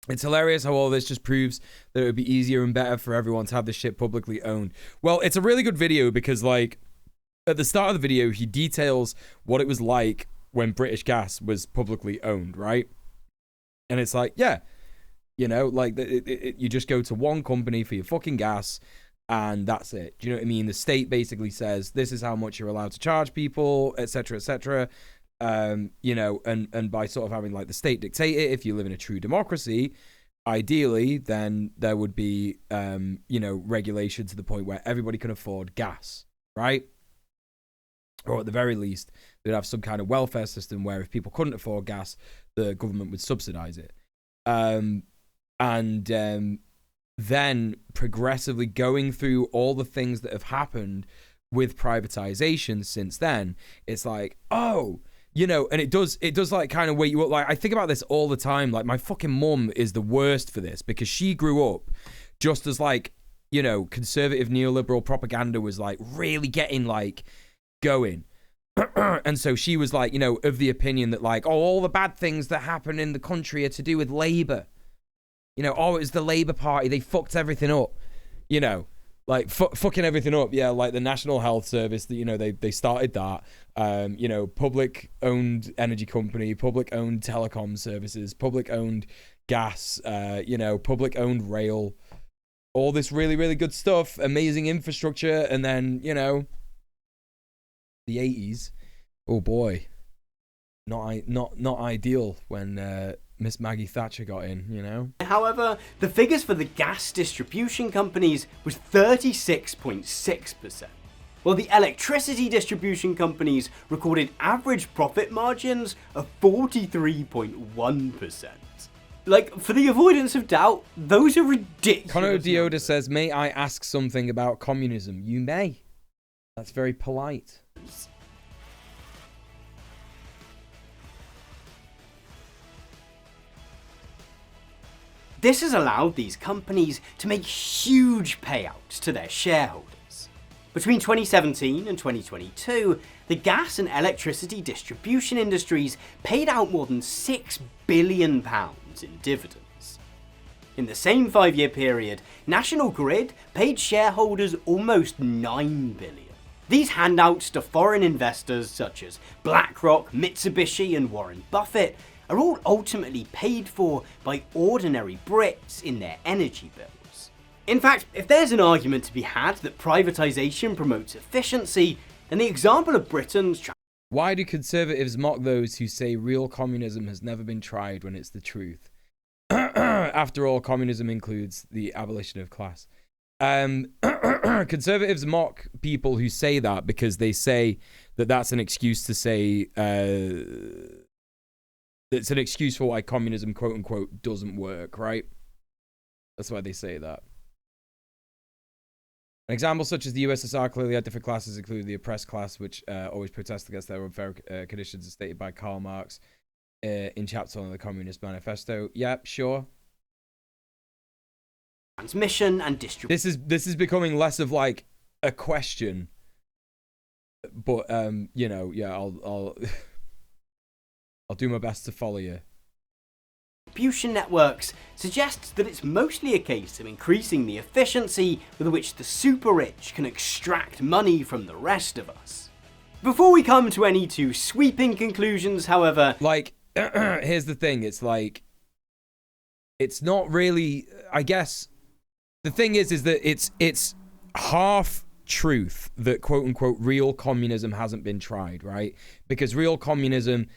It's hilarious how all this just proves that it would be easier and better for everyone to have this shit publicly owned. Well, it's a really good video because, like, at the start of the video, he details what it was like when British Gas was publicly owned, right? And it's like, yeah, you know, like, you just go to one company for your fucking gas, and that's it. Do you know what I mean? The state basically says, this is how much you're allowed to charge people, etc., etc. You know, and by sort of having, like, the state dictate it, if you live in a true democracy, ideally, then there would be, you know, regulation to the point where everybody can afford gas, right? Or at the very least, they'd have some kind of welfare system where if people couldn't afford gas, the government would subsidize it. Then progressively going through all the things that have happened with privatization since then, it's like, oh, you know, and it does like kind of wake you up. Like, I think about this all the time. Like, my fucking mum is the worst for this because she grew up just as, like, you know, conservative neoliberal propaganda was, like, really getting, like, going. And so she was, like, you know, of the opinion that, like, oh, all the bad things that happen in the country are to do with Labour. You know, oh, it was the Labour Party. They fucked everything up. You know, like, fucking everything up. Yeah, like the National Health Service, you know, they started that. You know, public-owned energy company, public-owned telecom services, public-owned gas, you know, public-owned rail. All this really, really good stuff. Amazing infrastructure. And then, you know, the 80s. Oh boy, not ideal when Miss Maggie Thatcher got in, you know. However, the figures for the gas distribution companies was 36.6%, while the electricity distribution companies recorded average profit margins of 43.1%. Like, for the avoidance of doubt, those are ridiculous. Conor Dioda says, may I ask something about communism? You may. That's very polite. This has allowed these companies to make huge payouts to their shareholders. Between 2017 and 2022, the gas and electricity distribution industries paid out more than £6 billion in dividends. In the same 5-year period, National Grid paid shareholders almost $9 billion. These handouts to foreign investors such as BlackRock, Mitsubishi and Warren Buffett are all ultimately paid for by ordinary Brits in their energy bills. In fact, if there's an argument to be had that privatisation promotes efficiency, then the example of Britain's... Why do conservatives mock those who say real communism has never been tried when it's the truth? After all, communism includes the abolition of class. Conservatives mock people who say that because they say that that's an excuse to say... it's an excuse for why communism, quote unquote, doesn't work, right? That's why they say that. An example such as the USSR clearly had different classes, including the oppressed class, which always protest against their unfair conditions, as stated by Karl Marx in chapter on the Communist Manifesto. Yep, sure. Transmission and distribution. This is becoming less of like a question, but you know, yeah, I'll I'll do my best to follow you. Distribution networks suggests that it's mostly a case of increasing the efficiency with which the super rich can extract money from the rest of us. Before we come to any too sweeping conclusions, however... Like, here's the thing, it's like... It's not really... I guess... The thing is that it's half truth that, quote-unquote, real communism hasn't been tried, right? Because real communism...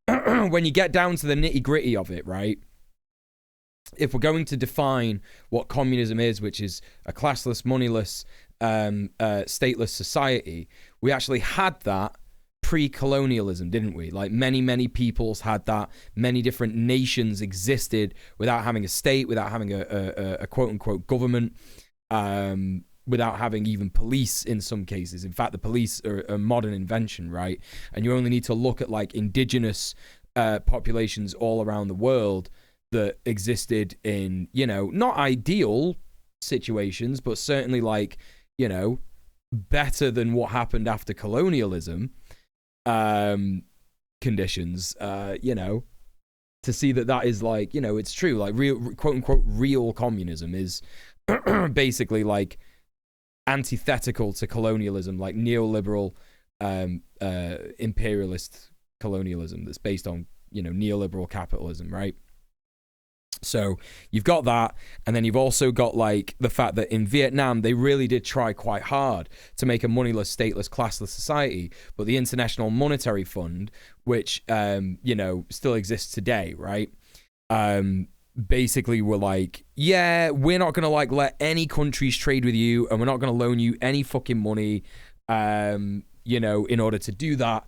when you get down to the nitty-gritty of it, right? If we're going to define what communism is, which is a classless, moneyless, stateless society, we actually had that pre-colonialism, didn't we? Like many peoples had that. Many different nations existed without having a state, without having a quote-unquote government, without having even police in some cases. In fact, the police are a modern invention, right? And you only need to look at like indigenous populations all around the world that existed in, you know, not ideal situations, but certainly like, you know, better than what happened after colonialism conditions, you know, to see that is like, you know, it's true. Like real, quote unquote, real communism is basically like antithetical to colonialism, like neoliberal imperialist colonialism that's based on, you know, neoliberal capitalism, right? So you've got that, and then you've also got like the fact that in Vietnam they really did try quite hard to make a moneyless, stateless, classless society, but the International Monetary Fund, which you know, still exists today, right? Basically were like, yeah, we're not gonna like let any countries trade with you, and we're not gonna loan you any fucking money, you know, in order to do that.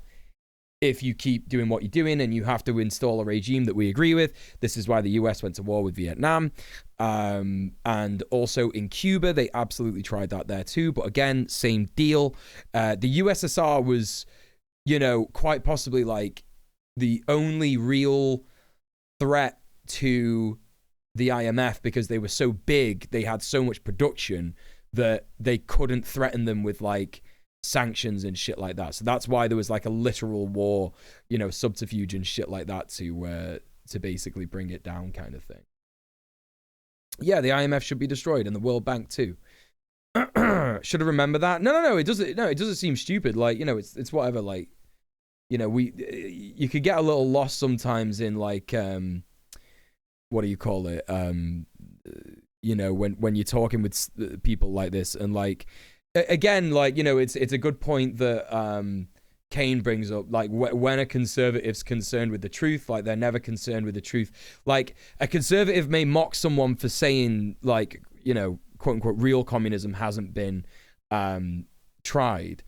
If you keep doing what you're doing and you have to install a regime that we agree with. This is why the US went to war with Vietnam. And also in Cuba, they absolutely tried that there too. But again, same deal. The USSR was, you know, quite possibly like the only real threat to the IMF because they were so big, they had so much production that they couldn't threaten them with like sanctions and shit like that. So that's why there was like a literal war, you know, subterfuge and shit like that to basically bring it down, kind of thing. Yeah, the IMF should be destroyed and the World Bank too. Should have remembered that. No, it doesn't seem stupid. Like, you know, it's whatever. Like, you know, you could get a little lost sometimes in like what do you call it? You know, when you're talking with people like this, and like, again, like, you know, it's a good point that Kane brings up, like, when a conservative's concerned with the truth, like, they're never concerned with the truth. Like, a conservative may mock someone for saying, like, you know, quote unquote, real communism hasn't been tried,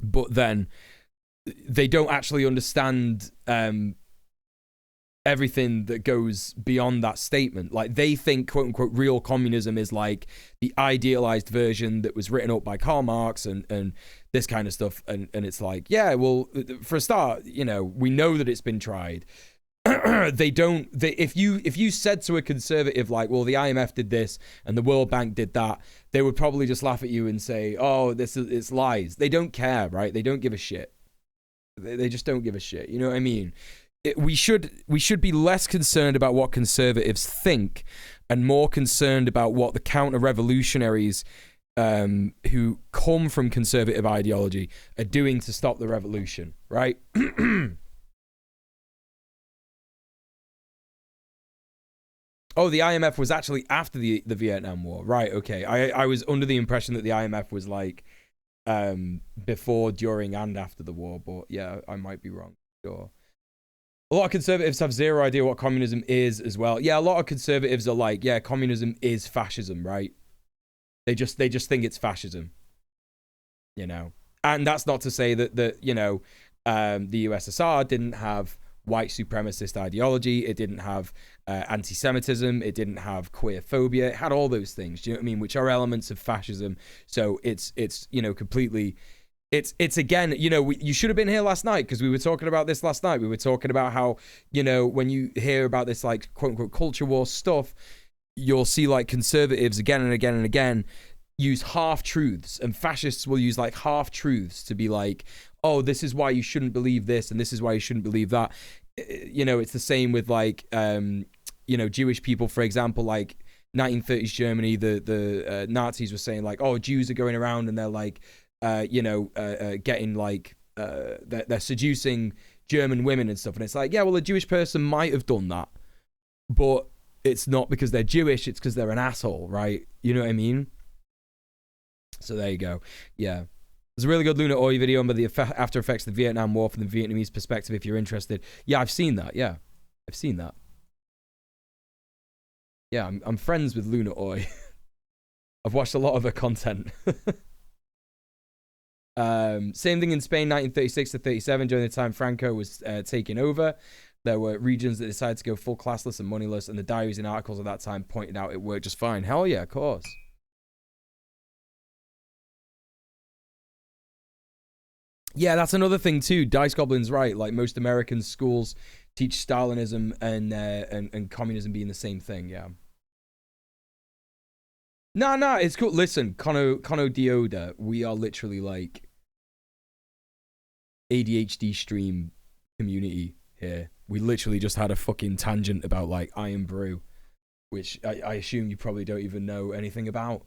but then they don't actually understand everything that goes beyond that statement. Like, they think, quote unquote, real communism is like the idealized version that was written up by Karl Marx and this kind of stuff. And it's like, yeah, well, for a start, you know, we know that it's been tried. If you said to a conservative, like, well, the IMF did this and the World Bank did that, they would probably just laugh at you and say, oh, it's lies. They don't care, right? They don't give a shit. They just don't give a shit. You know what I mean? We should be less concerned about what conservatives think and more concerned about what the counter-revolutionaries who come from conservative ideology are doing to stop the revolution, right? Oh, the IMF was actually after the Vietnam War. Right, okay. I was under the impression that the IMF was like before, during, and after the war, but yeah, I might be wrong. Sure. A lot of conservatives have zero idea what communism is as well. Yeah, a lot of conservatives are like, yeah, communism is fascism, right? They just think it's fascism, you know. And that's not to say that you know, the USSR didn't have white supremacist ideology. It didn't have anti-Semitism. It didn't have queer phobia. It had all those things. Do you know what I mean? Which are elements of fascism. So it's you know, completely. It's again, you know, you should have been here last night because we were talking about this last night. We were talking about how, you know, when you hear about this, like, quote unquote, culture war stuff, you'll see, like, conservatives again and again and again use half-truths, and fascists will use, like, half-truths to be like, oh, this is why you shouldn't believe this and this is why you shouldn't believe that. You know, it's the same with, like, you know, Jewish people, for example, like 1930s Germany, the Nazis were saying, like, oh, Jews are going around and they're like, you know, getting, like, they're seducing German women and stuff. And it's like, yeah, well, a Jewish person might have done that, but it's not because they're Jewish, it's because they're an asshole, right? You know what I mean? So there you go. Yeah. There's a really good Luna Oi video on the after effects of the Vietnam War from the Vietnamese perspective if you're interested. Yeah, I've seen that. Yeah, I've seen that. Yeah, I'm friends with Luna Oi. I've watched a lot of her content. Same thing in Spain, 1936 to 37, during the time Franco was taking over. There were regions that decided to go full classless and moneyless, and the diaries and articles at that time pointed out it worked just fine. Hell yeah, of course. Yeah, that's another thing too. Dice Goblin's right. Like, most American schools teach Stalinism and communism being the same thing. Yeah. No, it's cool. Listen, Kono Dioda, we are literally like ADHD stream community here. We literally just had a fucking tangent about, like, Iron Brew, which I assume you probably don't even know anything about.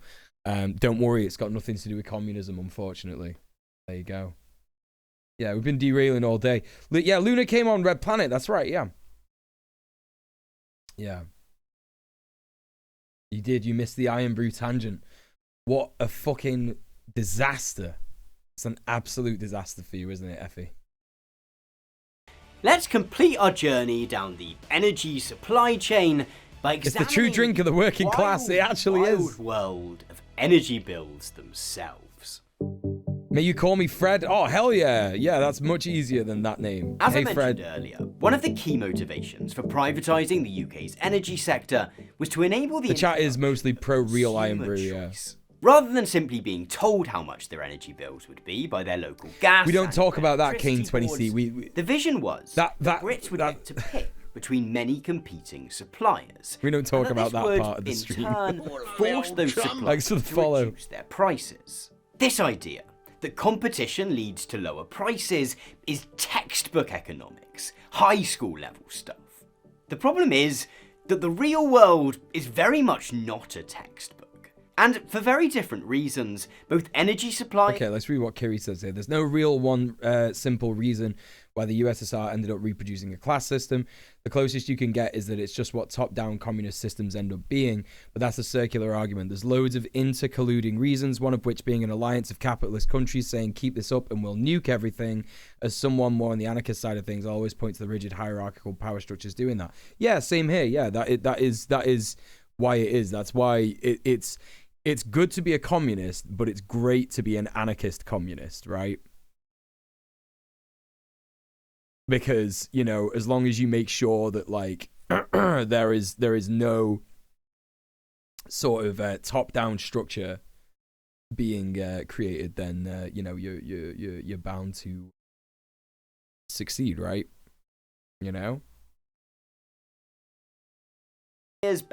Don't worry, it's got nothing to do with communism, unfortunately. There you go. Yeah, we've been derailing all day. Yeah, Luna came on Red Planet. That's right, yeah. Yeah. You did. You missed the Iron Brew tangent. What a fucking disaster. It's an absolute disaster for you, isn't it, Effie? Let's complete our journey down the energy supply chain by examining it's the true drink of the working class. It actually is. World of energy bills themselves. May you call me Fred? Oh, hell yeah. Yeah, that's much easier than that name. As hey, I mentioned Fred. earlier, one of the key motivations for privatising the UK's energy sector was to enable the chat is mostly pro-real Iron Brew, yeah. Rather than simply being told how much their energy bills would be by their local gas. We don't talk about that, Kane 20C. The vision was that Brits would get to pick between many competing suppliers. We don't talk about that part of the stream. In turn, force those suppliers to reduce their prices. This idea that competition leads to lower prices is textbook economics, high school level stuff. The problem is that the real world is very much not a textbook. And for very different reasons, both energy supply... Okay, let's read what Kiri says here. There's no real one simple reason why the USSR ended up reproducing a class system. The closest you can get is that it's just what top-down communist systems end up being, but that's a circular argument. There's loads of intercolluding reasons, one of which being an alliance of capitalist countries saying keep this up and we'll nuke everything. As someone more on the anarchist side of things, I always point to the rigid hierarchical power structures doing that. Yeah, same here. Yeah, that is why it is. That's why it's good to be a communist, but it's great to be an anarchist communist, right? Because, you know, as long as you make sure that, like, there is no sort of top-down structure being created, then you know, you're bound to succeed, right? You know.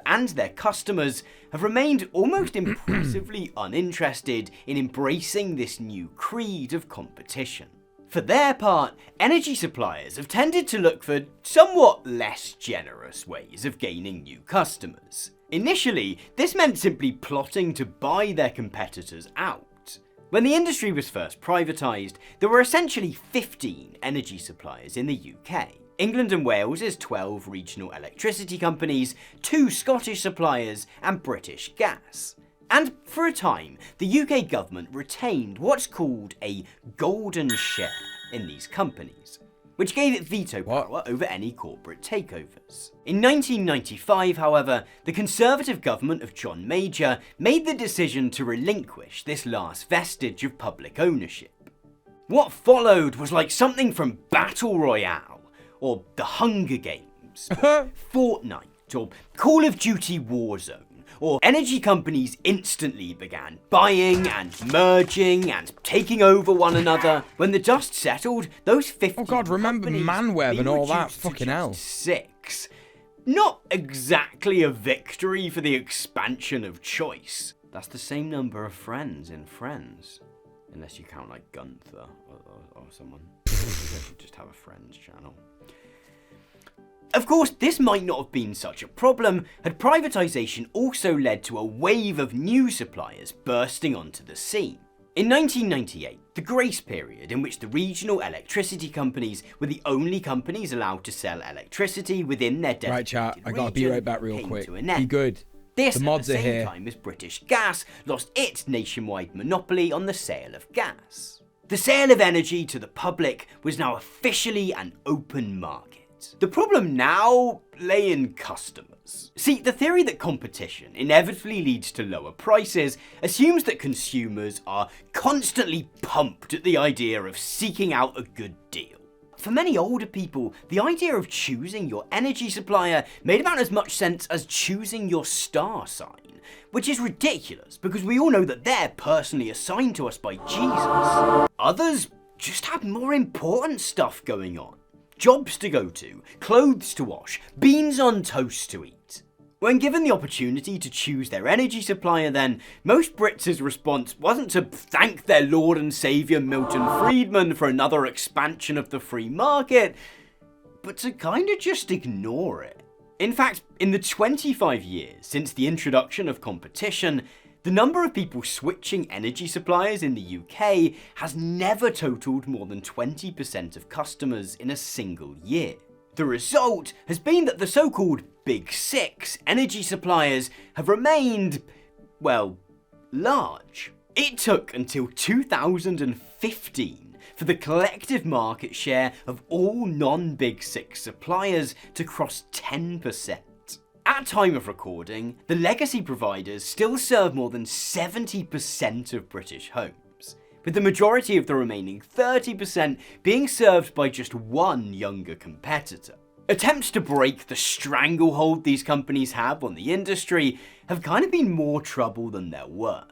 And their customers have remained almost impressively uninterested in embracing this new creed of competition. For their part, energy suppliers have tended to look for somewhat less generous ways of gaining new customers. Initially, this meant simply plotting to buy their competitors out. When the industry was first privatised, there were essentially 15 energy suppliers in the UK. England and Wales's 12 regional electricity companies, 2 Scottish suppliers, and British Gas. And for a time, the UK government retained what's called a golden share in these companies, which gave it veto power over any corporate takeovers. In 1995, however, the Conservative government of John Major made the decision to relinquish this last vestige of public ownership. What followed was like something from Battle Royale, or The Hunger Games, or Fortnite, or Call of Duty Warzone, or energy companies instantly began buying and merging and taking over one another. When the dust settled, those 50 oh god, remember Manweb and all that, fucking hell. 6. Not exactly a victory for the expansion of choice. That's the same number of friends in Friends. Unless you count like Gunther or someone. Just have a Friends channel. Of course, this might not have been such a problem had privatisation also led to a wave of new suppliers bursting onto the scene. In 1998, the grace period in which the regional electricity companies were the only companies allowed to sell electricity within their designated right, chat. I gotta be right back real quick. Be good. This the mods at the are same here. time as British Gas lost its nationwide monopoly on the sale of gas. The sale of energy to the public was now officially an open market. The problem now lay in customers. See, the theory that competition inevitably leads to lower prices assumes that consumers are constantly pumped at the idea of seeking out a good deal. For many older people, the idea of choosing your energy supplier made about as much sense as choosing your star sign, which is ridiculous because we all know that they're personally assigned to us by Jesus. Others just had more important stuff going on. Jobs to go to, clothes to wash, beans on toast to eat. When given the opportunity to choose their energy supplier then, most Brits' response wasn't to thank their Lord and Saviour Milton Friedman for another expansion of the free market, but to kinda just ignore it. In fact, in the 25 years since the introduction of competition, the number of people switching energy suppliers in the UK has never totaled more than 20% of customers in a single year. The result has been that the so-called Big Six energy suppliers have remained, well, large. It took until 2015 for the collective market share of all non-Big Six suppliers to cross 10%. At time of recording, the legacy providers still serve more than 70% of British homes, with the majority of the remaining 30% being served by just one younger competitor. Attempts to break the stranglehold these companies have on the industry have kind of been more trouble than they're worth.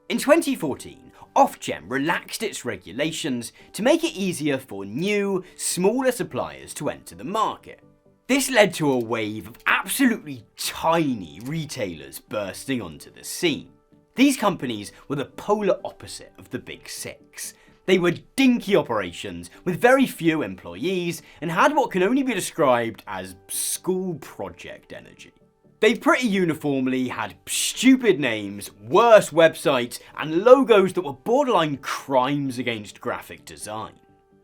In 2014, Ofgem relaxed its regulations to make it easier for new, smaller suppliers to enter the market. This led to a wave of absolutely tiny retailers bursting onto the scene. These companies were the polar opposite of the Big Six. They were dinky operations with very few employees and had what can only be described as school project energy. They pretty uniformly had stupid names, worse websites, and logos that were borderline crimes against graphic design.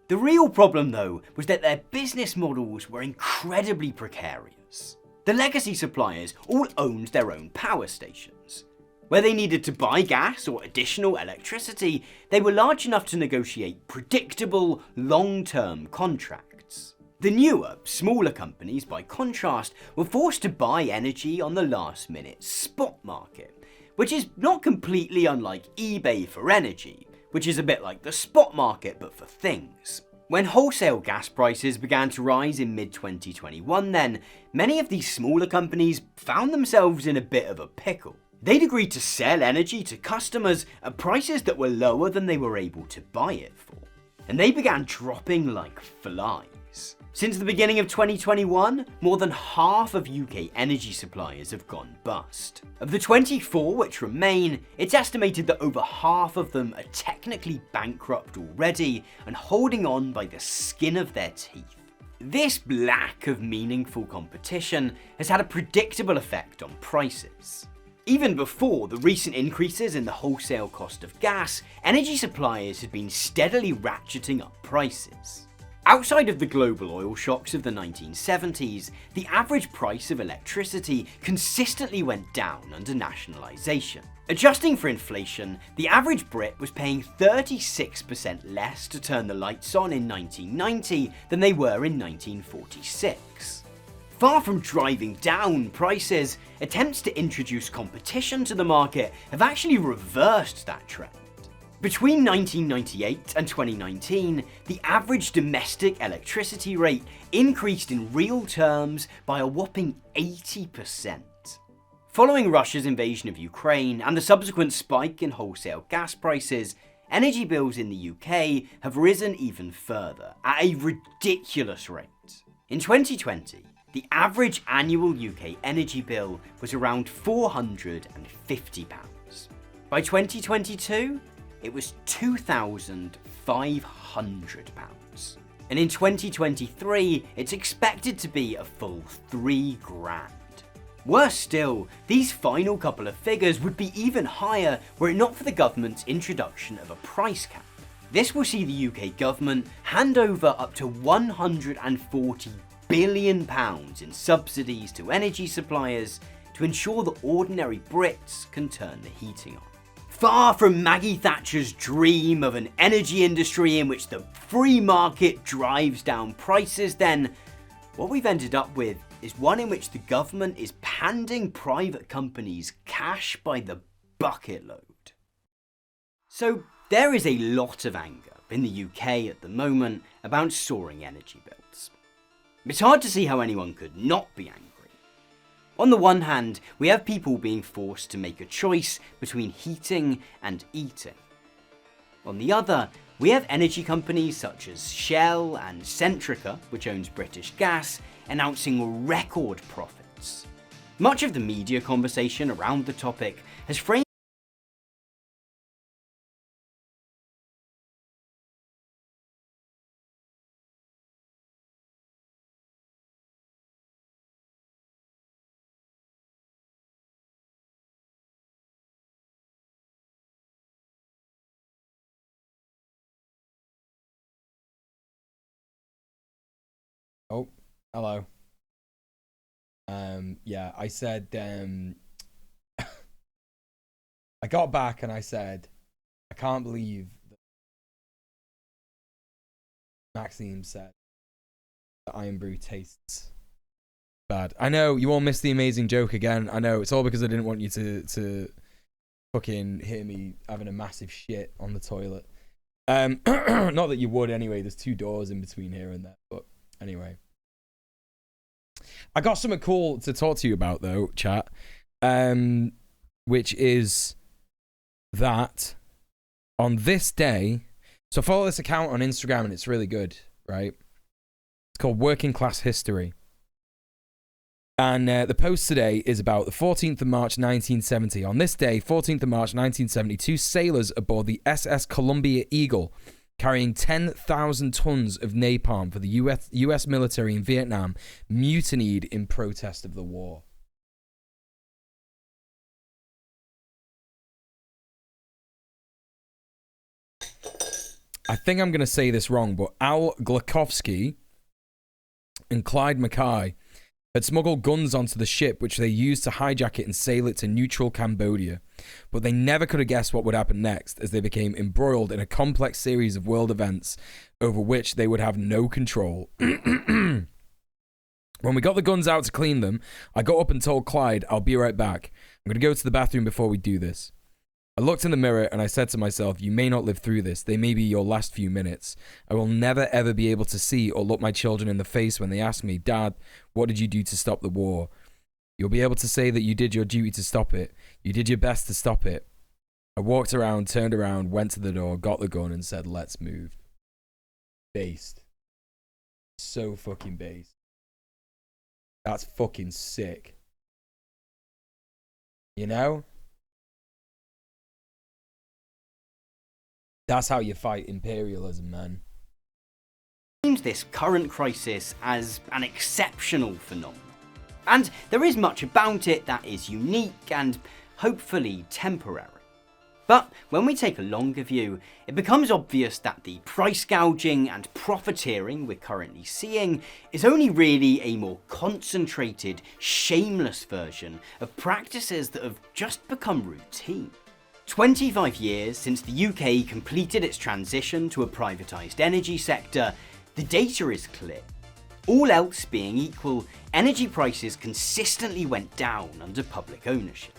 The real problem, though, was that their business models were incredibly precarious. The legacy suppliers all owned their own power stations. Where they needed to buy gas or additional electricity, they were large enough to negotiate predictable, long-term contracts. The newer, smaller companies, by contrast, were forced to buy energy on the last-minute spot market, which is not completely unlike eBay for energy, which is a bit like the spot market but for things. When wholesale gas prices began to rise in mid-2021 then, many of these smaller companies found themselves in a bit of a pickle. They'd agreed to sell energy to customers at prices that were lower than they were able to buy it for, and they began dropping like flies. Since the beginning of 2021, more than half of UK energy suppliers have gone bust. Of the 24 which remain, it's estimated that over half of them are technically bankrupt already and holding on by the skin of their teeth. This lack of meaningful competition has had a predictable effect on prices. Even before the recent increases in the wholesale cost of gas, energy suppliers had been steadily ratcheting up prices. Outside of the global oil shocks of the 1970s, the average price of electricity consistently went down under nationalisation. Adjusting for inflation, the average Brit was paying 36% less to turn the lights on in 1990 than they were in 1946. Far from driving down prices, attempts to introduce competition to the market have actually reversed that trend. Between 1998 and 2019, the average domestic electricity rate increased in real terms by a whopping 80%. Following Russia's invasion of Ukraine and the subsequent spike in wholesale gas prices, energy bills in the UK have risen even further, at a ridiculous rate. In 2020, the average annual UK energy bill was around £450. By 2022, it was £2,500. And in 2023, it's expected to be a full £3,000. Worse still, these final couple of figures would be even higher were it not for the government's introduction of a price cap. This will see the UK government hand over up to £140 billion in subsidies to energy suppliers to ensure that ordinary Brits can turn the heating on. Far from Maggie Thatcher's dream of an energy industry in which the free market drives down prices, then, what we've ended up with is one in which the government is handing private companies cash by the bucket load. So there is a lot of anger in the UK at the moment about soaring energy bills. It's hard to see how anyone could not be angry. On the one hand, we have people being forced to make a choice between heating and eating. On the other, we have energy companies such as Shell and Centrica, which owns British Gas, announcing record profits. Much of the media conversation around the topic has framed Oh, hello. Yeah, I said, I got back and I said, I can't believe that Maxime said that Iron Brew tastes bad. I know, you all missed the amazing joke again. I know, it's all because I didn't want you to fucking hear me having a massive shit on the toilet. Not that you would anyway, there's 2 doors in between here and there, but anyway. I got something cool to talk to you about though, chat. Which is that on this day, so follow this account on Instagram and it's really good, right? It's called Working Class History. And the post today is about the 14th of March 1970. On this day, 14th of March 1970, 2 sailors aboard the SS Columbia Eagle carrying 10,000 tons of napalm for the US military in Vietnam, mutinied in protest of the war. I think I'm going to say this wrong, but Al Glukowski and Clyde Mackay had smuggled guns onto the ship, which they used to hijack it and sail it to neutral Cambodia. But they never could have guessed what would happen next, as they became embroiled in a complex series of world events over which they would have no control. When we got the guns out to clean them, I got up and told Clyde, I'll be right back. I'm going to go to the bathroom before we do this. I looked in the mirror and I said to myself, you may not live through this. They may be your last few minutes. I will never ever be able to see or look my children in the face when they ask me, Dad, what did you do to stop the war? You'll be able to say that you did your duty to stop it. You did your best to stop it. I walked around, turned around, went to the door, got the gun and said, let's move. Based. So fucking based. That's fucking sick. You know? That's how you fight imperialism, man. This current crisis as an exceptional phenomenon. And there is much about it that is unique and hopefully temporary. But when we take a longer view, it becomes obvious that the price gouging and profiteering we're currently seeing is only really a more concentrated, shameless version of practices that have just become routine. 25 years since the UK completed its transition to a privatised energy sector, the data is clear. All else being equal, energy prices consistently went down under public ownership.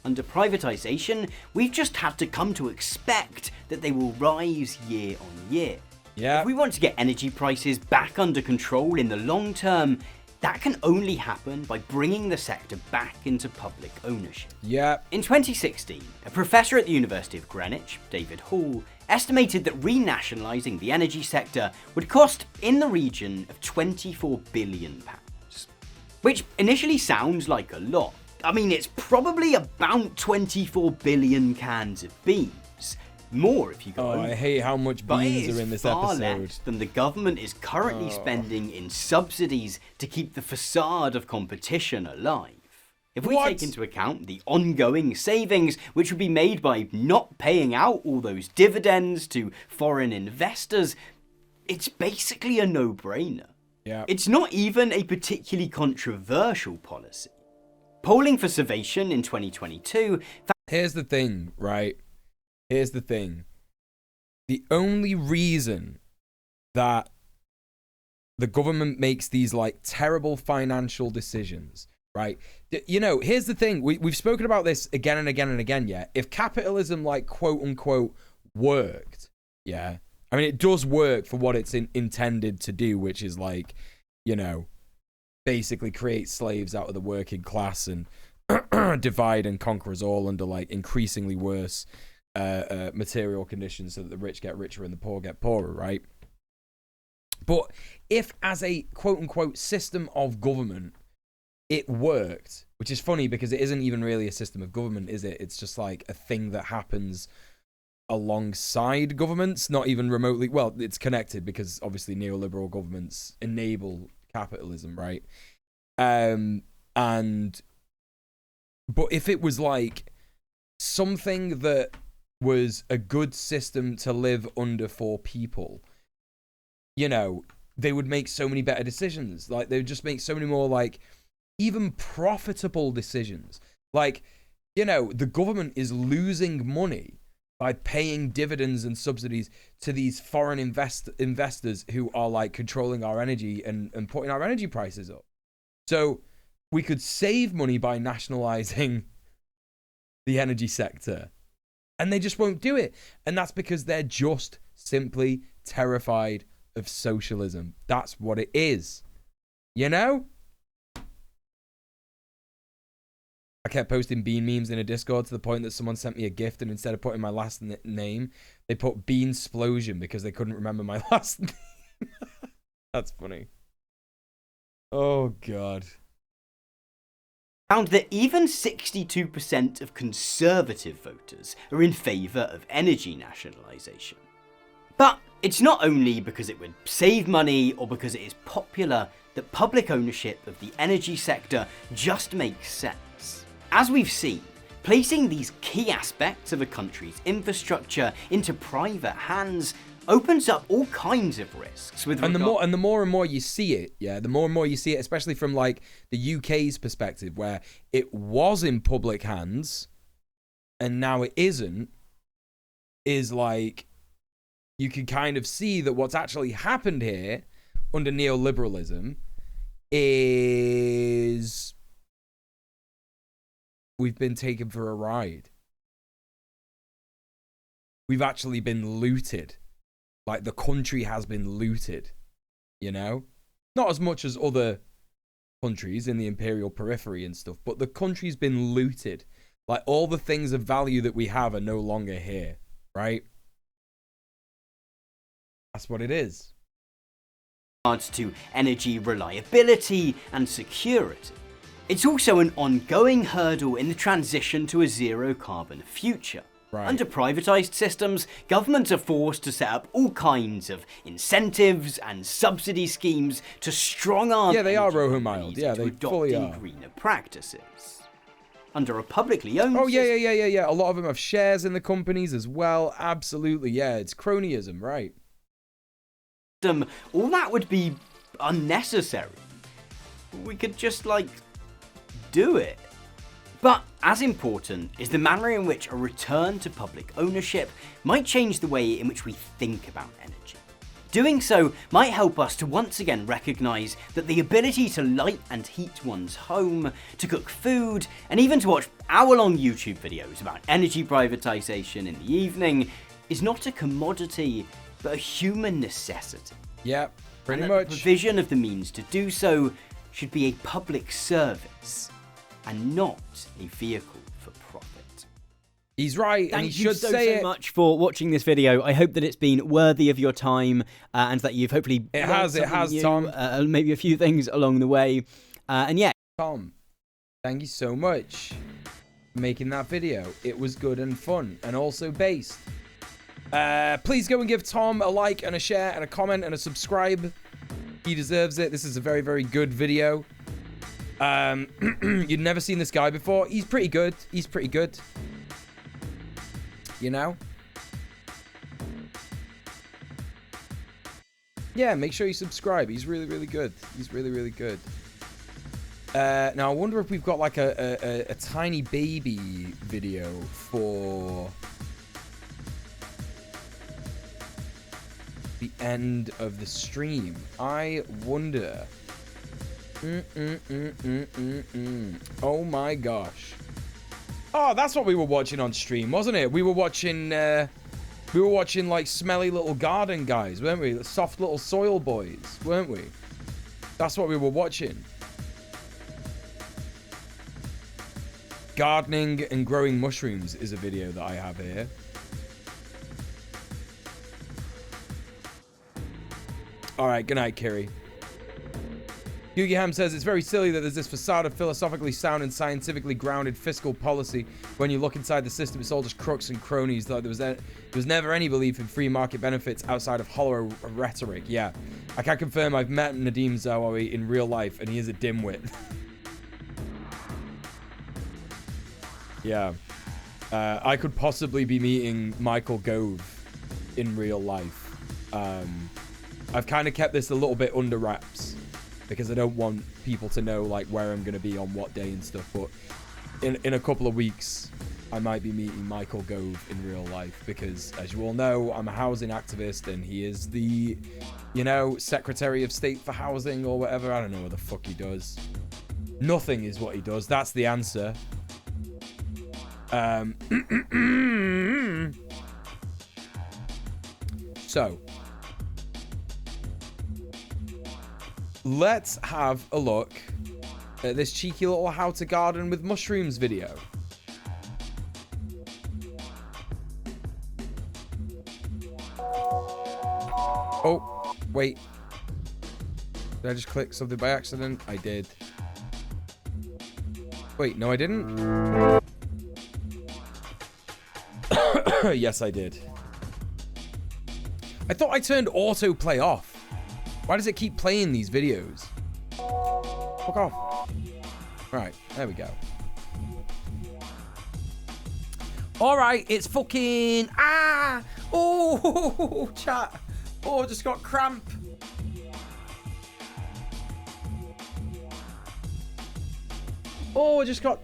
Under privatisation, we've just had to come to expect that they will rise year on year. Yeah. If we want to get energy prices back under control in the long term, that can only happen by bringing the sector back into public ownership. Yeah. In 2016, a professor at the University of Greenwich, David Hall, estimated that renationalising the energy sector would cost in the region of £24 billion. Which initially sounds like a lot. I mean, it's probably about 24 billion cans of beans. More if you go. Oh, I hate how much beans are in this far episode. Less than the government is currently spending in subsidies to keep the facade of competition alive. If we take into account the ongoing savings which would be made by not paying out all those dividends to foreign investors, it's basically a no-brainer. Yeah. It's not even a particularly controversial policy. Polling for Survation in 2022... Here's the thing, right? Here's the thing. The only reason that the government makes these like terrible financial decisions, right? You know, here's the thing. We've spoken about this again and again and again, yeah? If capitalism, like, quote unquote, worked, yeah? I mean, it does work for what it's intended to do, which is like, you know, basically create slaves out of the working class and divide and conquer us all under like increasingly worse material conditions so that the rich get richer and the poor get poorer, right? But if as a quote-unquote system of government it worked, which is funny because it isn't even really a system of government, is it? It's just like a thing that happens alongside governments, not even remotely. Well, it's connected because obviously neoliberal governments enable capitalism, right? But if it was like something that was a good system to live under for people, you know, they would make so many better decisions. Like, they would just make so many more, like, even profitable decisions. Like, you know, the government is losing money by paying dividends and subsidies to these foreign investors who are, like, controlling our energy and putting our energy prices up. So we could save money by nationalizing the energy sector. And they just won't do it. And that's because they're just simply terrified of socialism. That's what it is. You know? I kept posting bean memes in a Discord to the point that someone sent me a gift, and instead of putting my last name, they put Beansplosion because they couldn't remember my last name. That's funny. Oh, God. Found that even 62% of conservative voters are in favour of energy nationalisation. But it's not only because it would save money or because it is popular that public ownership of the energy sector just makes sense. As we've seen, placing these key aspects of a country's infrastructure into private hands opens up all kinds of risks with and the more and more you see it, the more and more you see it, especially from like the UK's perspective, where it was in public hands and now it isn't, is like you can kind of see that what's actually happened here under neoliberalism is we've been taken for a ride. We've actually been looted. Like, the country has been looted, you know? Not as much as other countries in the imperial periphery and stuff, but the country's been looted. Like, all the things of value that we have are no longer here, right? That's what it is. Regards to energy reliability and security. It's also an ongoing hurdle in the transition to a zero-carbon future. Right. Under privatised systems, governments are forced to set up all kinds of incentives and subsidy schemes to strong-arm they are Rohamild. Yeah, they fully are. Greener practices. Under a publicly owned yeah. A lot of them have shares in the companies as well. Absolutely, yeah. It's cronyism, right? All that would be unnecessary. We could just, like, do it. But as important is the manner in which a return to public ownership might change the way in which we think about energy. Doing so might help us to once again recognise that the ability to light and heat one's home, to cook food, and even to watch hour-long YouTube videos about energy privatisation in the evening is not a commodity, but a human necessity. Yeah, pretty and much. The provision of the means to do so should be a public service and not a vehicle for profit. He's right, and he should say it. Thank you so much for watching this video. I hope that it's been worthy of your time and that you've hopefully It has, Tom. Maybe a few things along the way. And yeah. Tom, thank you so much for making that video. It was good and fun and also based. Please go and give Tom a like and a share and a comment and a subscribe. He deserves it. This is a very, very good video. You'd never seen this guy before. He's pretty good. He's pretty good. You know? Yeah, make sure you subscribe. He's really, really good. He's really, really good. Now, I wonder if we've got like a tiny baby video for the end of the stream. I wonder. Oh my gosh. Oh, that's what we were watching on stream, wasn't it? We were watching like smelly little garden guys, weren't we? Soft little soil boys, weren't we? That's what we were watching. Gardening and growing mushrooms is a video that I have here. All right, good night, Kiri. Yugi Ham says, it's very silly that there's this facade of philosophically sound and scientifically grounded fiscal policy. When you look inside the system, it's all just crooks and cronies. Though there was never any belief in free market benefits outside of hollow rhetoric. Yeah, I can confirm I've met Nadim Zawawi in real life, and he is a dimwit. Yeah. I could possibly be meeting Michael Gove in real life. I've kind of kept this a little bit under wraps, because I don't want people to know like where I'm going to be on what day and stuff. But in a couple of weeks, I might be meeting Michael Gove in real life, because as you all know, I'm a housing activist and he is the, you know, Secretary of State for Housing or whatever. I don't know what the fuck he does. Nothing is what he does. That's the answer. So let's have a look at this cheeky little how to garden with mushrooms video. Oh, wait. Did I just click something by accident? I did. Wait, no I didn't. Yes, I did. I thought I turned autoplay off. Why does it keep playing these videos? Fuck off. Right, there we go. All right, it's fucking... Ah! Oh, chat. Oh, just got cramp. Oh, just got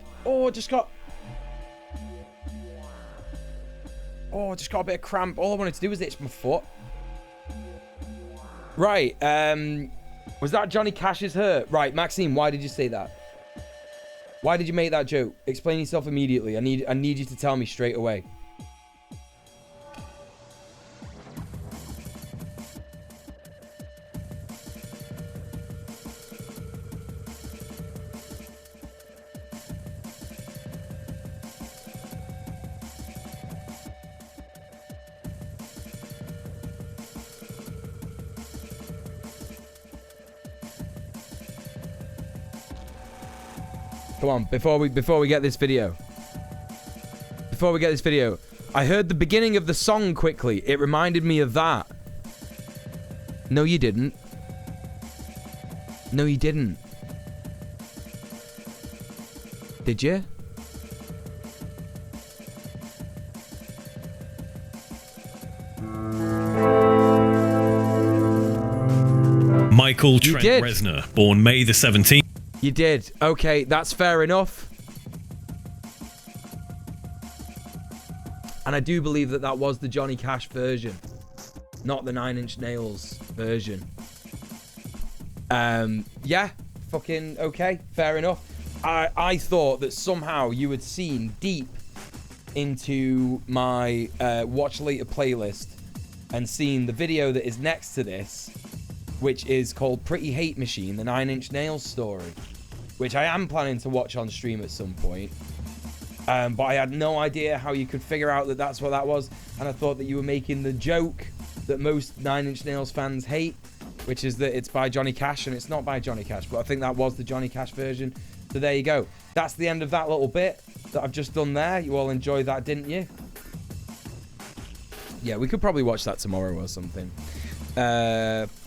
a bit of cramp. All I wanted to do was itch my foot. Right, was that Johnny Cash's hurt? Right, Maxime, why did you say that? Why did you make that joke? Explain yourself immediately. I need you to tell me straight away. Come on, before we get this video. I heard the beginning of the song quickly. It reminded me of that. No, you didn't. No, you didn't. Did you? Michael Trent Reznor, born May the 17th. You did. Okay, that's fair enough. And I do believe that that was the Johnny Cash version, not the 9 Inch Nails version. Yeah, fucking okay, fair enough. I thought that somehow you had seen deep into my watch later playlist and seen the video that is next to this, which is called Pretty Hate Machine, the 9 Inch Nails story, which I am planning to watch on stream at some point. But I had no idea how you could figure out that that's what that was, and I thought that you were making the joke that most 9 Inch Nails fans hate, which is that it's by Johnny Cash, and it's not by Johnny Cash, but I think that was the Johnny Cash version. So there you go. That's the end of that little bit that I've just done there. You all enjoyed that, didn't you? Yeah, we could probably watch that tomorrow or something.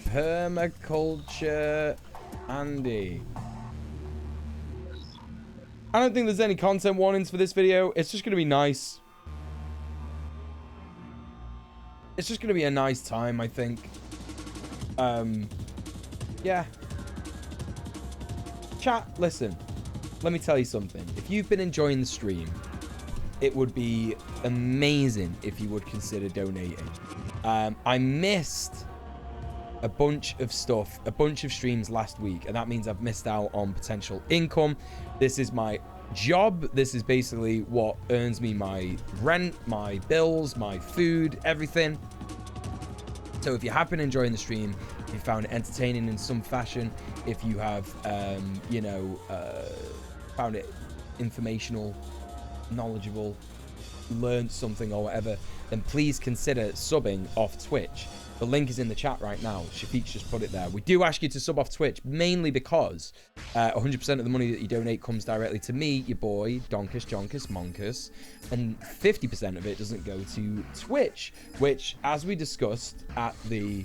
Permaculture Andy. I don't think there's any content warnings for this video. It's just going to be nice. It's just going to be a nice time, I think. Yeah. Chat, listen. Let me tell you something. If you've been enjoying the stream, it would be amazing if you would consider donating. I missed a bunch of stuff, a bunch of streams last week, and that means I've missed out on potential income. This is my job. This is basically what earns me my rent, my bills, my food, everything. So if you have been enjoying the stream, if you found it entertaining in some fashion, if you have found it informational, knowledgeable, learned something or whatever, then please consider subbing off Twitch. The link is in the chat right now. Shafiq's just put it there. We do ask you to sub off Twitch, mainly because 100% of the money that you donate comes directly to me, your boy, Donkus, Jonkus, Monkus, and 50% of it doesn't go to Twitch, which, as we discussed at the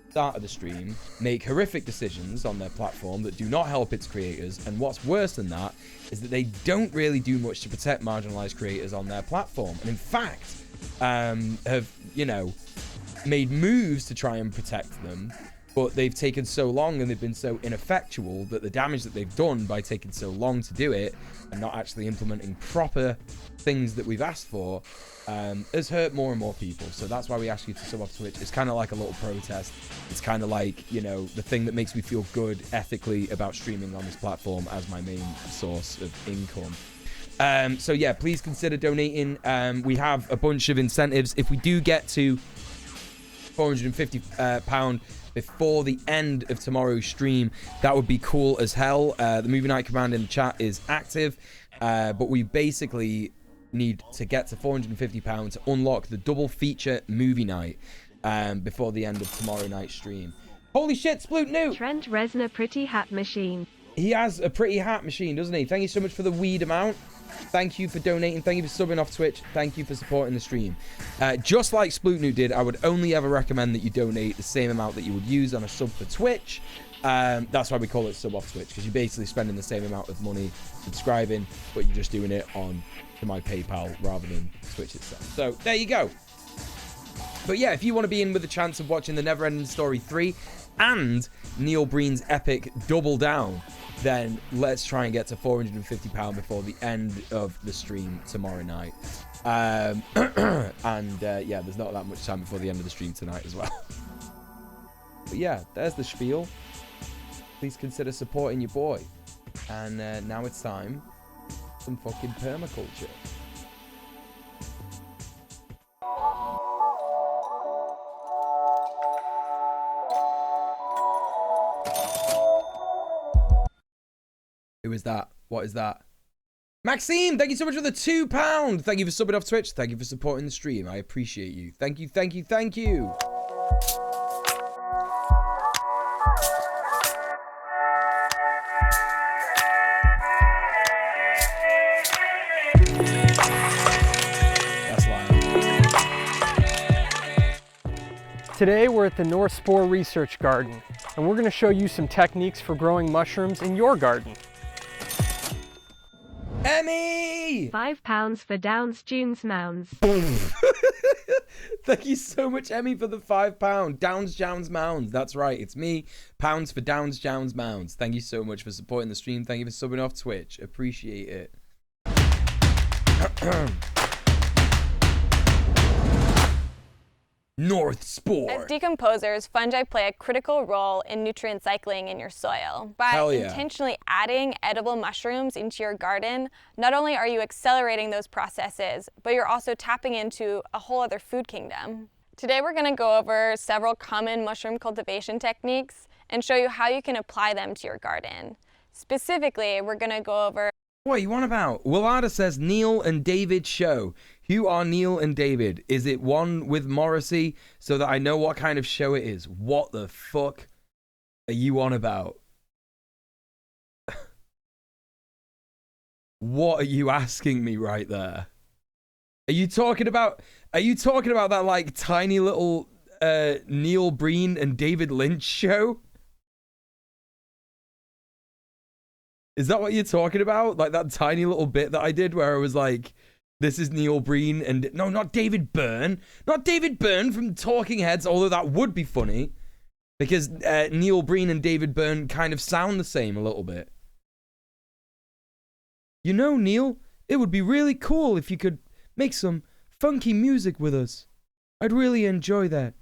start of the stream, make horrific decisions on their platform that do not help its creators, and what's worse than that is that they don't really do much to protect marginalized creators on their platform, and in fact have, you know, made moves to try and protect them, but they've taken so long and they've been so ineffectual that the damage that they've done by taking so long to do it and not actually implementing proper things that we've asked for has hurt more and more people. So that's why we ask you to sub off Twitch. It's kind of like a little protest. It's kind of like, you know, the thing that makes me feel good ethically about streaming on this platform as my main source of income. So yeah, please consider donating. We have a bunch of incentives. If we do get to £450 before the end of tomorrow's stream, that would be cool as hell. The movie night command in the chat is active, but we basically need to get to £450 to unlock the double feature movie night before the end of tomorrow night's stream. Holy shit, Sploot New! Trent Reznor Pretty Hat Machine. He has a pretty hat machine, doesn't he? Thank you so much for the weed amount. Thank you for donating. Thank you for subbing off Twitch. Thank you for supporting the stream. Just like Splootnoo did, I would only ever recommend that you donate the same amount that you would use on a sub for Twitch. That's why we call it sub off Twitch, because you're basically spending the same amount of money subscribing, but you're just doing it on to my PayPal rather than Twitch itself. So there you go. But yeah, if you want to be in with a chance of watching the Neverending Story 3 and Neil Breen's epic Double Down, then let's try and get to £450 before the end of the stream tomorrow night. Yeah, there's not that much time before the end of the stream tonight as well. But yeah, there's the spiel. Please consider supporting your boy. And now it's time for some fucking permaculture. Who is that? What is that? Maxime, thank you so much for the £2. Thank you for subbing off Twitch. Thank you for supporting the stream. I appreciate you. Thank you, thank you, thank you. That's loud. Today we're at the North Spore Research Garden, and we're going to show you some techniques for growing mushrooms in your garden. Emmy! £5 for Downs Dunes Mounds. Thank you so much, Emmy, for the £5. Downs Jounds Mounds. That's right, it's me. Pounds for Downs Jounds Mounds. Thank you so much for supporting the stream. Thank you for subbing off Twitch. Appreciate it. North Spore. As decomposers, fungi play a critical role in nutrient cycling in your soil. By intentionally adding edible mushrooms into your garden, not only are you accelerating those processes, but you're also tapping into a whole other food kingdom. Today we're going to go over several common mushroom cultivation techniques and show you how you can apply them to your garden. Specifically, we're going to go over... What you want about? Willada says Neil and David show. Who are Neil and David? Is it one with Morrissey so that I know what kind of show it is? What the fuck are you on about? What are you asking me right there? Are you talking about that like tiny little Neil Breen and David Lynch show? Is that what you're talking about? Like that tiny little bit that I did where I was like, this is Neil Breen and... No, not David Byrne. Not David Byrne from Talking Heads, although that would be funny. Because Neil Breen and David Byrne kind of sound the same a little bit. You know, Neil, it would be really cool if you could make some funky music with us. I'd really enjoy that.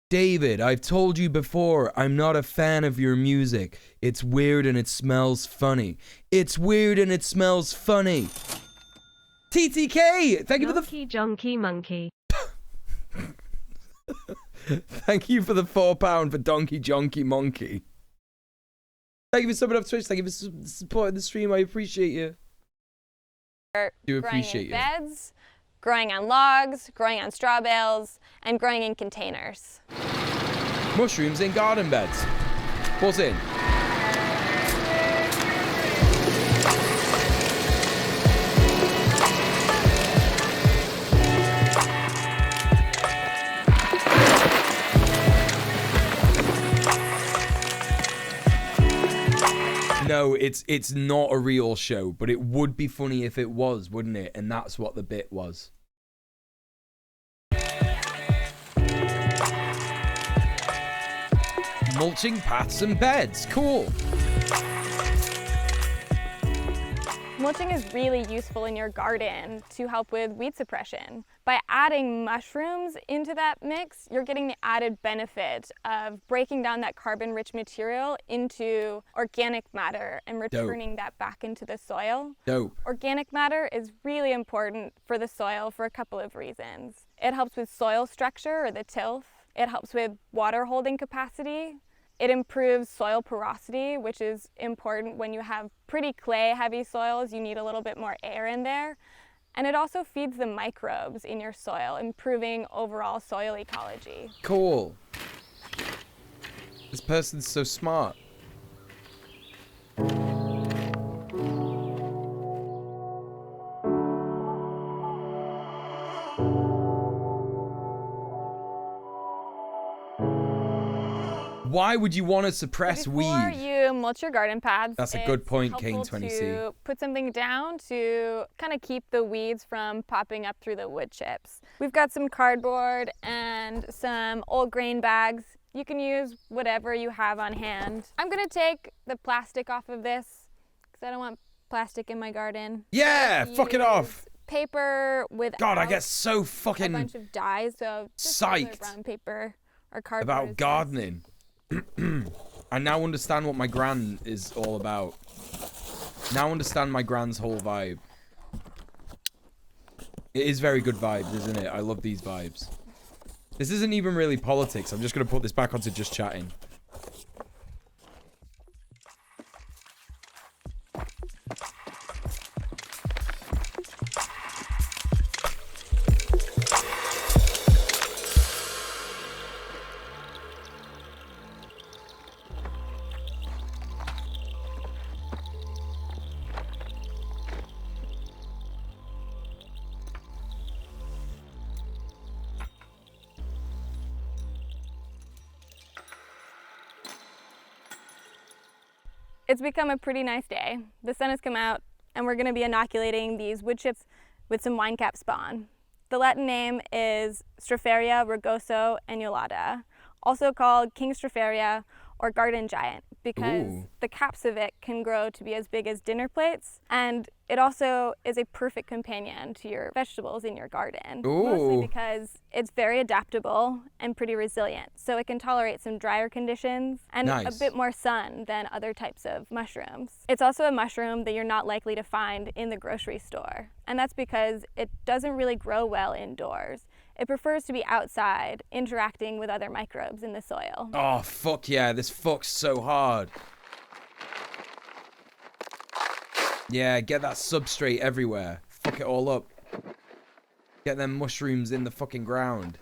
David, I've told you before, I'm not a fan of your music. It's weird and it smells funny. It's weird and it smells funny. TTK, thank you for the... Jonky Monkey. Thank you for the £4 for Donkey Jonky Monkey. Thank you for subbing up Twitch. Thank you for supporting the stream. I appreciate you. Do appreciate you. Beds, growing on logs, growing on straw bales, and growing in containers. Mushrooms in garden beds. Pause in. No, it's not a real show, but it would be funny if it was, wouldn't it? And that's what the bit was. Mulching paths and beds. Cool. Mulching is really useful in your garden to help with weed suppression. By adding mushrooms into that mix, you're getting the added benefit of breaking down that carbon-rich material into organic matter and returning that back into the soil. Dope. Organic matter is really important for the soil for a couple of reasons. It helps with soil structure, or the tilth. It helps with water holding capacity. It improves soil porosity, which is important when you have pretty clay-heavy soils. You need a little bit more air in there. And it also feeds the microbes in your soil, improving overall soil ecology. Cool. This person's so smart. Why would you want to suppress Before weed? you mulch your garden pads, That's a good point, it's helpful Kane20C. to put something down to kind of keep the weeds from popping up through the wood chips. We've got some cardboard and some old grain bags. You can use whatever you have on hand. I'm gonna take the plastic off of this because I don't want plastic in my garden. Yeah, fuck it off. Paper with God, I get so fucking a bunch of dyes, so just psyched brown paper or cardboard about gardening. I now understand what my gran is all about. Now understand my gran's whole vibe. It is very good vibes, isn't it? I love these vibes. This isn't even really politics. I'm just going to put this back onto just chatting. It's become a pretty nice day. The sun has come out and we're going to be inoculating these wood chips with some wine cap spawn. The Latin name is Stropharia rugoso annulata, also called King Stropharia or garden giant, because the caps of it can grow to be as big as dinner plates, and it also is a perfect companion to your vegetables in your garden. Mostly because it's very adaptable and pretty resilient, so it can tolerate some drier conditions and a bit more sun than other types of mushrooms. It's also a mushroom that you're not likely to find in the grocery store, and that's because it doesn't really grow well indoors. It prefers to be outside, interacting with other microbes in the soil. Oh, fuck yeah. This fucks so hard. Yeah, get that substrate everywhere. Fuck it all up. Get them mushrooms in the fucking ground.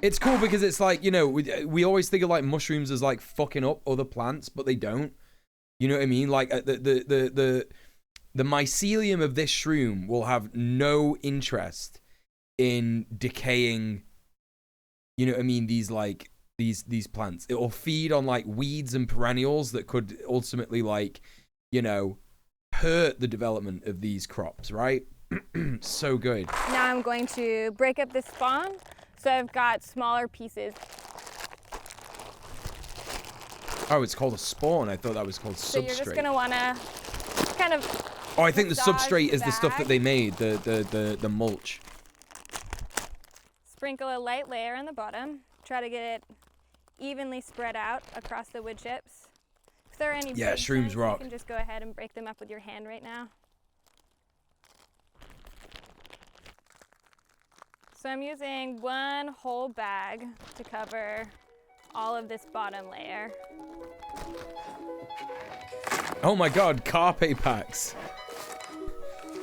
It's cool because it's like, you know, we always think of like mushrooms as like fucking up other plants, but they don't. You know what I mean? Like the mycelium of this shroom will have no interest in decaying, you know what I mean, these like these plants. It will feed on like weeds and perennials that could ultimately, like, you know, hurt the development of these crops, right? So good. Now I'm going to break up this spawn, so I've got smaller pieces. Oh, it's called a spawn. I thought that was called substrate. So you're just gonna wanna kind of. Oh, I think the substrate is the stuff that they made, the mulch. Sprinkle a light layer on the bottom. Try to get it evenly spread out across the wood chips. If there are any big shrooms chunks, rock. you can just go ahead and break them up with your hand right now. So I'm using one whole bag to cover all of this bottom layer. Oh my god, Carpe Packs.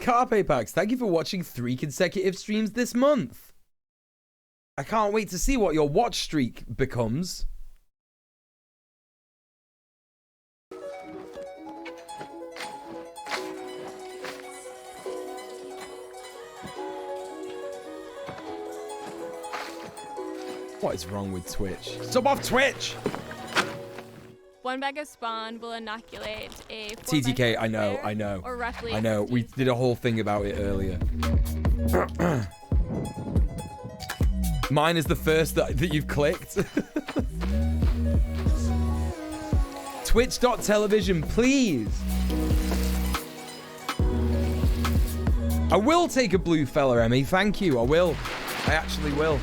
Carpe Packs, thank you for watching 3 consecutive streams this month. I can't wait to see what your watch streak becomes. What is wrong with Twitch? Sub off Twitch! One bag of spawn will inoculate a TTK, I know. Or roughly I know. We did a whole thing about it earlier. Mine is the first that you've clicked. Twitch.television, please. I will take a blue fella, Emmy. Thank you. I will. I actually will.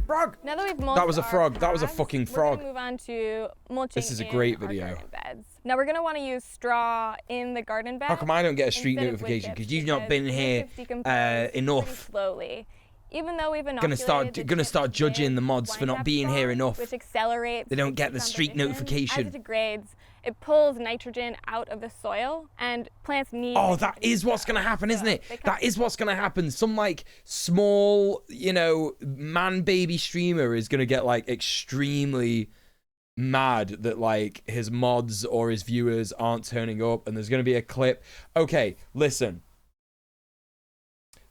Frog. Now that we've mulched That was a frog. our That was a pads, fucking frog. We're gonna move on to mulching. This is a great in our video. garden beds. Now we're gonna want to use straw in the garden bed. How come I don't get a street instead of wood notification? chips, Because you've not been wood here chips decompose enough. pretty slowly. Even though we've Gonna start judging the mods for not being here enough. which accelerates. They don't get the street decomposition. notification. As it degrades, it pulls nitrogen out of the soil, and plants need. Oh, that is what's going to happen, isn't it? That is what's going to happen. Some, like, small, you know, man-baby streamer is going to get, like, extremely mad that like his mods or his viewers aren't turning up, and there's going to be a clip. Okay, listen.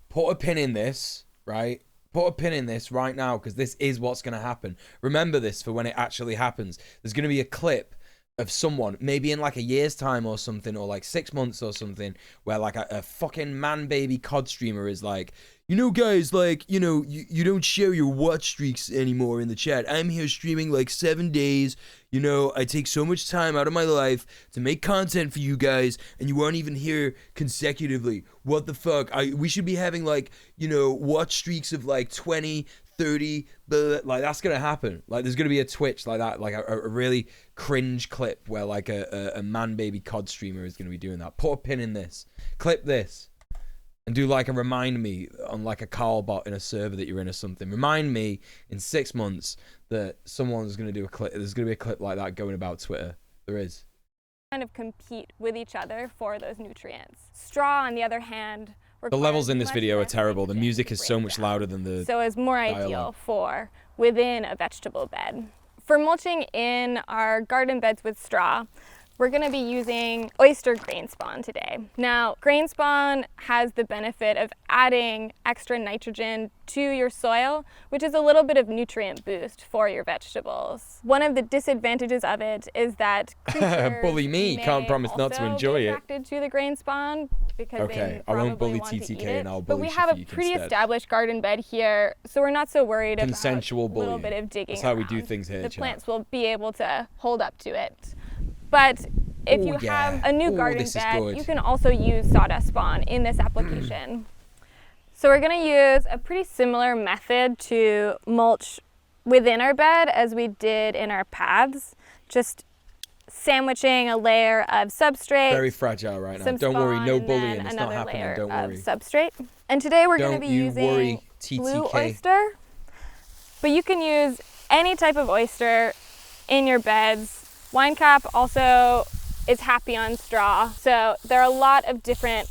Put a pin in this, right? Put a pin in this right now, because this is what's going to happen. Remember this for when it actually happens. There's going to be a clip of someone, maybe in like a year's time or something, or like 6 months or something, where like a fucking man baby COD streamer is like, you know, guys, like, you know, you don't share your watch streaks anymore in the chat. I'm here streaming like 7 days. You know, I take so much time out of my life to make content for you guys, and you aren't even here consecutively. What the fuck? We should be having like, you know, watch streaks of like 20, 30, but like that's gonna happen. Like there's gonna be a Twitch like that, like a really cringe clip where like a man baby COD streamer is gonna be doing that. Put a pin in this, clip this, and do like a remind me on like a call bot in a server that you're in or something. Remind me in 6 months that someone's gonna do a clip. There's gonna be a clip like that going about Twitter. There is. Kind of compete with each other for those nutrients. Straw, on the other hand, the levels in this video are terrible. The music is so much louder than the so is more dialogue. Ideal for within a vegetable bed. For mulching in our garden beds with straw, we're going to be using oyster grain spawn today. Now, grain spawn has the benefit of adding extra nitrogen to your soil, which is a little bit of nutrient boost for your vegetables. One of the disadvantages of it is that bully me, can't promise not to enjoy it. Attracted to the grain spawn because okay, I won't bully TTK and I'll bully But we have a pretty established garden bed here, so we're not so worried consensual about a little bit of digging. That's how we do things here. The plants will be able to hold up to it. But if you have a new garden bed, you can also use sawdust spawn in this application. So we're going to use a pretty similar method to mulch within our bed as we did in our paths. Just sandwiching a layer of substrate. Very fragile right now. Don't worry, no bullying. It's not happening. Don't worry. Substrate. And today we're going to be using blue oyster. But you can use any type of oyster in your beds. Wine cap also is happy on straw. So there are a lot of different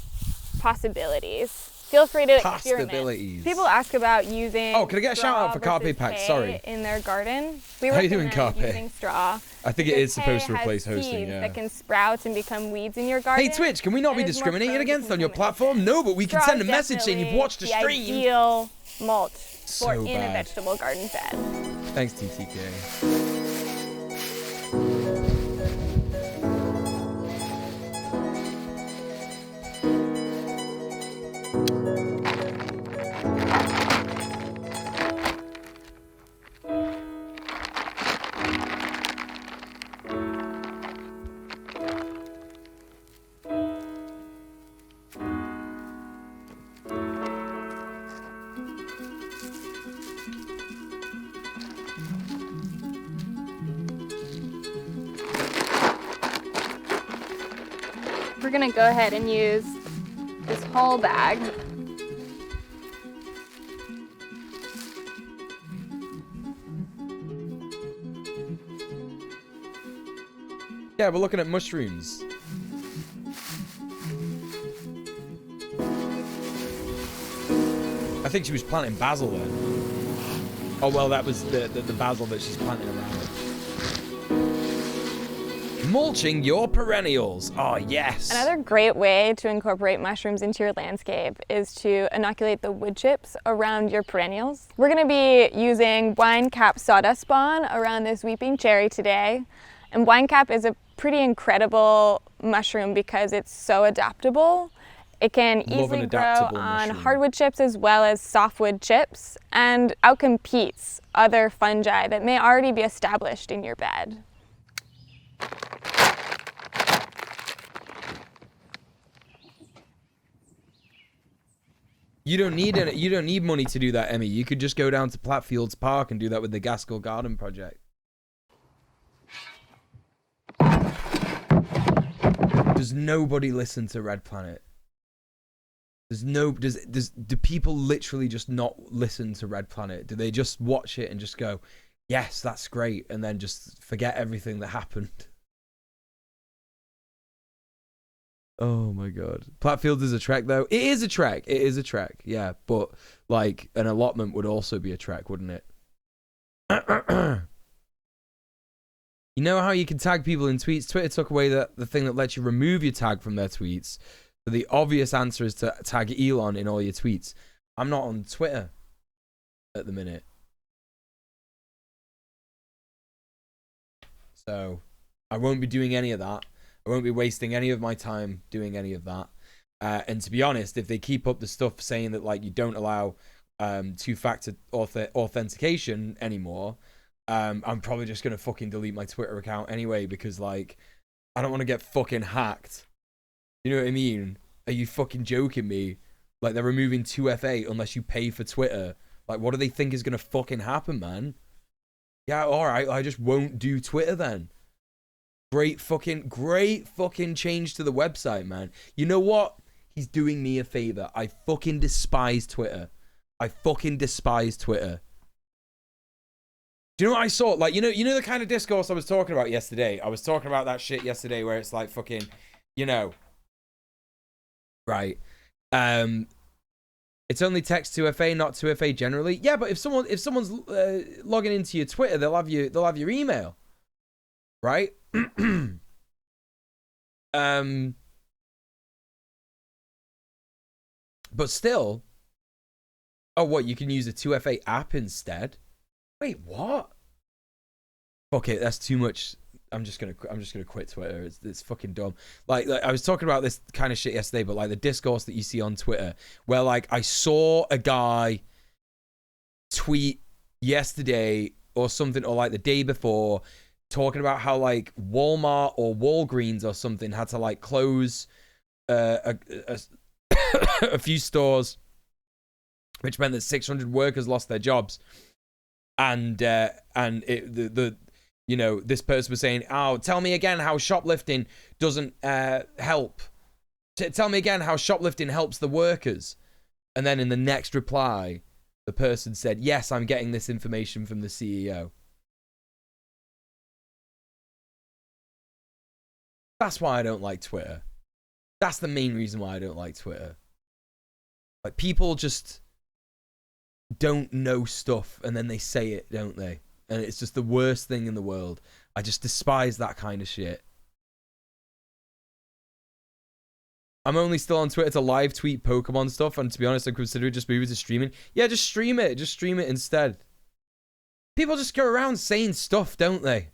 possibilities. Feel free to experiment. People ask about using can I get a shout out for Carpe Pack? Sorry. In their garden. How are you doing, Carpe? Using straw. I think it is supposed to replace hosting, that can sprout and become weeds in your garden. Hey Twitch, can we not be discriminated against on your platform? No, but we can send a message saying you've watched the stream. Ideal mulch for in a vegetable garden bed. Thanks, TTK. We're gonna go ahead and use this whole bag. Yeah, we're looking at mushrooms. I think she was planting basil then. Oh well, that was the basil that she's planting around. Mulching your perennials. Oh, yes. Another great way to incorporate mushrooms into your landscape is to inoculate the wood chips around your perennials. We're going to be using wine cap sawdust spawn around this weeping cherry today. And wine cap is a pretty incredible mushroom because it's so adaptable. It can easily grow on hardwood chips as well as softwood chips and outcompetes other fungi that may already be established in your bed. You don't need money to do that, Emmy. You could just go down to Plattfields Park and do that with the Gaskell Garden Project. Does nobody listen to Red Planet? Do people literally just not listen to Red Planet? Do they just watch it and just go, yes, that's great, and then just forget everything that happened? Oh my god. Plattfields is a trek though. It is a trek. It is a trek. Yeah, but like an allotment would also be a trek, wouldn't it? You know how you can tag people in tweets? Twitter took away the thing that lets you remove your tag from their tweets. So the obvious answer is to tag Elon in all your tweets. I'm not on Twitter at the minute. So I won't be doing any of that. I won't be wasting any of my time doing any of that. And to be honest, if they keep up the stuff saying that like you don't allow two-factor authentication anymore, I'm probably just gonna fucking delete my Twitter account anyway, because like I don't want to get fucking hacked. You know what I mean? Are you fucking joking me? Like they're removing 2FA unless you pay for Twitter. Like what do they think is gonna fucking happen, man? Yeah, all right. I just won't do Twitter then. Great fucking change to the website, man. You know what? He's doing me a favor. I fucking despise Twitter. I fucking despise Twitter. Do you know what I saw? Like, you know the kind of discourse I was talking about yesterday? I was talking about that shit yesterday where it's like fucking, you know. Right. It's only text 2FA, not 2FA generally. Yeah, but if someone's logging into your Twitter, they'll have your email. Right? But still, oh, what, you can use a 2FA app instead? Wait, what? Okay, that's too much. I'm just gonna quit Twitter. It's fucking dumb. Like I was talking about this kind of shit yesterday, but like the discourse that you see on Twitter, where like I saw a guy tweet yesterday or something, or like the day before, talking about how like Walmart or Walgreens or something had to like close a few stores, which meant that 600 workers lost their jobs, and you know, this person was saying, oh, tell me again how shoplifting doesn't help. Tell me again how shoplifting helps the workers. And then in the next reply, the person said, yes, I'm getting this information from the CEO. That's why I don't like Twitter. That's the main reason why I don't like Twitter. Like, people just don't know stuff and then they say it, don't they? And it's just the worst thing in the world. I just despise that kind of shit. I'm only still on Twitter to live tweet Pokemon stuff, and to be honest, I'm considering just moving to streaming. Yeah, just stream it. Just stream it instead. People just go around saying stuff, don't they?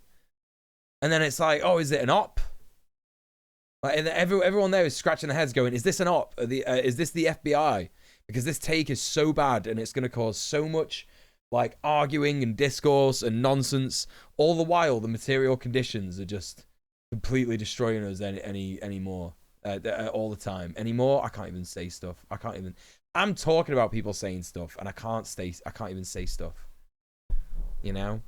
And then it's like, oh, is it an op? Like, and everyone there is scratching their heads going, is this an op? Is this the FBI? Because this take is so bad and it's going to cause so much like arguing and discourse and nonsense. All the while, the material conditions are just completely destroying us anymore. All the time. Anymore, I can't even say stuff. I'm talking about people saying stuff and I can't even say stuff. You know?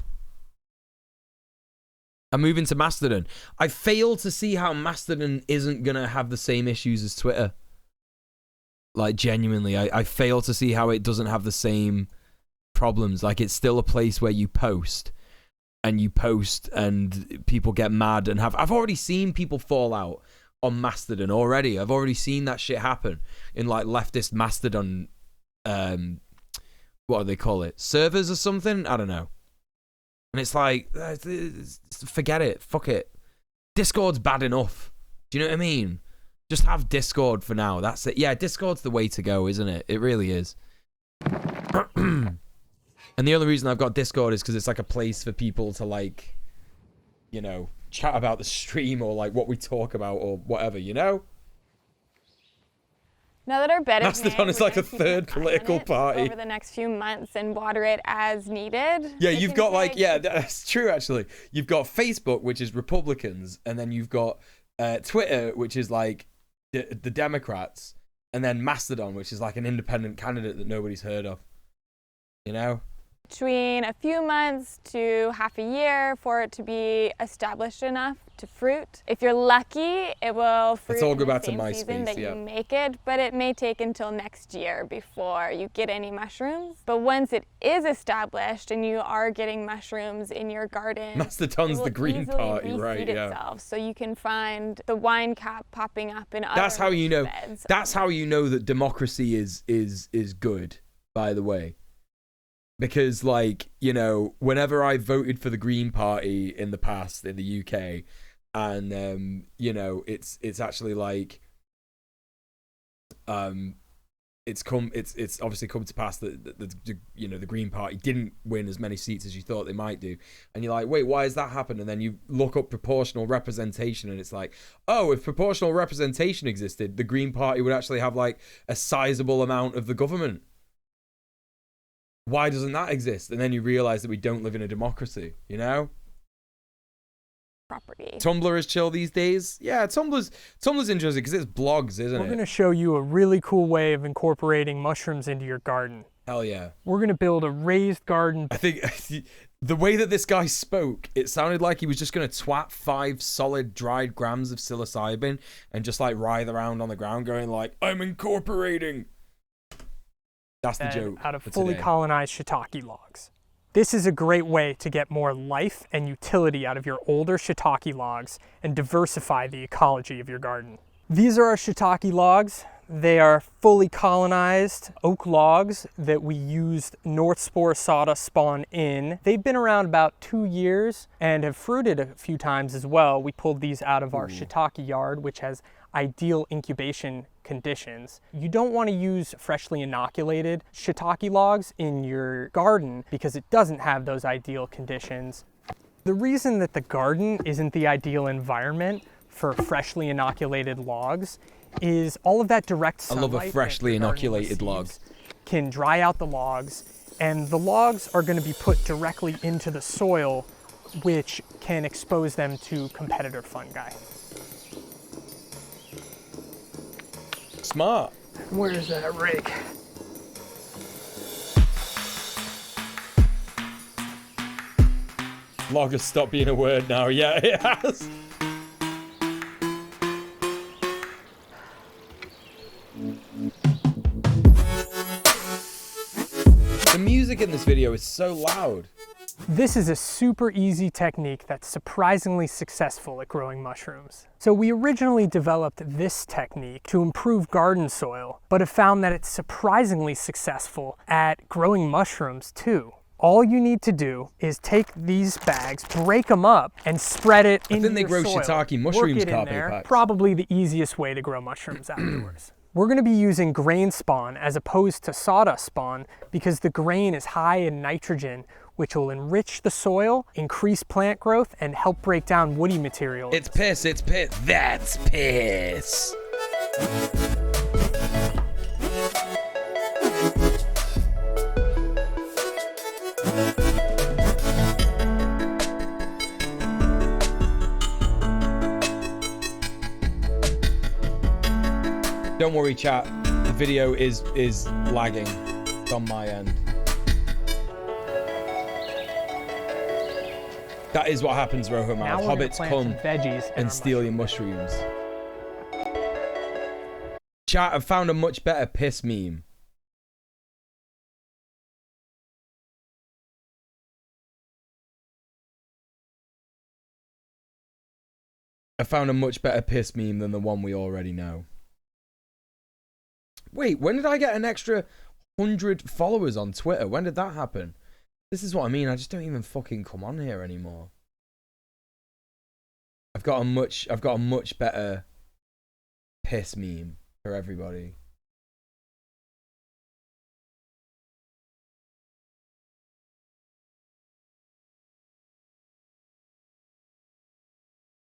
I'm moving to Mastodon. I fail to see how Mastodon isn't gonna have the same issues as Twitter. Like, genuinely, I fail to see how it doesn't have the same problems. Like, it's still a place where you post and people get mad and I've already seen people fall out on Mastodon already. I've already seen that shit happen in like leftist Mastodon, what do they call it? Servers or something? I don't know. And it's like, forget it. Fuck it. Discord's bad enough. Do you know what I mean? Just have Discord for now. That's it. Yeah, Discord's the way to go, isn't it? It really is. And the only reason I've got Discord is because it's like a place for people to like, you know, chat about the stream or like what we talk about or whatever, you know? Now that our bed is Mastodon is like a third political party. Over the next few months and water it as needed. Yeah, you've got like, yeah, that's true actually. You've got Facebook, which is Republicans, and then you've got Twitter, which is like the Democrats, and then Mastodon, which is like an independent candidate that nobody's heard of. You know? Between a few months to half a year for it to be established enough to fruit. If you're lucky, it will fruit Let's all go in the back to same MySpace, season that yeah. you make it, but it may take until next year before you get any mushrooms. But once it is established and you are getting mushrooms in your garden, Mastodon's the Green Party, right? Yeah. Itself, so you can find the wine cap popping up in other That's how you know. beds. That's how you know that democracy is good. By the way. because, like, you know, whenever I voted for the Green Party in the past in the UK, and you know, it's actually like it's obviously come to pass that the you know, the Green Party didn't win as many seats as you thought they might do, and you're like, wait, why has that happened? And then you look up proportional representation, and it's like, oh, if proportional representation existed, the Green Party would actually have like a sizable amount of the government. Why doesn't that exist? And then you realize that we don't live in a democracy, you know? Property. Tumblr is chill these days. Yeah, Tumblr's interesting because it's blogs, isn't it? We're going to show you a really cool way of incorporating mushrooms into your garden. Hell yeah. We're going to build a raised garden. I think the way that this guy spoke, it sounded like he was just going to twat 5 solid dried grams of psilocybin and just like writhe around on the ground going like, I'm incorporating. That's the joke. Out of fully colonized shiitake logs. This is a great way to get more life and utility out of your older shiitake logs and diversify the ecology of your garden. These are our shiitake logs. They are fully colonized oak logs that we used North Spore sawdust spawn in. They've been around about 2 years and have fruited a few times as well. We pulled these out of our shiitake yard, which has ideal incubation conditions. You don't want to use freshly inoculated shiitake logs in your garden because it doesn't have those ideal conditions. The reason that the garden isn't the ideal environment for freshly inoculated logs is all of that direct sunlight. I love a freshly inoculated log. Can dry out the logs, and the logs are going to be put directly into the soil, which can expose them to competitor fungi. Smart. Where's that rake? Log has stopped being a word now. Yeah, it has. The music in this video is so loud. This is a super easy technique that's surprisingly successful at growing mushrooms. So we originally developed this technique to improve garden soil, but have found that it's surprisingly successful at growing mushrooms too. All you need to do is take these bags, break them up, and spread it into your soil. I think they grow shiitake mushrooms, packs. Probably the easiest way to grow mushrooms outdoors. We're going to be using grain spawn as opposed to sawdust spawn because the grain is high in nitrogen, which will enrich the soil, increase plant growth, and help break down woody materials. It's piss, it's piss. That's piss. Don't worry, chat. The video is lagging. It's on my end. That is what happens, Rohomal. Hobbits come and steal your mushrooms. Chat, I've found a much better piss meme. I found a much better piss meme than the one we already know. Wait, when did I get an extra 100 followers on Twitter? When did that happen? This is what I mean. I just don't even fucking come on here anymore. I've got a much better piss meme for everybody.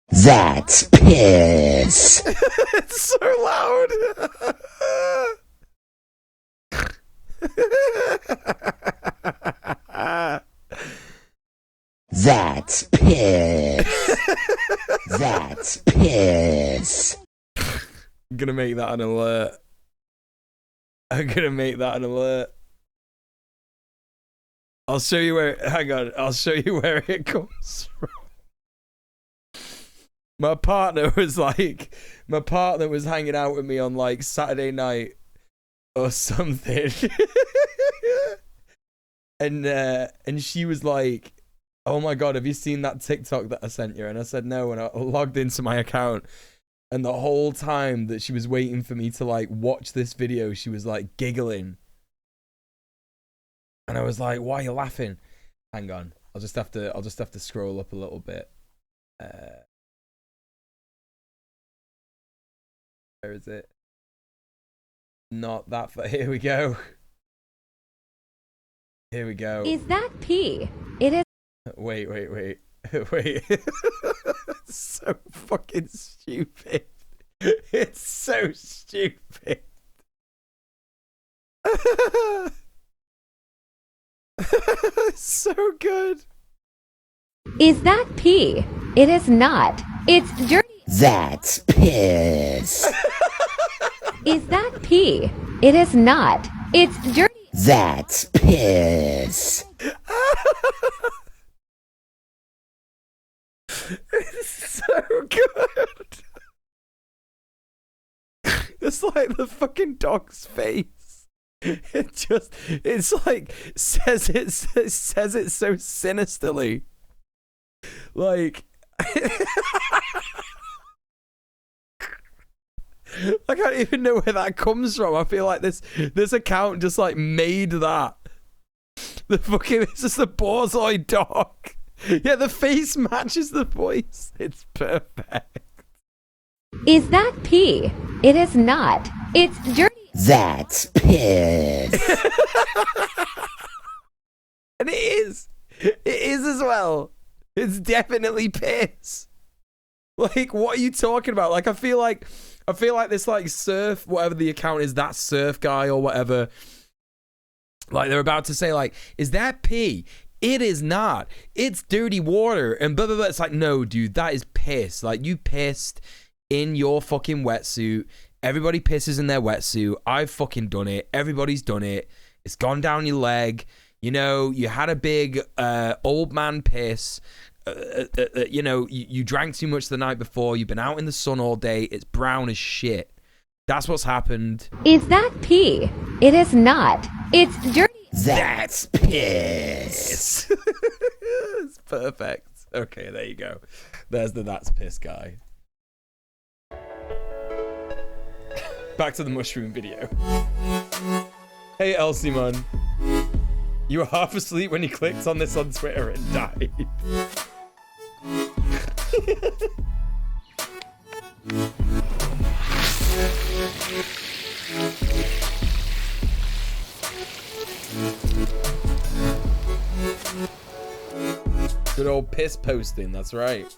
That's piss. It's so loud. That's piss. That's piss. I'm gonna make that an alert. I'm gonna make that an alert. I'll show you where. Hang on. I'll show you where it comes from. My partner was hanging out with me on like Saturday night or something. and she was like, oh my God, have you seen that TikTok that I sent you? And I said no, and I logged into my account. And the whole time that she was waiting for me to like watch this video, she was like giggling. And I was like, why are you laughing? Hang on. I'll just have to scroll up a little bit. Where is it? Not that far. Here we go. Here we go. Is that pee? It is. Wait. Wait. It's so fucking stupid. It's so stupid. It's so good. Is that pee? It is not. It's dirty. That's piss. Is that pee? It is not. It's dirty. That's piss. It's so good. It's like the fucking dog's face. It's like says it so sinisterly. Like I can't even know where that comes from. I feel like this account just like made that. The fucking this is the Borzoi dog. Yeah, the face matches the voice. It's perfect. Is that pee? It is not. It's dirty. That's piss. And it is. It is as well. It's definitely piss. Like, what are you talking about? Like, I feel like this, like, surf, whatever the account is, that surf guy or whatever, like, they're about to say, like, is that pee? It is not. It's dirty water. And blah, blah, blah. It's like, no, dude, that is piss. Like, you pissed in your fucking wetsuit. Everybody pisses in their wetsuit. I've fucking done it. Everybody's done it. It's gone down your leg. You know, you had a big old man piss. You know, you drank too much the night before. You've been out in the sun all day. It's brown as shit. That's what's happened. Is that pee? It is not. It's dirty. That's piss. It's perfect. Okay, there you go. There's the that's piss guy. Back to the mushroom video. Hey, Elsie, man. You were half asleep when you clicked on this on Twitter and died. Good old piss posting, that's right.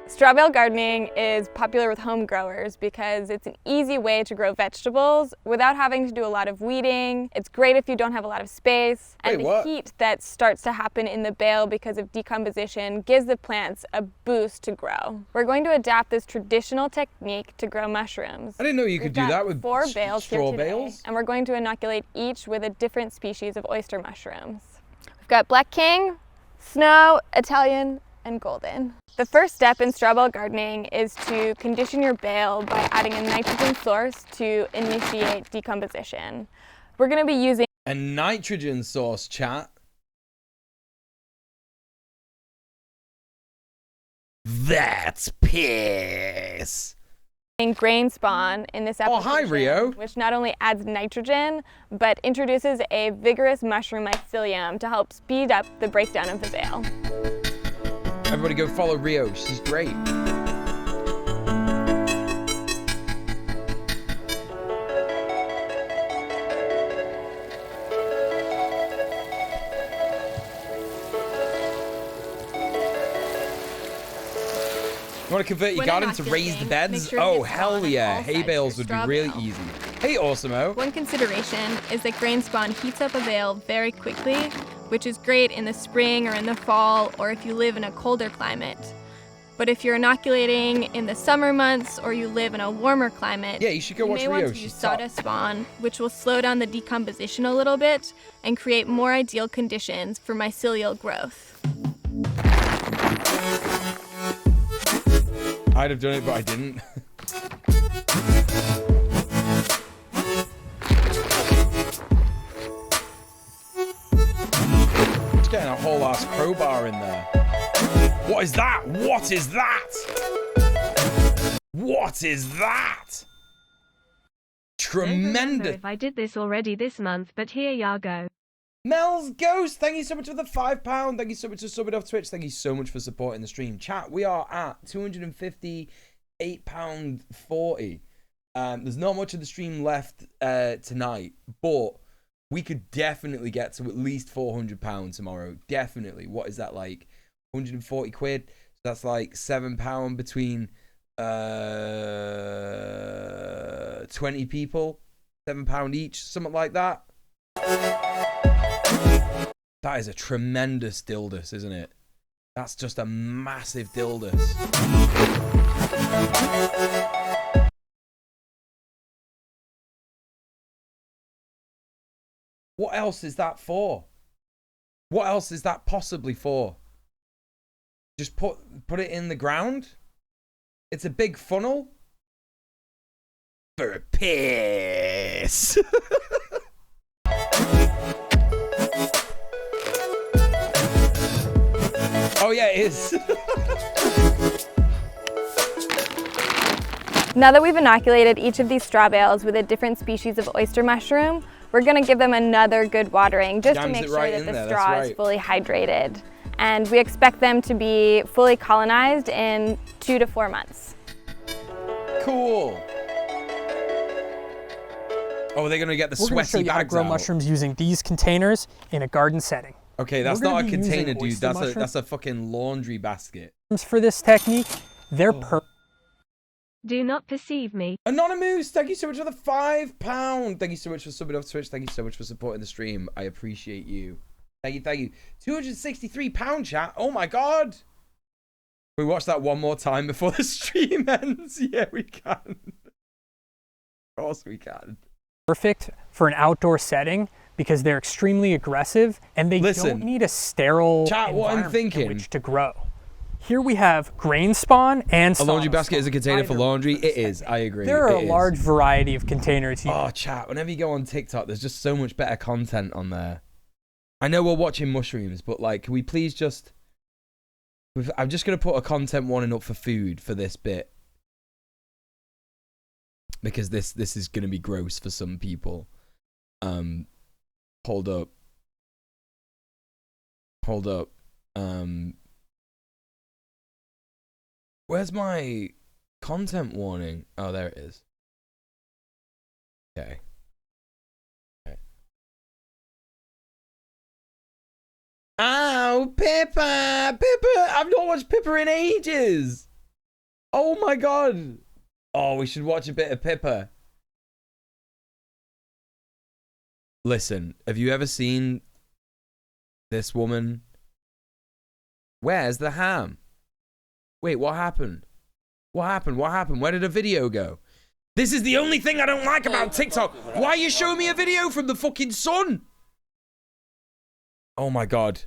Straw bale gardening is popular with home growers because it's an easy way to grow vegetables without having to do a lot of weeding. It's great if you don't have a lot of space. And the heat that starts to happen in the bale because of decomposition gives the plants a boost to grow. We're going to adapt this traditional technique to grow mushrooms. I didn't know you could do that with 4 bales straw here today, bales. and we're going to inoculate each with a different species of oyster mushrooms. We've got Black King, Snow, Italian, and Golden. The first step in straw bale gardening is to condition your bale by adding a nitrogen source to initiate decomposition. We're going to be using a nitrogen source, chat. That's piss. Grain spawn in this application, hi, Rio. Which not only adds nitrogen, but introduces a vigorous mushroom mycelium to help speed up the breakdown of the bale. Everybody go follow Rio. She's great. You want to convert your garden to raised beds? Oh, hell yeah. Hay bales would be really easy. Hey, Awesomeo. One consideration is that grain spawn heats up a bale very quickly, which is great in the spring or in the fall, or if you live in a colder climate. But if you're inoculating in the summer months or you live in a warmer climate, yeah, you should go watch Rio. You may want to use sawdust spawn, which will slow down the decomposition a little bit and create more ideal conditions for mycelial growth. I'd have done it, but I didn't. Just getting a whole ass crowbar in there. What is that? What is that? What is that? Tremendous. If I did this already this month, but here ya go. Mel's Ghost, thank you so much for the £5. Thank you so much for subbing off Twitch. Thank you so much for supporting the stream. Chat, we are at £258.40. There's not much of the stream left tonight, but we could definitely get to at least £400 tomorrow. Definitely. What is that, like 140 quid? So that's like £7 between 20 people. £7 each, something like that. That is a tremendous dildus, isn't it? That's just a massive dildus. What else is that for? What else is that possibly for? Just put it in the ground? It's a big funnel? For a piss. Oh yeah, it is. Now that we've inoculated each of these straw bales with a different species of oyster mushroom, we're going to give them another good watering just to make sure that the straw is fully hydrated. And we expect them to be fully colonized in 2 to 4 months. Cool. Oh, are they going to get the sweaty bags out? We're going to show you how to grow mushrooms using these containers in a garden setting. Okay, that's not a container, dude. That's a fucking laundry basket. For this technique, they're perfect. Do not perceive me. Anonymous, thank you so much for the £5. Thank you so much for subbing off Twitch. Thank you so much for supporting the stream. I appreciate you. Thank you, thank you. £263 chat. Oh my god. Can we watch that one more time before the stream ends? Yeah, we can. Of course we can. Perfect for an outdoor setting because they're extremely aggressive and they don't need a sterile environment in which to grow. Here we have grain spawn and a laundry basket is a container for laundry. It is. I agree. There are a large variety of containers. Oh, chat. Whenever you go on TikTok, there's just so much better content on there. I know we're watching mushrooms, but like, can we please just... I'm just going to put a content warning up for food for this bit. Because this is going to be gross for some people. Hold up. Hold up. Where's my content warning? Oh, there it is. Okay. Ow, Pippa! Pippa! I've not watched Pippa in ages! Oh my god! Oh, we should watch a bit of Pippa. Listen, have you ever seen this woman? Where's the ham? Wait, what happened? What happened? What happened? Where did a video go? This is the only thing I don't like about TikTok. Why are you showing me a video from the fucking sun? Oh my god.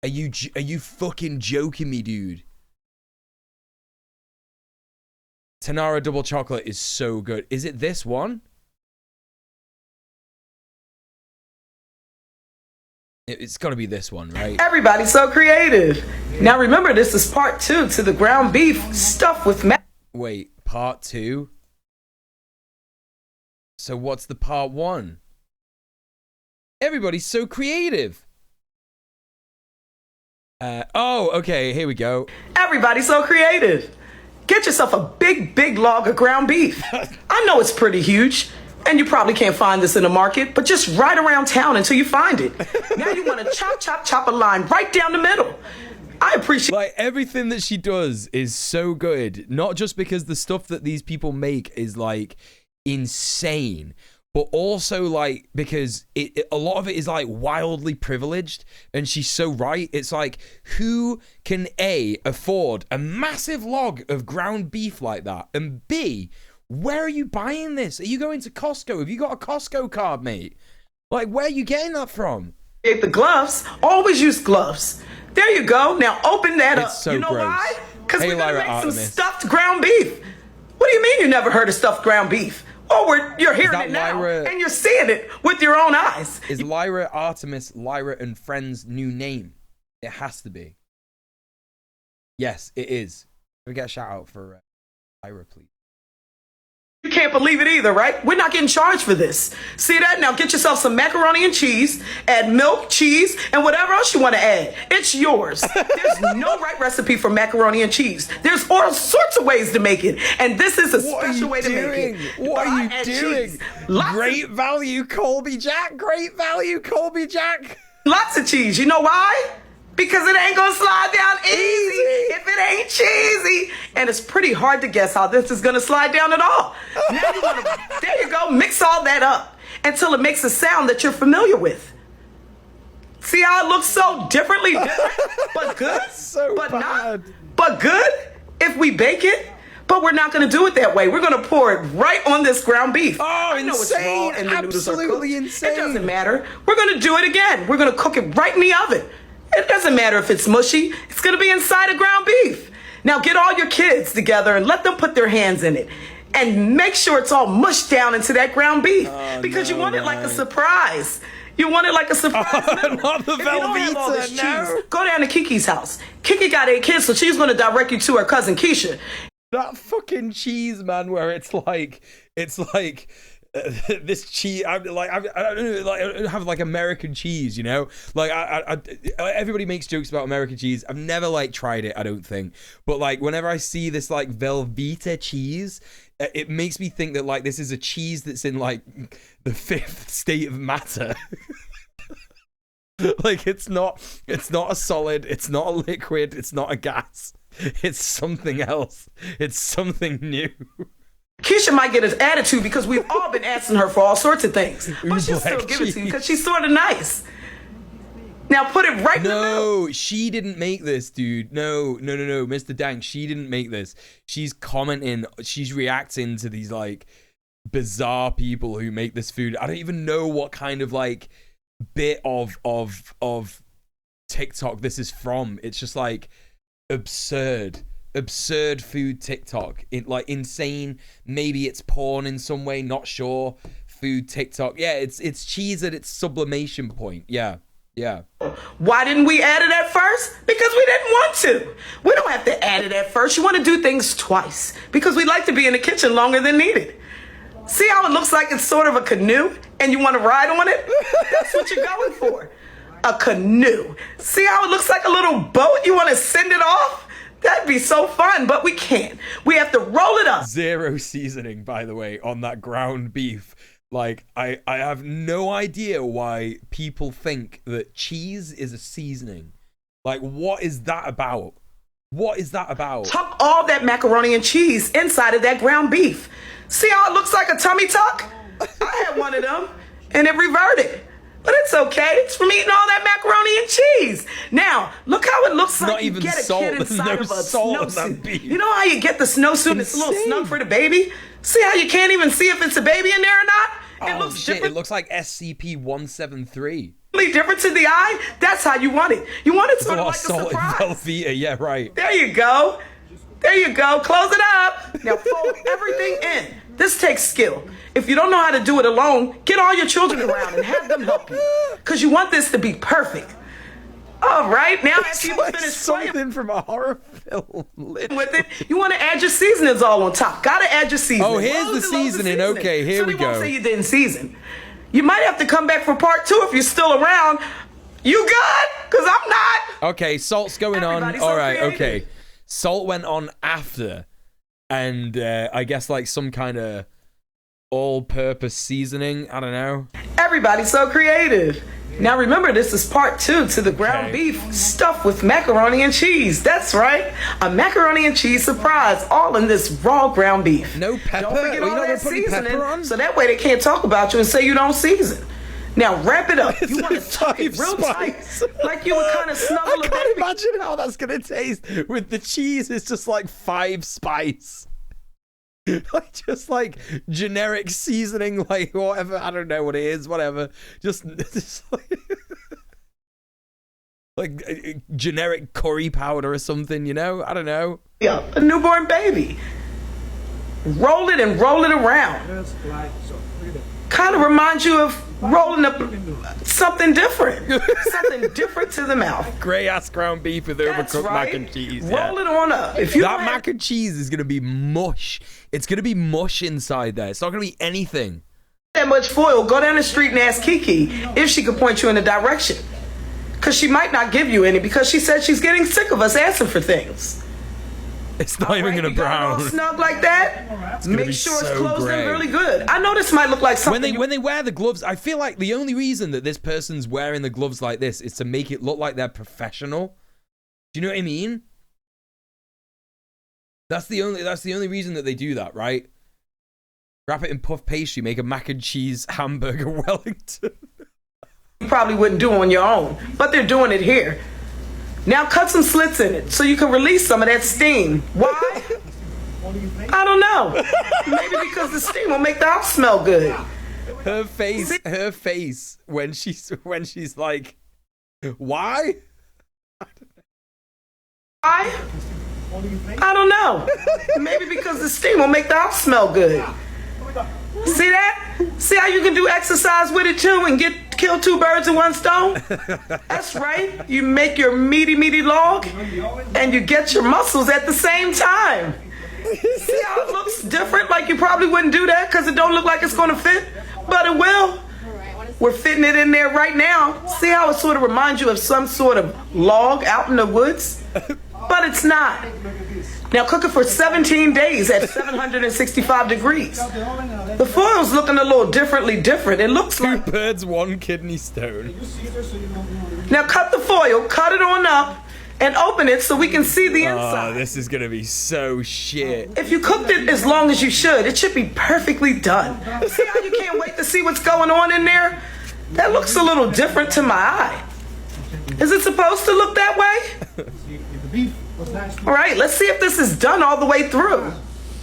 Are you fucking joking me, dude? Tanara double chocolate is so good. Is it this one? It's got to be this one, right? Everybody's so creative. Now remember, this is part 2 to the ground beef stuffed with Wait, part 2? So what's the part 1? Everybody's so creative. Oh, okay, here we go. Everybody's so creative. Get yourself a big log of ground beef. I know it's pretty huge, and you probably can't find this in the market, but just right around town until you find it. Now you want to chop a line right down the middle. I appreciate... Like, everything that she does is so good. Not just because the stuff that these people make is, like, insane, but also, like, because a lot of it is, like, wildly privileged, and she's so right. It's like, who can, A, afford a massive log of ground beef like that, and B, where are you buying this? Are you going to Costco? Have you got a Costco card, mate? Like, where are you getting that from? The gloves. Always use gloves. There you go. Now open that up. So you know gross. why? Because Hey, we're gonna Lyra make some Artemis. stuffed ground beef. What do you mean you never heard of stuffed ground beef? Oh, you're hearing it now, and you're seeing it with your own eyes. Is Lyra Artemis Lyra and Friends' new name? It has to be. Yes, it is. Can we get a shout out for Lyra, please? You can't believe it either, right? We're not getting charged for this. See that? Now get yourself some macaroni and cheese, add milk, cheese, and whatever else you want to add. It's yours. There's no right recipe for macaroni and cheese. There's all sorts of ways to make it, and this is a special way to make it. What are you doing? Great value, Colby Jack. Great value, Colby Jack. Lots of cheese. You know why? Because it ain't gonna slide down easy if it ain't cheesy. And it's pretty hard to guess how this is gonna slide down at all. Now you wanna, there you go, mix all that up until it makes a sound that you're familiar with. See how it looks so differently different, but good, but bad. But good if we bake it. But we're not going to do it that way. We're going to pour it right on this ground beef. Oh, I know it's raw insane. and the noodles are cooked. Absolutely insane. It doesn't matter. We're going to do it again. We're going to cook it right in the oven. It doesn't matter if it's mushy. It's going to be inside of ground beef. Now get all your kids together and let them put their hands in it. And make sure it's all mushed down into that ground beef. Because you want it like a surprise. You want it like a surprise. Not the Velveeta, no. Go down to Kiki's house. Kiki got 8 kids, so she's going to direct you to her cousin Keisha. That fucking cheese, man, where it's like this cheese. I don't know, like I have like American cheese, you know. Like everybody makes jokes about American cheese. I've never like tried it. I don't think, but like whenever I see this like Velveeta cheese, it makes me think that like this is a cheese that's in like the 5th state of matter. Like it's not a solid. It's not a liquid. It's not a gas. It's something else. It's something new. Keisha might get his attitude because we've all been asking her for all sorts of things. But she'll still give it to you because she's sort of nice. Now put it right in the middle. No, she didn't make this, dude. No. Mr. Dank, she didn't make this. She's commenting. She's reacting to these like bizarre people who make this food. I don't even know what kind of like bit of TikTok this is from. It's just like absurd food TikTok. Like insane. Maybe it's porn in some way, not sure. Food TikTok. Yeah, it's cheese at its sublimation point. Yeah. Why didn't we add it at first? Because we didn't want to. We don't have to add it at first. You want to do things twice because we like to be in the kitchen longer than needed. See how it looks like it's sort of a canoe and you want to ride on it? That's what you're going for. A canoe. See how it looks like a little boat? You want to send it off? That'd be so fun, but we can't. We have to roll it up. 0 seasoning, by the way, on that ground beef. Like, I have no idea why people think that cheese is a seasoning. Like, what is that about? What is that about? Tuck all that macaroni and cheese inside of that ground beef. See how it looks like a tummy tuck? I had one of them, and it reverted. But it's okay. It's from eating all that macaroni and cheese. Now, look how it looks like you get a kid inside of a snowsuit. You know how you get the snowsuit and it's a little snug for the baby? See how you can't even see if it's a baby in there or not? It looks shit, it looks like SCP-173. Different to the eye? That's how you want it. You want it sort of like a surprise. Velveeta. Yeah, right. There you go. There you go. Close it up. Now fold everything in. This takes skill. If you don't know how to do it alone, get all your children around and have them help you. Because you want this to be perfect. All right, now after you finish something from a horror film with it, you want to add your seasonings all on top. Gotta add your seasoning. Oh, here's the seasoning. Okay, here we go. So they won't say you didn't season. You might have to come back for part 2 if you're still around. You good? Because I'm not. Okay, salt's going on. All right, okay. Salt went on after. And I guess like some kind of all-purpose seasoning. I don't know. Everybody's so creative. Now remember, this is part 2 to the ground beef stuffed with macaroni and cheese. That's right. A macaroni and cheese surprise, all in this raw ground beef. No pepper? Don't forget all that seasoning, so that way they can't talk about you and say you don't season. Now wrap it up. You want to tuck it real tight, like you would kind of snuggle. I can't imagine how that's going to taste with the cheese. It's just like 5 spice. Like just like generic seasoning, like whatever. I don't know what it is, whatever. Just like, like generic curry powder or something, you know? I don't know. Yeah, a newborn baby. Roll it and roll it around. Kind of reminds you of rolling up something different. Something different to the mouth. Grey ass ground beef with overcooked mac and cheese. Roll it on up. If you that mac and cheese is going to be mush. It's going to be mush inside there. It's not going to be anything. That much foil, go down the street and ask Kiki if she could point you in a direction. Because she might not give you any because she said she's getting sick of us asking for things. It's not even going to brown. Snug like that. Make sure it's closed gray. in really good. I know this might look like something. When they wear the gloves, I feel like the only reason that this person's wearing the gloves like this is to make it look like they're professional. Do you know what I mean? That's the only reason that they do that, right? Wrap it in puff pastry, make a mac and cheese hamburger Wellington. You probably wouldn't do on your own, but they're doing it here. Now cut some slits in it so you can release some of that steam. Why? I don't know. Maybe because the steam will make the house smell good. Her face when she's like, why? Why? I don't know. Maybe because the steam will make the house smell good. See that? See how you can do exercise with it too and kill two birds with one stone? That's right. You make your meaty log and you get your muscles at the same time. See how it looks different? Like you probably wouldn't do that because it don't look like it's going to fit, but it will. We're fitting it in there right now. See how it sort of reminds you of some sort of log out in the woods? But it's not. Now cook it for 17 days at 765 degrees. The foil's looking a little different. It looks like 2 birds, 1 kidney stone. Now cut the foil, cut it on up, and open it so we can see the inside. Oh, this is gonna be so shit. If you cooked it as long as you should, it should be perfectly done. See how you can't wait to see what's going on in there? That looks a little different to my eye. Is it supposed to look that way? All right, let's see if this is done all the way through.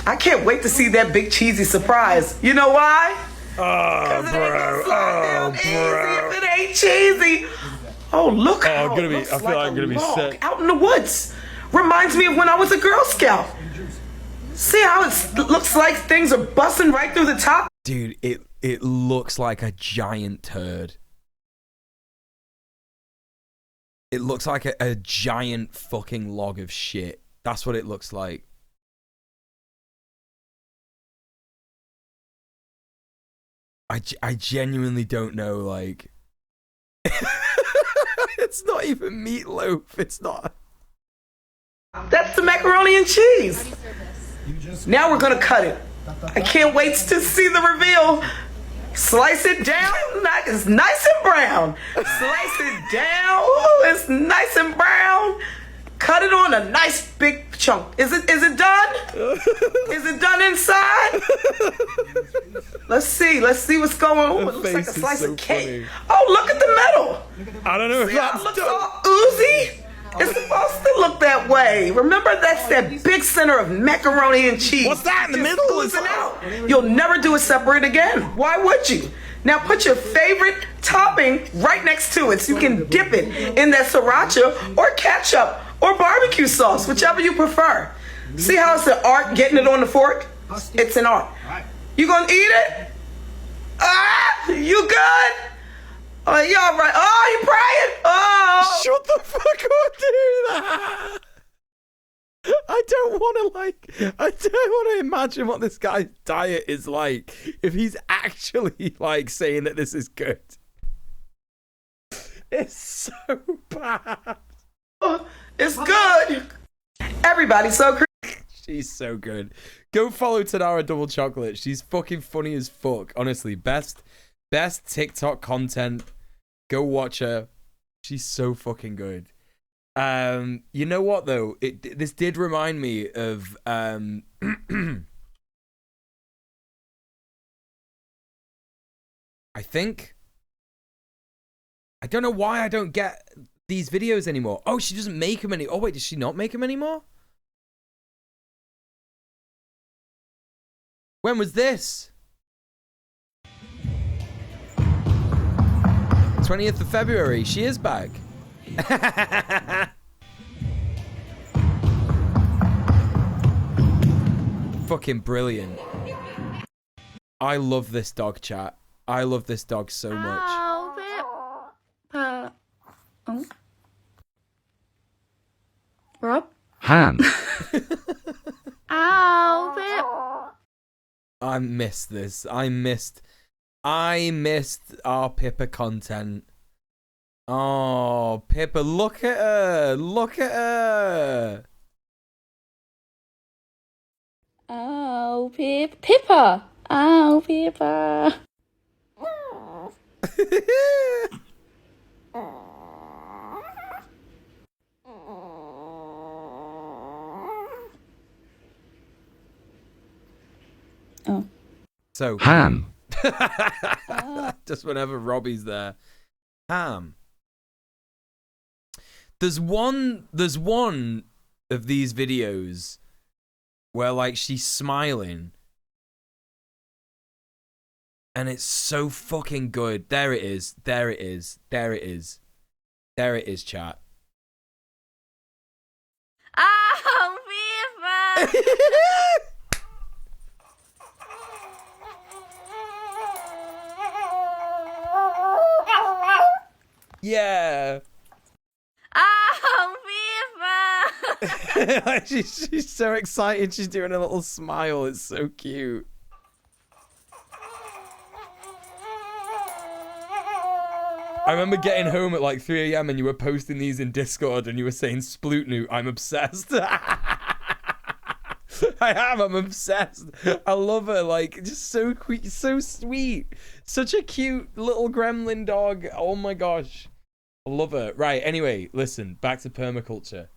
I can't wait to see that big cheesy surprise. You know why? Oh, bro. If it ain't cheesy. Oh, look how it looks I feel like I'm gonna be sick. Out in the woods. Reminds me of when I was a Girl Scout. See how it looks like things are busting right through the top? Dude, it looks like a giant turd. It looks like a giant fucking log of shit. That's what it looks like. I genuinely don't know, like... It's not even meatloaf. It's not. That's the macaroni and cheese. Now we're gonna cut it. I can't wait to see the reveal. Slice it down. It's nice and brown. Slice it down. Ooh, it's nice and brown. Cut it on a nice big chunk. Is it done? Is it done inside? Let's see what's going on. It looks like a slice of cake. Funny. Oh, look at the metal. I don't know if that's looks all oozy. It's supposed to look that way. Remember, that's that big center of macaroni and cheese. What's that in the middle? Oozing out. You'll never do it separate again. Why would you? Now put your favorite topping right next to it so you can dip it in that sriracha or ketchup or barbecue sauce, whichever you prefer. See how it's an art getting it on the fork? It's an art. You gonna eat it? Ah, you good? Oh, you all right? Oh, you praying? Oh. Shut the fuck up, do that. I don't want to imagine what this guy's diet is like if he's actually like saying that this is good. It's so bad. Oh, it's good. Everybody's so creative. She's so good. Go follow Tanara Double Chocolate. She's fucking funny as fuck. Honestly, best TikTok content. Go watch her. She's so fucking good. You know what though? This did remind me of I think I don't know why I don't get these videos anymore. Oh, she doesn't make them any. Oh wait, does she not make them anymore? When was this? 20th of February. She is back. Fucking brilliant. I love this dog, chat. I love this dog so much. Rob? Han. I missed this. I missed our Pippa content. Oh, Pippa, look at her. Look at her. Oh, Pippa. Oh, Pippa. Oh. So Ham. Just whenever Robbie's there. Ham. There's one of these videos where like she's smiling. And it's so fucking good. There it is. There it is. There it is. There it is, chat. Oh, Pippa. Yeah. Oh, Pippa. she's so excited. She's doing a little smile. It's so cute. I remember getting home at like 3 AM and you were posting these in Discord and you were saying, Splootnoot, I'm obsessed. I'm obsessed. I love her. Like, just so sweet. Such a cute little gremlin dog. Oh my gosh. I love her. Right, anyway, listen, back to permaculture.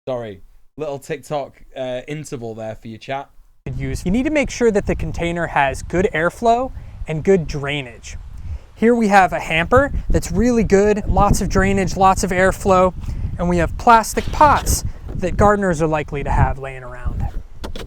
Sorry. Little TikTok interval there for your chat. You need to make sure that the container has good airflow and good drainage. Here we have a hamper that's really good, lots of drainage, lots of airflow, and we have plastic pots that gardeners are likely to have laying around.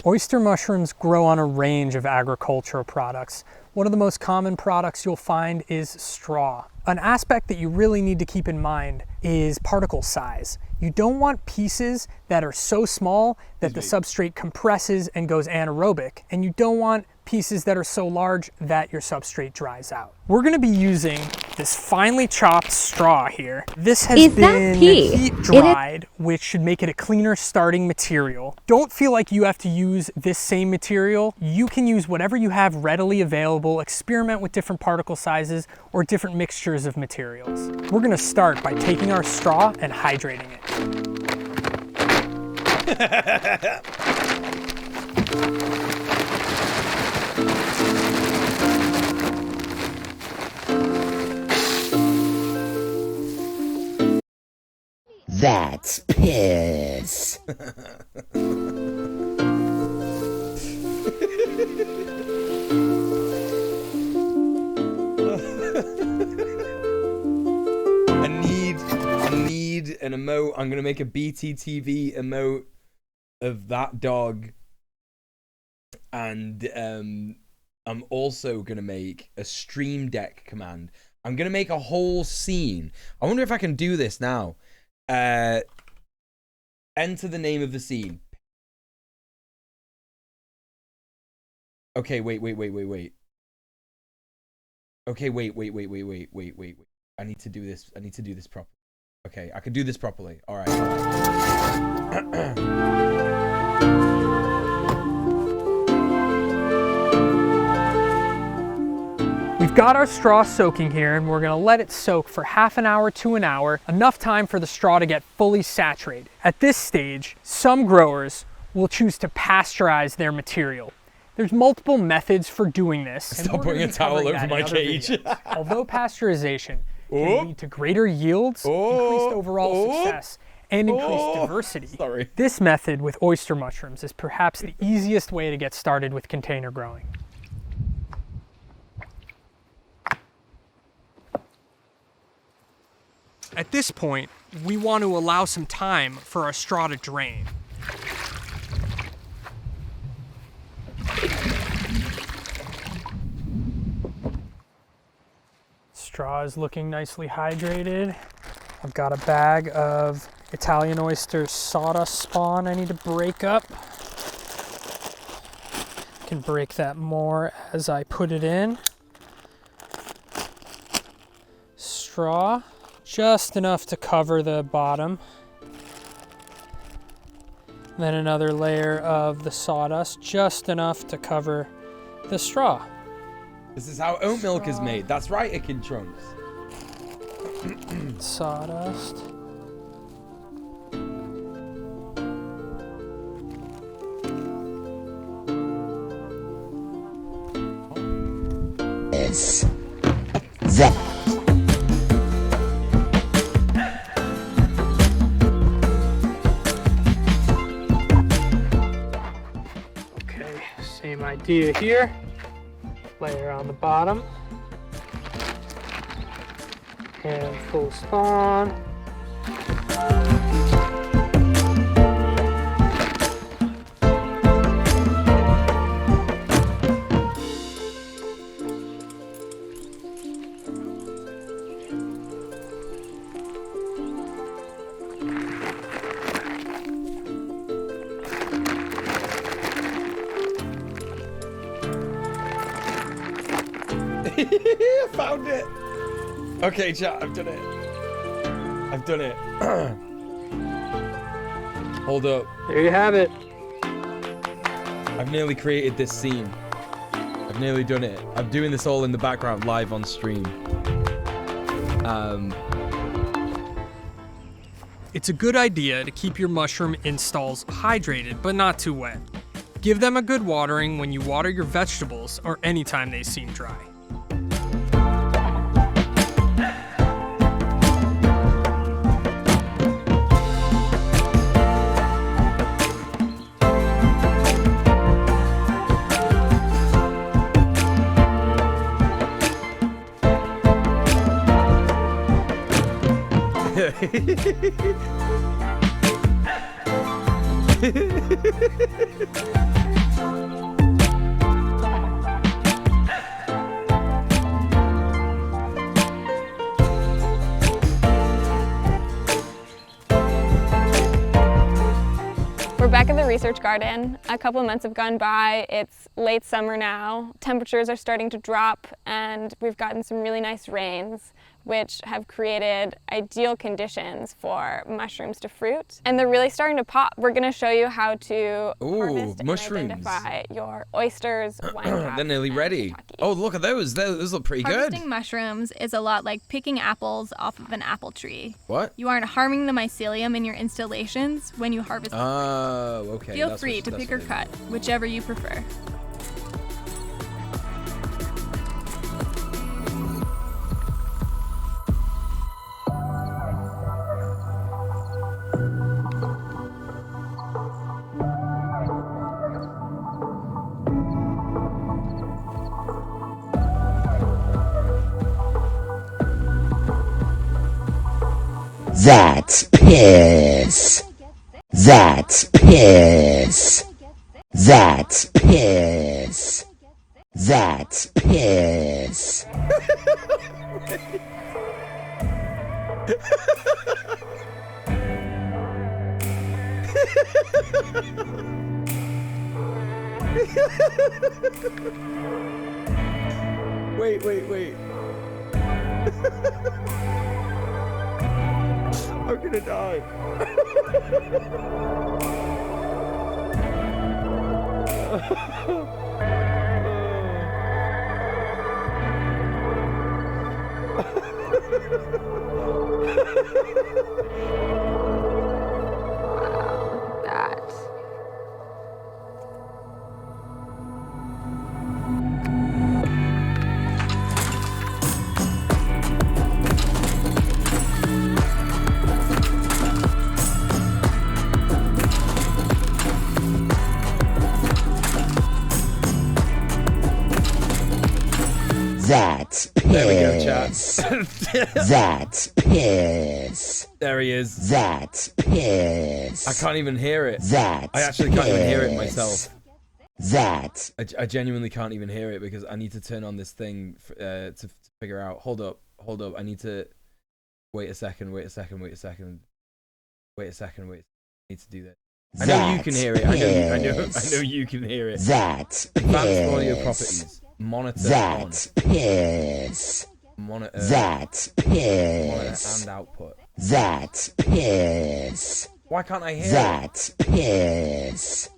Oyster mushrooms grow on a range of agricultural products. One of the most common products you'll find is straw. An aspect that you really need to keep in mind is particle size. You don't want pieces that are so small that the substrate compresses and goes anaerobic, and you don't want pieces that are so large that your substrate dries out. We're gonna be using this finely chopped straw here. This has been heat dried, which should make it a cleaner starting material. Don't feel like you have to use this same material. You can use whatever you have readily available, experiment with different particle sizes or different mixtures of materials. We're gonna start by taking our straw and hydrating it. That's piss. I need an emote. I'm gonna make a BTTV emote of that dog, and I'm also gonna make a Stream Deck command. I'm gonna make a whole scene. I wonder if I can do this now. Enter the name of the scene. Okay, wait. Okay, wait. I need to do this. I need to do this properly. Okay, I can do this properly. All right. We've got our straw soaking here, and we're gonna let it soak for half an hour to an hour, enough time for the straw to get fully saturated. At this stage, some growers will choose to pasteurize their material. There's multiple methods for doing this. Stop putting a towel over my cage. Although pasteurization can lead to greater yields, increased overall success, and increased diversity, this method with oyster mushrooms is perhaps the easiest way to get started with container growing. At this point, we want to allow some time for our straw to drain. Straw is looking nicely hydrated. I've got a bag of Italian oyster sawdust spawn I need to break up. I can break that more as I put it in. Straw, just enough to cover the bottom. Then another layer of the sawdust, just enough to cover the straw. This is how oat milk is made. That's right, Ikin Trunks. Sawdust. Yes. That. Okay, same idea here. Layer on the bottom. And full spawn. I found it. Okay, chat, I've done it. I've done it. Hold up. There you have it. I've nearly created this scene. I've nearly done it. I'm doing this all in the background live on stream. It's a good idea to keep your mushroom installs hydrated, but not too wet. Give them a good watering when you water your vegetables or anytime they seem dry. We're back at the research garden. A couple months have gone by. It's late summer now. Temperatures are starting to drop and we've gotten some really nice rains, which have created ideal conditions for mushrooms to fruit. And they're really starting to pop. We're gonna show you how to harvest mushrooms. and identify your oysters, wine caps, They're nearly ready. Oh, look at those. Those look pretty good. Harvesting mushrooms is a lot like picking apples off of an apple tree. What? You aren't harming the mycelium in your installations when you harvest them. Oh, okay. Feel free to pick or cut, whichever you prefer. That's piss. That's piss. That's piss. That's piss. Wait. I'm gonna die. That's piss. There we go, chat. That's piss. There he is. That's piss. I can't even hear it. That's I actually can't even hear it myself. That. I genuinely can't even hear it because I need to turn on this thing to figure out. Hold up. I need to Wait a second. I need to do this. I know you can hear it. I know you can hear it. That's advanced audio properties. Monitor That's piss. Monitor. That's piss. Monitor and output. That's piss. Why can't I hear That's piss.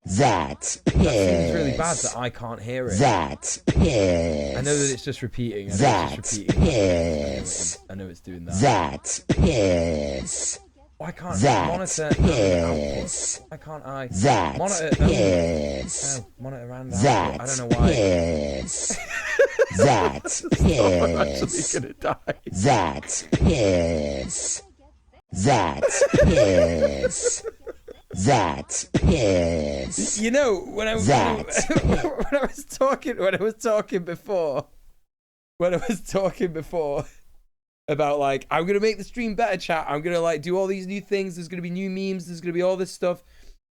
That's piss. That seems really bad that I can't hear it. That's piss. I know that it's just repeating. That's piss. I know it's doing that. That's piss. Why can't That's monitor piss. and output? Why can't I That's monitor? piss. No, monitor and output. That's I don't know why. Piss. That's piss. I'm actually gonna die. That's piss. That's piss. That's piss. You know, when I was talking before about like I'm gonna make the stream better, chat. I'm gonna like do all these new things. There's gonna be new memes. There's gonna be all this stuff.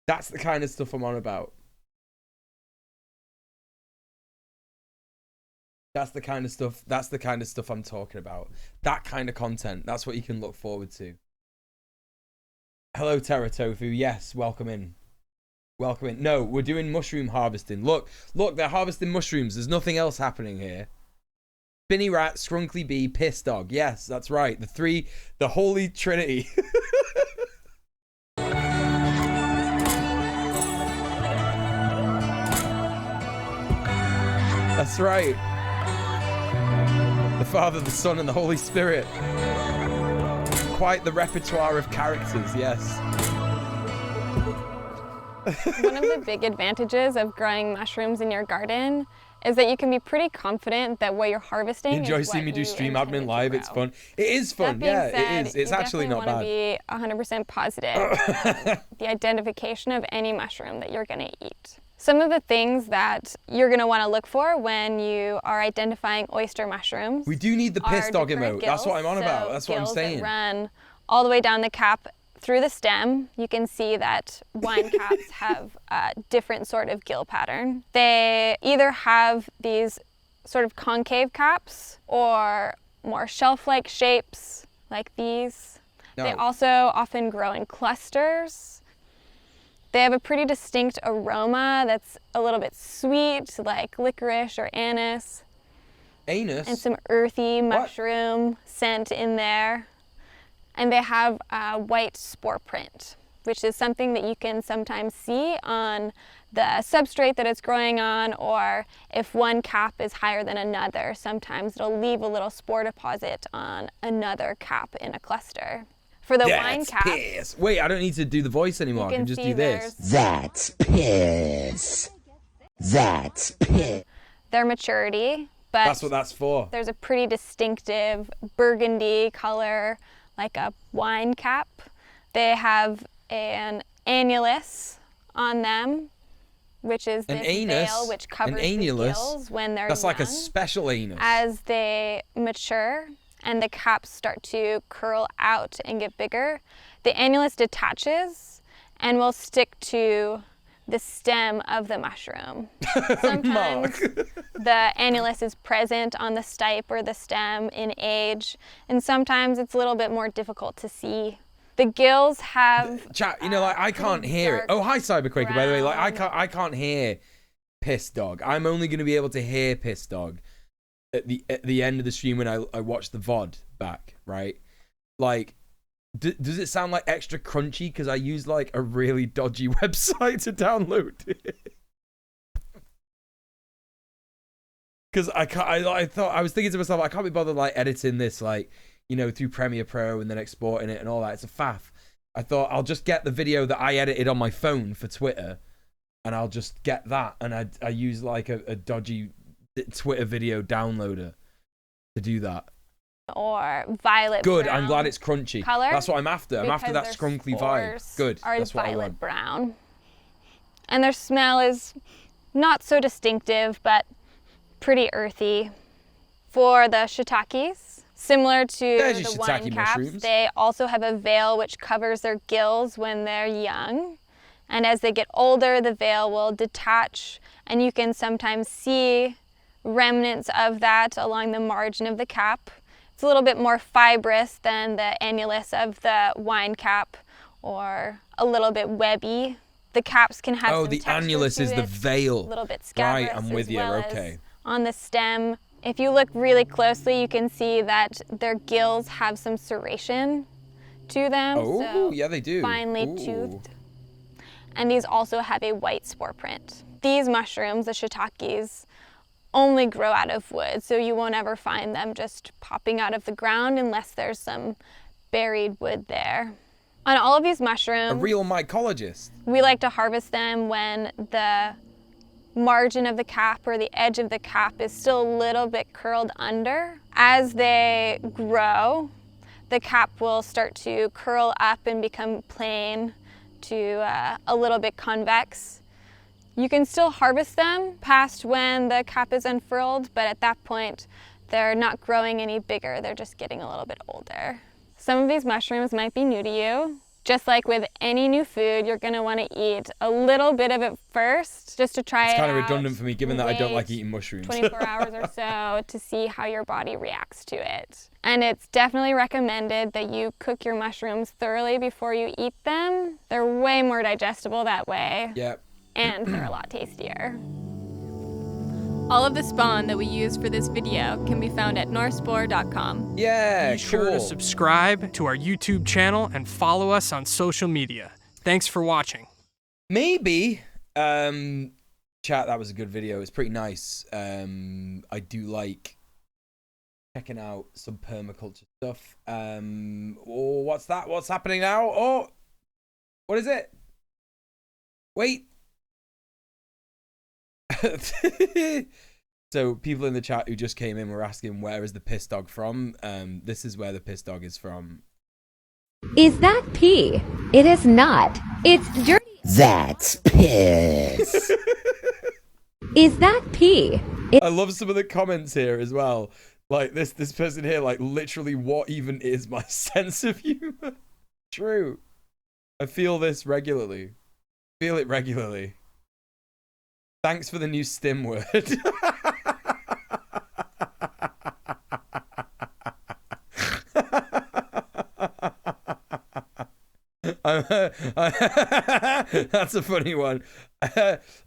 That's the kind of stuff I'm on about. That's the kind of stuff. That's the kind of stuff I'm talking about. That kind of content. That's what you can look forward to. Hello, Terra Tofu. Yes, welcome in. Welcome in. No, we're doing mushroom harvesting. Look, they're harvesting mushrooms. There's nothing else happening here. Spinny Rat, Scrunkly Bee, Piss Dog. Yes, that's right. The Holy Trinity. That's right. The Father, the Son, and the Holy Spirit. Quite the repertoire of characters, yes. One of the big advantages of growing mushrooms in your garden is that you can be pretty confident that what you're harvesting Enjoy seeing me do stream admin live. It's fun. It is fun. Yeah, it is. It's actually not bad. You definitely want to be 100% positive the identification of any mushroom that you're going to eat. Some of the things that you're going to want to look for when you are identifying oyster mushrooms. We do need the piss dog emote. That's what I'm on about. That's what I'm saying. That run all the way down the cap through the stem. You can see that wine caps have a different sort of gill pattern. They either have these sort of concave caps or more shelf-like shapes like these. No. They also often grow in clusters. They have a pretty distinct aroma that's a little bit sweet, like licorice or anise. Anise? And some earthy mushroom scent in there. And they have a white spore print, which is something that you can sometimes see on the substrate that it's growing on, or if one cap is higher than another, sometimes it'll leave a little spore deposit on another cap in a cluster. For the wine cap. Piss. Wait, I don't need to do the voice anymore. I can just do this. That's piss. That's piss. Their maturity, but that's what that's for. There's a pretty distinctive burgundy color, like a wine cap. They have an annulus on them, which is this veil which covers the gills when they're That's young. like a special anus. As they mature and the caps start to curl out and get bigger, the annulus detaches and will stick to the stem of the mushroom. Sometimes the annulus is present on the stipe or the stem in age, and sometimes it's a little bit more difficult to see. The gills have chat, you know, like I can't hear it. Oh, hi Cyberquaker, by the way. Like I can't hear Piss Dog. I'm only gonna be able to hear Piss Dog at the end of the stream when I watch the VOD back, right? Like, does it sound like extra crunchy because I use like a really dodgy website to download it? Because I was thinking to myself, I can't be bothered like editing this like, you know, through Premiere Pro and then exporting it and all that. It's a faff. I thought I'll just get the video that I edited on my phone for Twitter, and I'll just get that, and I use like a dodgy Twitter video downloader to do that. Or violet Good, brown I'm glad it's crunchy. Color, that's what I'm after. I'm after that scrunkly vibe. Good, that's what I want. Brown. And their smell is not so distinctive, but pretty earthy. For the shiitakes, similar to the wine caps, mushrooms. They also have a veil which covers their gills when they're young. And as they get older, the veil will detach, and you can sometimes see remnants of that along the margin of the cap. It's a little bit more fibrous than the annulus of the wine cap, or a little bit webby. The caps can have some the texture annulus to is it, the veil. a little bit scabrous, Right, I'm with as you. well Okay. as on the stem. If you look really closely, you can see that their gills have some serration to them. Oh, so yeah, they do. Finely Ooh. toothed. And these also have a white spore print. These mushrooms, the shiitakes, only grow out of wood, so you won't ever find them just popping out of the ground unless there's some buried wood there. On all of these mushrooms, A real mycologist. we like to harvest them when the margin of the cap or the edge of the cap is still a little bit curled under. As they grow, the cap will start to curl up and become plain to a little bit convex. You can still harvest them past when the cap is unfurled, but at that point, they're not growing any bigger, they're just getting a little bit older. Some of these mushrooms might be new to you. Just like with any new food, you're gonna wanna eat a little bit of it first, just to try it out. It's kind of redundant for me, given that I don't like eating mushrooms. 24 hours or so to see how your body reacts to it. And it's definitely recommended that you cook your mushrooms thoroughly before you eat them. They're way more digestible that way. Yep. And they're a lot tastier. All of the spawn that we use for this video can be found at northspore.com. Yeah, Be sure to subscribe to our YouTube channel and follow us on social media. Thanks for watching. Maybe, chat, that was a good video. It's pretty nice. I do like checking out some permaculture stuff. Oh, what's that? What's happening now? Oh, what is it? Wait. So people in the chat who just came in were asking, where is the piss dog from? This is where the piss dog is from. Is that pee? It is not. It's dirty. That's piss. Is that pee? I love some of the comments here as well. Like this person here, like, literally, what even is my sense of humor? True. I feel this regularly. Feel it regularly. Thanks for the new stim word. That's a funny one.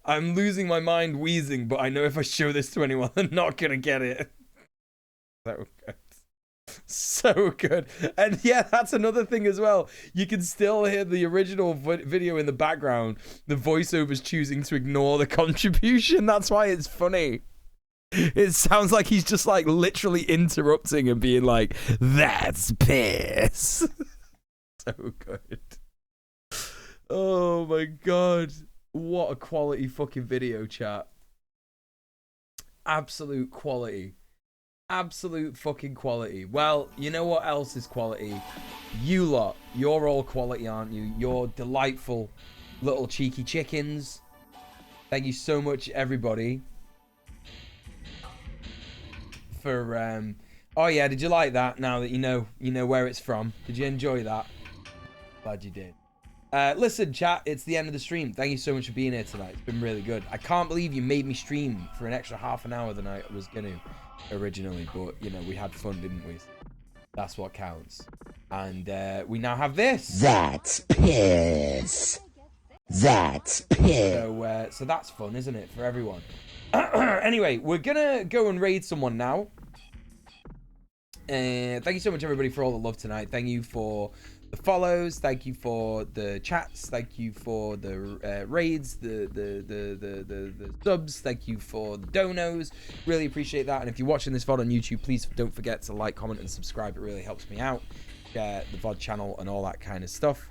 I'm losing my mind wheezing, but I know if I show this to anyone, they're not gonna get it. So good. So good. And yeah, that's another thing as well. You can still hear the original video in the background. The voiceover's choosing to ignore the contribution. That's why it's funny. It sounds like he's just like literally interrupting and being like, that's piss. So good. Oh my god. What a quality fucking video, chat. Absolute quality. Absolute fucking quality. Well, you know what else is quality? You lot. You're all quality, aren't you? You're delightful little cheeky chickens. Thank you so much, everybody. For oh yeah, did you like that? Now that you know where it's from. Did you enjoy that? Glad you did. Listen, chat, it's the end of the stream. Thank you so much for being here tonight. It's been really good. I can't believe you made me stream for an extra half an hour than I was gonna originally, but you know, we had fun, didn't we? That's what counts. And we now have this. That's piss. That's piss. So that's fun, isn't it, for everyone? Anyway, we're gonna go and raid someone now. Thank you so much, everybody, for all the love tonight. Thank you for the follows. Thank you for the chats. Thank you for the raids, the subs. Thank you for the donos. Really appreciate that. And if you're watching this VOD on YouTube, please don't forget to like, comment, and subscribe. It really helps me out. Share the VOD channel and all that kind of stuff.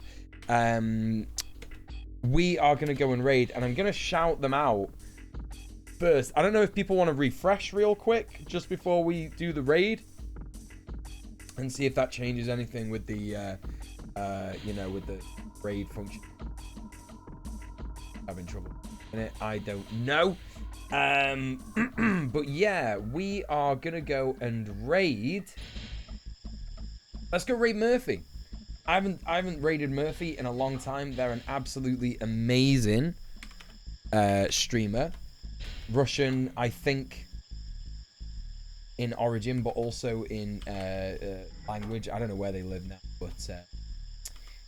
We are going to go and raid, and I'm going to shout them out first. I don't know if people want to refresh real quick just before we do the raid and see if that changes anything with the you know, with the raid function. Having trouble in it, I don't know. But yeah, we are gonna go and raid. Let's go raid Murphy. I haven't raided Murphy in a long time. They're an absolutely amazing streamer. Russian, I think, in origin, but also in language. I don't know where they live now, but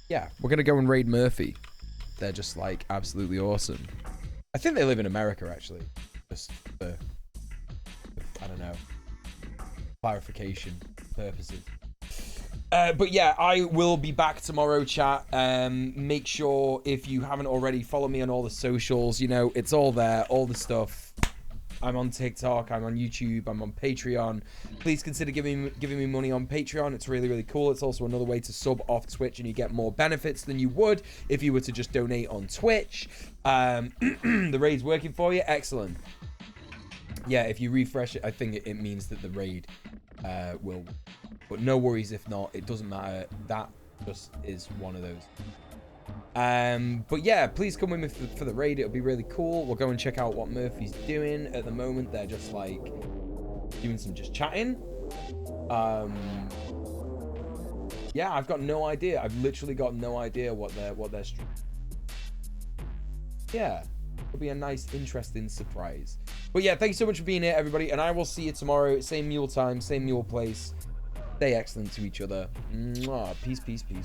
yeah, we're gonna go and raid Murphy. They're just like absolutely awesome. I think they live in America actually, just for, I don't know, clarification purposes. But yeah, I will be back tomorrow, chat. Make sure, if you haven't already, follow me on all the socials. You know, it's all there, all the stuff. I'm on TikTok, I'm on YouTube, I'm on Patreon. Please consider giving me money on Patreon. It's really, really cool. It's also another way to sub off Twitch, and you get more benefits than you would if you were to just donate on Twitch. The raid's working for you. Excellent. Yeah, if you refresh it, I think it means that the raid will. But no worries if not. It doesn't matter. That just is one of those. But yeah, please come with me for the raid. It'll be really cool. We'll go and check out what Murphy's doing. At the moment, they're just like doing some just chatting. Yeah, I've got no idea. I've literally got no idea what they're streaming. Yeah, it'll be a nice, interesting surprise. But yeah, thank you so much for being here, everybody, and I will see you tomorrow. Same Muel time, same Muel place. Stay excellent to each other. Mwah. Peace, peace, peace.